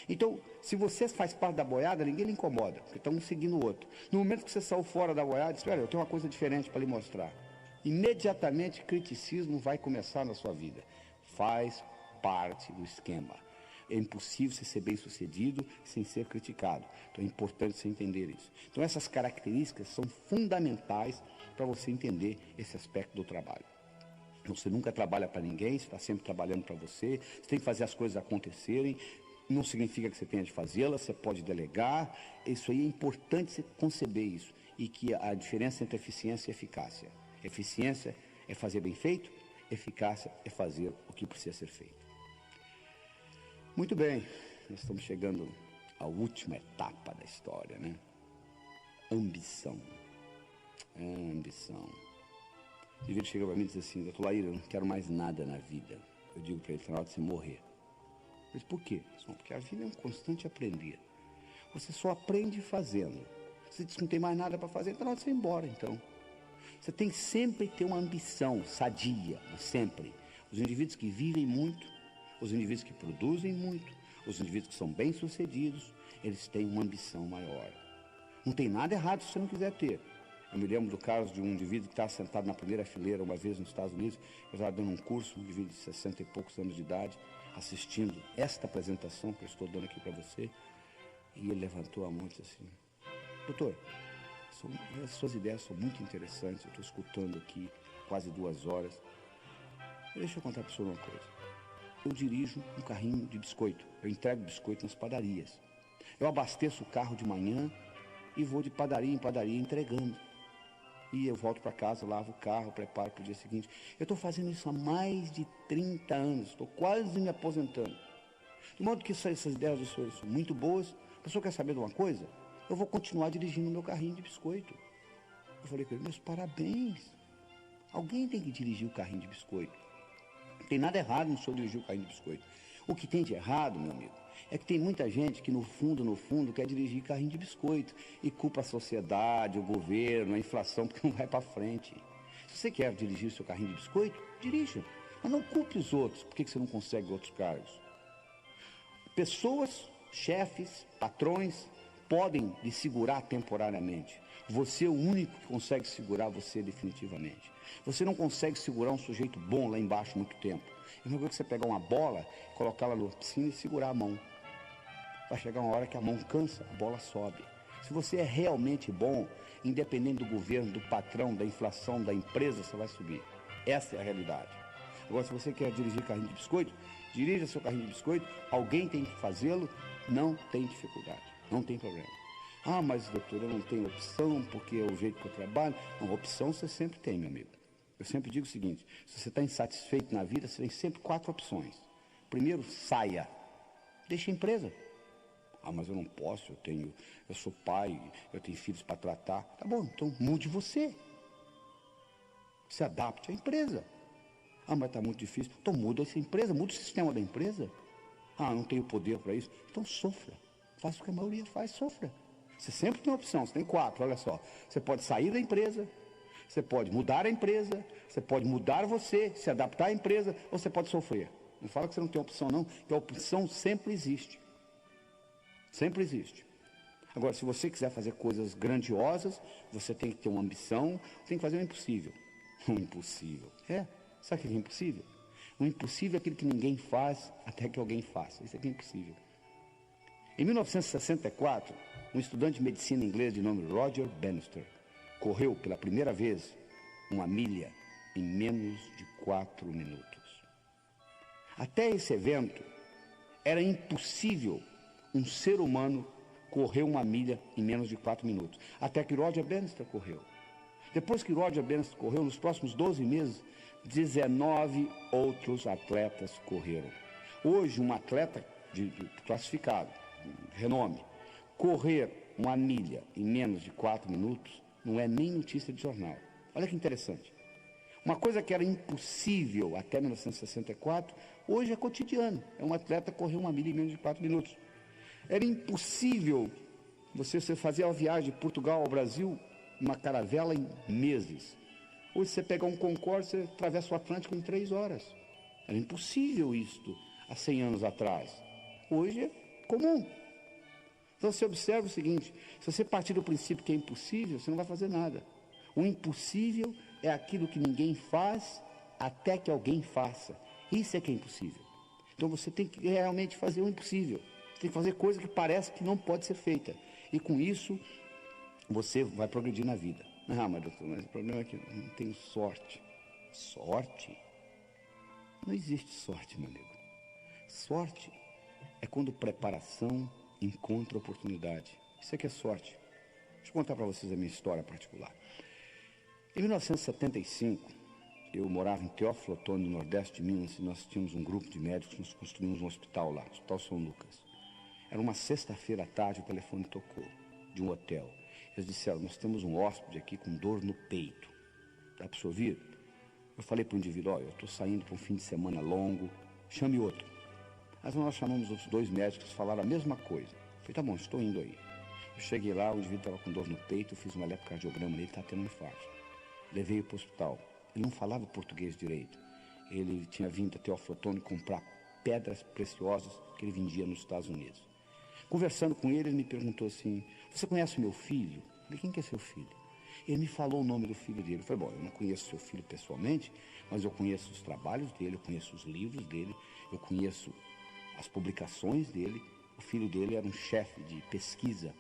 Então, se você faz parte da boiada, ninguém lhe incomoda, porque estão um seguindo o outro. No momento que você saiu fora da boiada, diz: olha, eu tenho uma coisa diferente para lhe mostrar. Imediatamente, criticismo vai começar na sua vida. Faz parte do esquema. É impossível você ser bem sucedido sem ser criticado. Então é importante você entender isso. Então essas características são fundamentais para você entender esse aspecto do trabalho. Então, você nunca trabalha para ninguém, você está sempre trabalhando para você, você tem que fazer as coisas acontecerem. Não significa que você tenha de fazê-las, você pode delegar. Isso aí é importante você conceber isso. E que a diferença entre eficiência e eficácia. Eficiência é fazer bem feito, eficácia é fazer o que precisa ser feito. Muito bem, nós estamos chegando à última etapa da história, né? Ambição. Ambição. O indivíduo chega para mim e diz assim: doutor Laíra, eu não quero mais nada na vida. Eu digo para ele: está na hora de você morrer. Mas por quê? Porque a vida é um constante aprender. Você só aprende fazendo. Você diz que não tem mais nada para fazer, então na hora de você ir embora, então. Você tem que sempre ter uma ambição sadia, sempre. Os indivíduos que vivem muito, os indivíduos que produzem muito, os indivíduos que são bem-sucedidos, eles têm uma ambição maior. Não tem nada errado se você não quiser ter. Eu me lembro do caso de um indivíduo que estava sentado na primeira fileira uma vez nos Estados Unidos. Eu estava dando um curso, um indivíduo de 60 e poucos anos de idade, assistindo esta apresentação que eu estou dando aqui para você. E ele levantou a mão e disse assim: doutor, as suas ideias são muito interessantes, eu estou escutando aqui quase 2 horas. Deixa eu contar para o senhor uma coisa. Eu dirijo um carrinho de biscoito, eu entrego biscoito nas padarias. Eu abasteço o carro de manhã e vou de padaria em padaria entregando. E eu volto para casa, lavo o carro, preparo para o dia seguinte. Eu estou fazendo isso há mais de 30 anos, estou quase me aposentando. De modo que essas ideias do senhor são muito boas. O senhor quer saber de uma coisa? Eu vou continuar dirigindo o meu carrinho de biscoito. Eu falei para ele: meus parabéns. Alguém tem que dirigir o carrinho de biscoito. Não tem nada errado no senhor dirigir o carrinho de biscoito. O que tem de errado, meu amigo, é que tem muita gente que no fundo, quer dirigir carrinho de biscoito e culpa a sociedade, o governo, a inflação, porque não vai para frente. Se você quer dirigir o seu carrinho de biscoito, dirija. Mas não culpe os outros. Por que você não consegue outros cargos? Pessoas, chefes, patrões, podem lhe segurar temporariamente. Você é o único que consegue segurar você definitivamente. Você não consegue segurar um sujeito bom lá embaixo muito tempo. É uma coisa que você pegar uma bola, colocá-la na piscina e segurar a mão. Vai chegar uma hora que a mão cansa, a bola sobe. Se você é realmente bom, independente do governo, do patrão, da inflação, da empresa, você vai subir. Essa é a realidade. Agora, se você quer dirigir carrinho de biscoito, dirija seu carrinho de biscoito, alguém tem que fazê-lo, não tem dificuldade, não tem problema. Ah, mas doutor, eu não tenho opção, porque é o jeito que eu trabalho. Não, opção você sempre tem, meu amigo. Eu sempre digo o seguinte: se você está insatisfeito na vida, você tem sempre 4 opções. Primeiro, saia. Deixe a empresa. Ah, mas eu não posso, eu sou pai, eu tenho filhos para tratar. Tá bom, então mude você. Se adapte à empresa. Ah, mas está muito difícil. Então muda essa empresa, muda o sistema da empresa. Ah, não tenho poder para isso. Então sofra. Faça o que a maioria faz, sofra. Você sempre tem uma opção, você tem 4, olha só. Você pode sair da empresa, você pode mudar a empresa, você pode mudar você, se adaptar à empresa, ou você pode sofrer. Não fala que você não tem opção não, porque a opção sempre existe. Sempre existe. Agora, se você quiser fazer coisas grandiosas, você tem que ter uma ambição, tem que fazer o impossível. O impossível. Sabe o que é impossível? O impossível é aquilo que ninguém faz até que alguém faça. Isso aqui é impossível. Em 1964, um estudante de medicina inglês de nome Roger Bannister correu pela primeira vez 1 milha em menos de 4 minutos. Até esse evento, era impossível um ser humano correr 1 milha em menos de 4 minutos. Até que Roger Bannister correu. Depois que Roger Bannister correu, nos próximos 12 meses, 19 outros atletas correram. Hoje, um atleta classificado, renome, correr uma milha em menos de 4 minutos não é nem notícia de jornal. Olha que interessante. Uma coisa que era impossível até 1964, hoje é cotidiano. É um atleta correr uma milha em menos de 4 minutos. Era impossível você fazer a viagem de Portugal ao Brasil, uma caravela em meses. Hoje você pegar um Concorde, você atravessa o Atlântico em 3 horas. Era impossível isto há 100 anos atrás. Hoje é comum. Então você observa o seguinte, se você partir do princípio que é impossível, você não vai fazer nada. O impossível é aquilo que ninguém faz até que alguém faça. Isso é que é impossível. Então você tem que realmente fazer o impossível. Você tem que fazer coisa que parece que não pode ser feita. E com isso, você vai progredir na vida. Ah, mas doutor, mas o problema é que eu não tenho sorte. Sorte? Não existe sorte, meu amigo. Sorte é quando preparação encontra oportunidade. Isso é que é sorte. Deixa eu contar para vocês a minha história particular. Em 1975, eu morava em Teófilo Otoni, no Nordeste de Minas, e nós tínhamos um grupo de médicos, nós construímos um hospital lá, o Hospital São Lucas. Era uma sexta-feira à tarde, o telefone tocou, de um hotel. Eles disseram, nós temos um hóspede aqui com dor no peito. Dá para ouvir? Eu falei para o indivíduo, olha, eu estou saindo para um fim de semana longo, chame outro. Mas nós chamamos os 2 médicos, falaram a mesma coisa. Eu falei, tá bom, estou indo aí. Eu cheguei lá, o indivíduo estava com dor no peito, eu fiz um eletrocardiograma nele, ele está tendo um infarto. Levei-o para o hospital. Ele não falava português direito. Ele tinha vindo a Teófilo Otoni comprar pedras preciosas que ele vendia nos Estados Unidos. Conversando com ele, ele me perguntou assim, você conhece o meu filho? Eu falei, quem que é seu filho? Ele me falou o nome do filho dele. Eu falei, bom, eu não conheço seu filho pessoalmente, mas eu conheço os trabalhos dele, eu conheço os livros dele, eu conheço as publicações dele. O filho dele era um chefe de pesquisa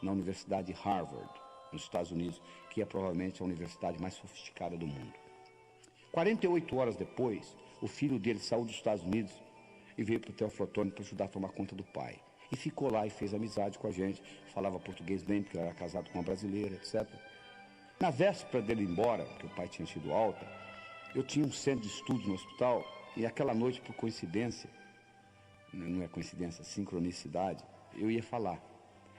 na Universidade de Harvard, nos Estados Unidos, que é provavelmente a universidade mais sofisticada do mundo. 48 horas depois, o filho dele saiu dos Estados Unidos e veio para o Teófilo Otoni para ajudar a tomar conta do pai. E ficou lá e fez amizade com a gente, falava português bem, porque ele era casado com uma brasileira, etc. Na véspera dele ir embora, porque o pai tinha tido alta, eu tinha um centro de estudos no hospital, e aquela noite, por coincidência, não é coincidência, é sincronicidade, eu ia falar.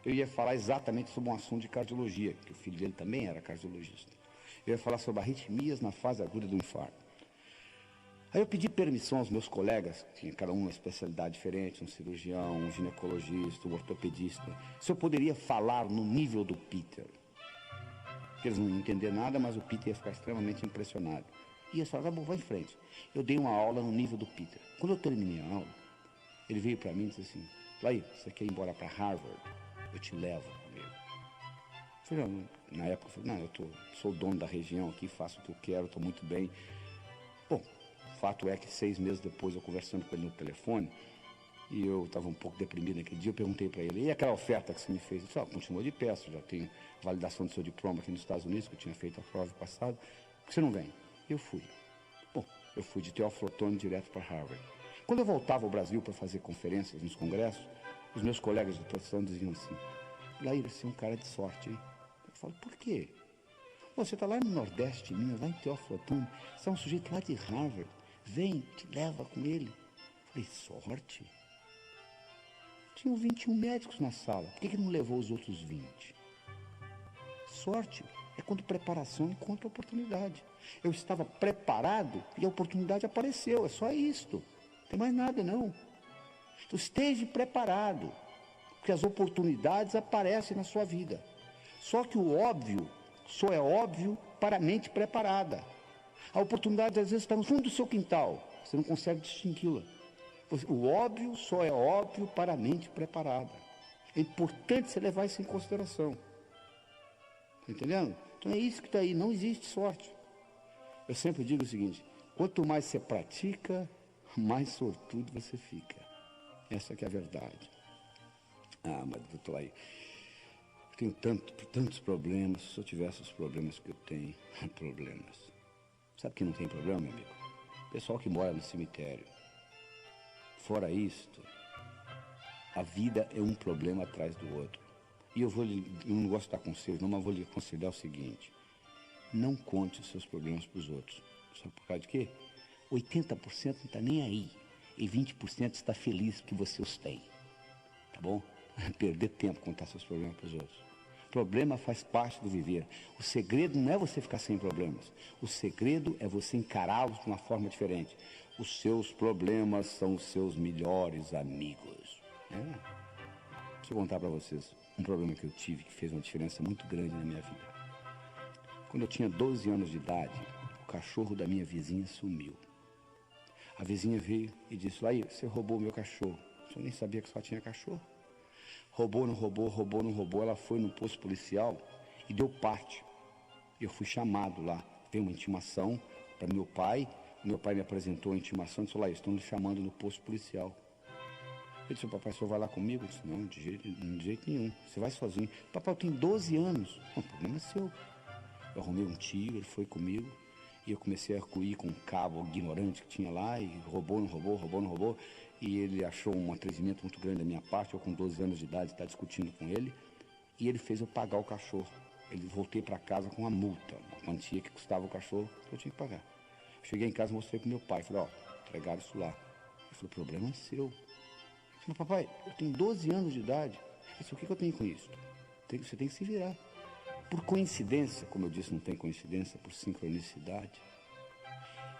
Eu ia falar exatamente sobre um assunto de cardiologia, que o filho dele também era cardiologista. Eu ia falar sobre arritmias na fase aguda do infarto. Aí eu pedi permissão aos meus colegas, que tinha cada um uma especialidade diferente, um cirurgião, um ginecologista, um ortopedista, se eu poderia falar no nível do Peter. Porque eles não iam entender nada, mas o Peter ia ficar extremamente impressionado. E eles falaram, bom, vai em frente. Eu dei uma aula no nível do Peter. Quando eu terminei a aula, ele veio para mim e disse assim, Laí, você quer ir embora para Harvard? Eu te levo comigo. Eu falei, não, na época, eu falei, não, sou o dono da região aqui, faço o que eu quero, estou muito bem. Bom, o fato é que 6 meses depois, eu conversando com ele no telefone, e eu estava um pouco deprimido naquele dia, eu perguntei para ele, e aquela oferta que você me fez? Ele disse, continua de pé, já tenho validação do seu diploma aqui nos Estados Unidos, que eu tinha feito a prova passada, por que você não vem? Eu fui. Bom, eu fui de Teófilo Otoni direto para Harvard. Quando eu voltava ao Brasil para fazer conferências nos congressos, os meus colegas de profissão diziam assim, Laí, você é um cara de sorte, hein? Eu falo, por quê? Você está lá no Nordeste de Minas, lá em Teófilo Otoni, você é um sujeito lá de Harvard, vem, te leva com ele. Eu falei, sorte? Tinham 21 médicos na sala, por que ele não levou os outros 20? Sorte é quando preparação encontra oportunidade. Eu estava preparado e a oportunidade apareceu, é só isto, não tem mais nada não. Então esteja preparado, porque as oportunidades aparecem na sua vida. Só que o óbvio só é óbvio para a mente preparada. A oportunidade às vezes está no fundo do seu quintal, você não consegue distingui-la. O óbvio só é óbvio para a mente preparada. É importante você levar isso em consideração. Está entendendo? Então é isso que está aí, não existe sorte. Eu sempre digo o seguinte, quanto mais você pratica, mais sortudo você fica. Essa que é a verdade. Ah, mas doutor, aí eu tenho tantos problemas. Se eu tivesse os problemas que eu tenho, problemas. Sabe que não tem problema, meu amigo? Pessoal que mora no cemitério. Fora isto, a vida é um problema atrás do outro. E eu não gosto de dar conselho, não, mas vou lhe aconselhar o seguinte. Não conte os seus problemas para os outros. Sabe por causa de quê? 80% não está nem aí. E 20% está feliz porque você os tem. Tá bom? Perder tempo contar seus problemas para os outros. Problema faz parte do viver. O segredo não é você ficar sem problemas. O segredo é você encará-los de uma forma diferente. Os seus problemas são os seus melhores amigos. Deixa eu contar para vocês um problema que eu tive que fez uma diferença muito grande na minha vida. Quando eu tinha 12 anos de idade, o cachorro da minha vizinha sumiu. A vizinha veio e disse: Laí, você roubou meu cachorro. Eu nem sabia que só tinha cachorro. Roubou, não roubou, roubou, não roubou. Ela foi no posto policial e deu parte. Eu fui chamado lá. Veio uma intimação para meu pai. Meu pai me apresentou a intimação e disse: Laí, estão me chamando no posto policial. Eu disse: papai, o senhor vai lá comigo? Eu disse: não, de jeito nenhum. Você vai sozinho. Papai, eu tenho 12 anos. O problema é seu. Eu arrumei um tio, ele foi comigo. E eu comecei a ir com um cabo ignorante que tinha lá. E roubou, não roubou, roubou, não roubou. E ele achou um atrevimento muito grande da minha parte. Eu com 12 anos de idade estava discutindo com ele. E ele fez eu pagar o cachorro. Ele voltei para casa com uma multa. Uma quantia que custava o cachorro que eu tinha que pagar. Cheguei em casa e mostrei para meu pai. Falei: entregaram isso lá. Ele falou: o problema é seu. Mas papai, eu tenho 12 anos de idade. Eu disse: o que eu tenho com isso? Você tem que se virar. Por coincidência, como eu disse, não tem coincidência, por sincronicidade.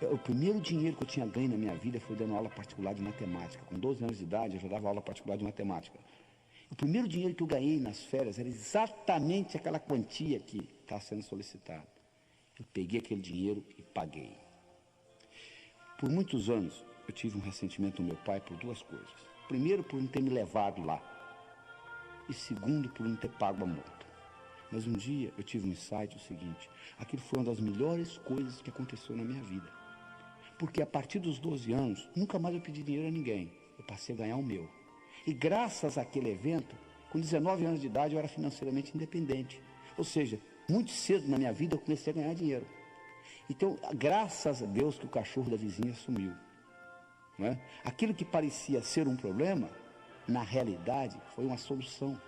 O primeiro dinheiro que eu tinha ganho na minha vida foi dando aula particular de matemática. Com 12 anos de idade, eu já dava aula particular de matemática. O primeiro dinheiro que eu ganhei nas férias era exatamente aquela quantia que está sendo solicitada. Eu peguei aquele dinheiro e paguei. Por muitos anos, eu tive um ressentimento do meu pai por duas coisas. Primeiro, por não ter me levado lá. E segundo, por não ter pago a multa. Mas um dia eu tive um insight, o seguinte: aquilo foi uma das melhores coisas que aconteceu na minha vida. Porque a partir dos 12 anos, nunca mais eu pedi dinheiro a ninguém. Eu passei a ganhar o meu. E graças àquele evento, com 19 anos de idade, eu era financeiramente independente. Ou seja, muito cedo na minha vida eu comecei a ganhar dinheiro. Então, graças a Deus que o cachorro da vizinha sumiu. Não é? Aquilo que parecia ser um problema, na realidade, foi uma solução.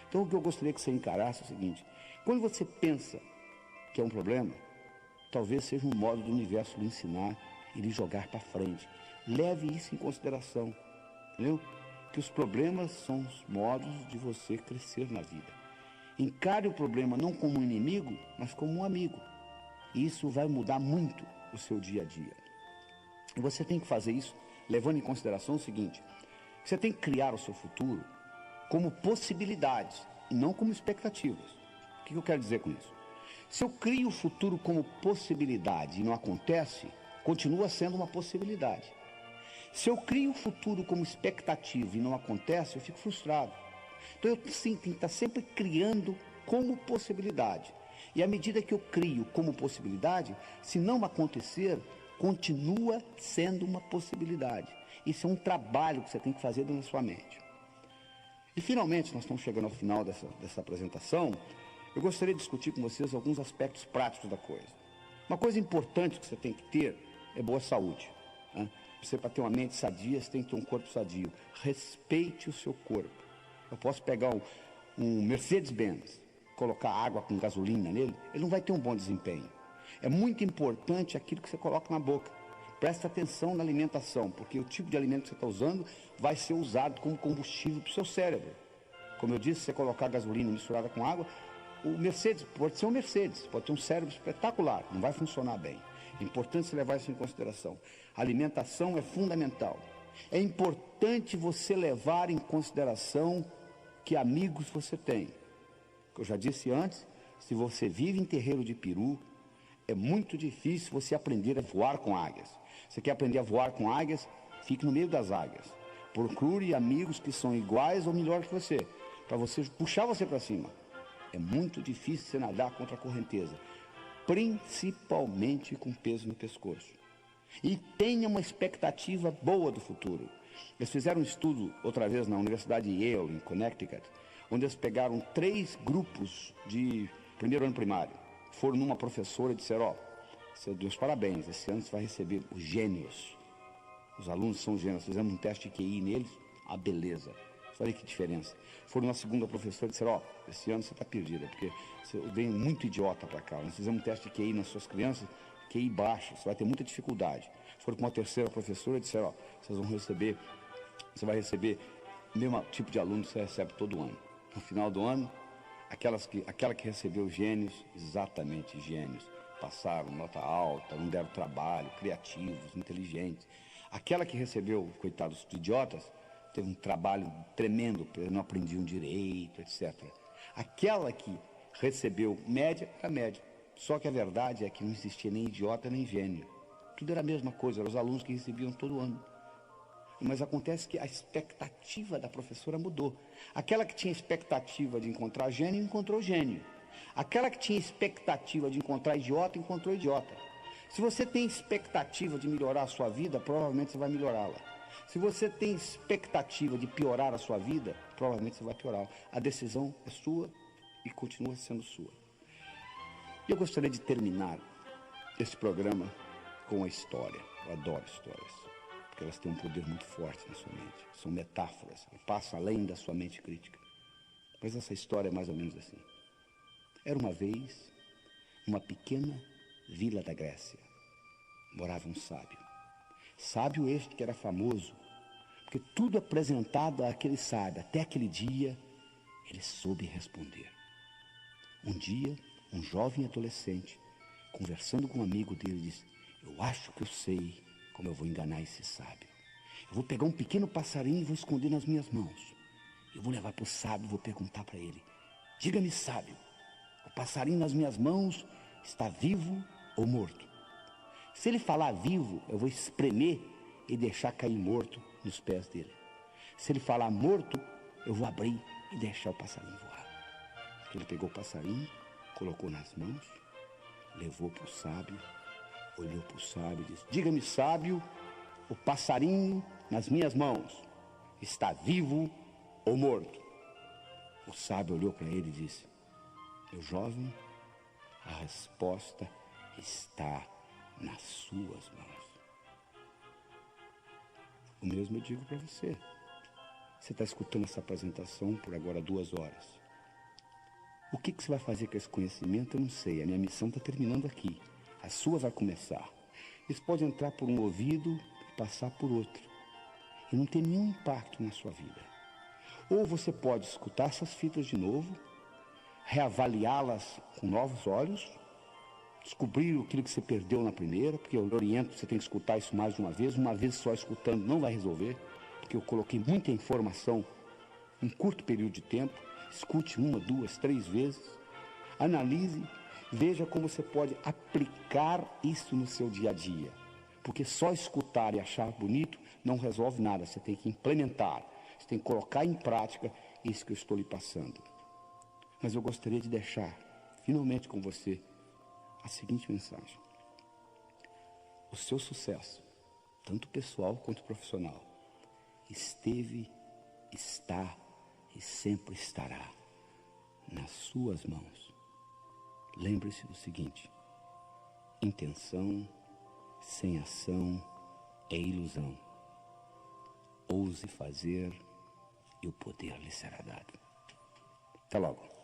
Então, o que eu gostaria que você encarasse é o seguinte: quando você pensa que é um problema, talvez seja um modo do universo lhe ensinar e lhe jogar para frente. Leve isso em consideração, entendeu? Que os problemas são os modos de você crescer na vida. Encare o problema não como um inimigo, mas como um amigo. E isso vai mudar muito o seu dia a dia. E você tem que fazer isso levando em consideração o seguinte: você tem que criar o seu futuro como possibilidades e não como expectativas. O que eu quero dizer com isso? Se eu crio o futuro como possibilidade e não acontece, continua sendo uma possibilidade. Se eu crio o futuro como expectativa e não acontece, eu fico frustrado. Então eu sim, tenho que estar sempre criando como possibilidade. E à medida que eu crio como possibilidade, se não acontecer, continua sendo uma possibilidade. Isso é um trabalho que você tem que fazer dentro da sua mente. E finalmente, nós estamos chegando ao final dessa apresentação. Eu gostaria de discutir com vocês alguns aspectos práticos da coisa. Uma coisa importante que você tem que ter é boa saúde. Né? Você, para ter uma mente sadia, você tem que ter um corpo sadio. Respeite o seu corpo. Eu posso pegar um Mercedes-Benz, colocar água com gasolina nele, ele não vai ter um bom desempenho. É muito importante aquilo que você coloca na boca. Presta atenção na alimentação, porque o tipo de alimento que você está usando vai ser usado como combustível para o seu cérebro. Como eu disse, se você colocar gasolina misturada com água, o Mercedes pode ser um Mercedes, pode ter um cérebro espetacular, não vai funcionar bem. É importante você levar isso em consideração. A alimentação é fundamental. É importante você levar em consideração que amigos você tem. Eu já disse antes, se você vive em terreiro de peru, é muito difícil você aprender a voar com águias. Você quer aprender a voar com águias? Fique no meio das águias. Procure amigos que são iguais ou melhores que você, para você puxar você para cima. É muito difícil você nadar contra a correnteza, principalmente com peso no pescoço. E tenha uma expectativa boa do futuro. Eles fizeram um estudo, outra vez, na Universidade de Yale, em Connecticut, onde eles pegaram 3 grupos de primeiro ano primário. Foram numa professora e disseram: seu Deus, parabéns, esse ano você vai receber os gênios. Os alunos são gênios. Fizemos um teste de QI neles, a beleza. Olha que diferença. Foram na segunda professora e disseram: esse ano você está perdida, porque você vem muito idiota para cá. Nós fizemos um teste de QI nas suas crianças, QI baixo, você vai ter muita dificuldade. Se for com uma terceira professora, disseram, ó, vocês vão receber, você vai receber o mesmo tipo de aluno que você recebe todo ano. No final do ano, aquela que recebeu gênios, exatamente gênios, passaram nota alta, não deram trabalho, criativos, inteligentes. Aquela que recebeu, coitados idiotas, teve um trabalho tremendo, não aprendiam direito, etc. Aquela que recebeu média, era média. Só que a verdade é que não existia nem idiota nem gênio. Tudo era a mesma coisa, eram os alunos que recebiam todo ano. Mas acontece que a expectativa da professora mudou. Aquela que tinha expectativa de encontrar gênio, encontrou gênio. Aquela que tinha expectativa de encontrar idiota, encontrou idiota. Se você tem expectativa de melhorar a sua vida, provavelmente você vai melhorá-la. Se você tem expectativa de piorar a sua vida, provavelmente você vai piorá-la. A decisão é sua e continua sendo sua. E eu gostaria de terminar esse programa com uma história. Eu adoro histórias, porque elas têm um poder muito forte na sua mente. São metáforas, que passam além da sua mente crítica. Mas essa história é mais ou menos assim. Era uma vez, uma pequena vila da Grécia, morava um sábio. Sábio este que era famoso, porque tudo apresentado àquele sábio, até aquele dia, ele soube responder. Um dia, um jovem adolescente, conversando com um amigo dele, disse, eu acho que eu sei como eu vou enganar esse sábio. Eu vou pegar um pequeno passarinho e vou esconder nas minhas mãos. Eu vou levar para o sábio e vou perguntar para ele, diga-me, sábio, o passarinho nas minhas mãos está vivo ou morto? Se ele falar vivo, eu vou espremer e deixar cair morto nos pés dele. Se ele falar morto, eu vou abrir e deixar o passarinho voar. Ele pegou o passarinho, colocou nas mãos, levou para o sábio, olhou para o sábio e disse, diga-me, sábio, o passarinho nas minhas mãos está vivo ou morto? O sábio olhou para ele e disse, meu jovem, a resposta está nas suas mãos. O mesmo eu digo para você. Você está escutando essa apresentação por agora 2 horas. O que você vai fazer com esse conhecimento, eu não sei. A minha missão está terminando aqui. A sua vai começar. Isso pode entrar por um ouvido e passar por outro. E não ter nenhum impacto na sua vida. Ou você pode escutar essas fitas de novo, reavaliá-las com novos olhos, descobrir aquilo que você perdeu na primeira, porque eu oriento, você tem que escutar isso mais de uma vez só escutando não vai resolver, porque eu coloquei muita informação em curto período de tempo. Escute 1, 2, 3 vezes, analise, veja como você pode aplicar isso no seu dia a dia, porque só escutar e achar bonito não resolve nada, você tem que implementar, você tem que colocar em prática isso que eu estou lhe passando. Mas eu gostaria de deixar, finalmente com você, a seguinte mensagem. O seu sucesso, tanto pessoal quanto profissional, esteve, está e sempre estará nas suas mãos. Lembre-se do seguinte, intenção sem ação é ilusão. Ouse fazer e o poder lhe será dado. Até logo.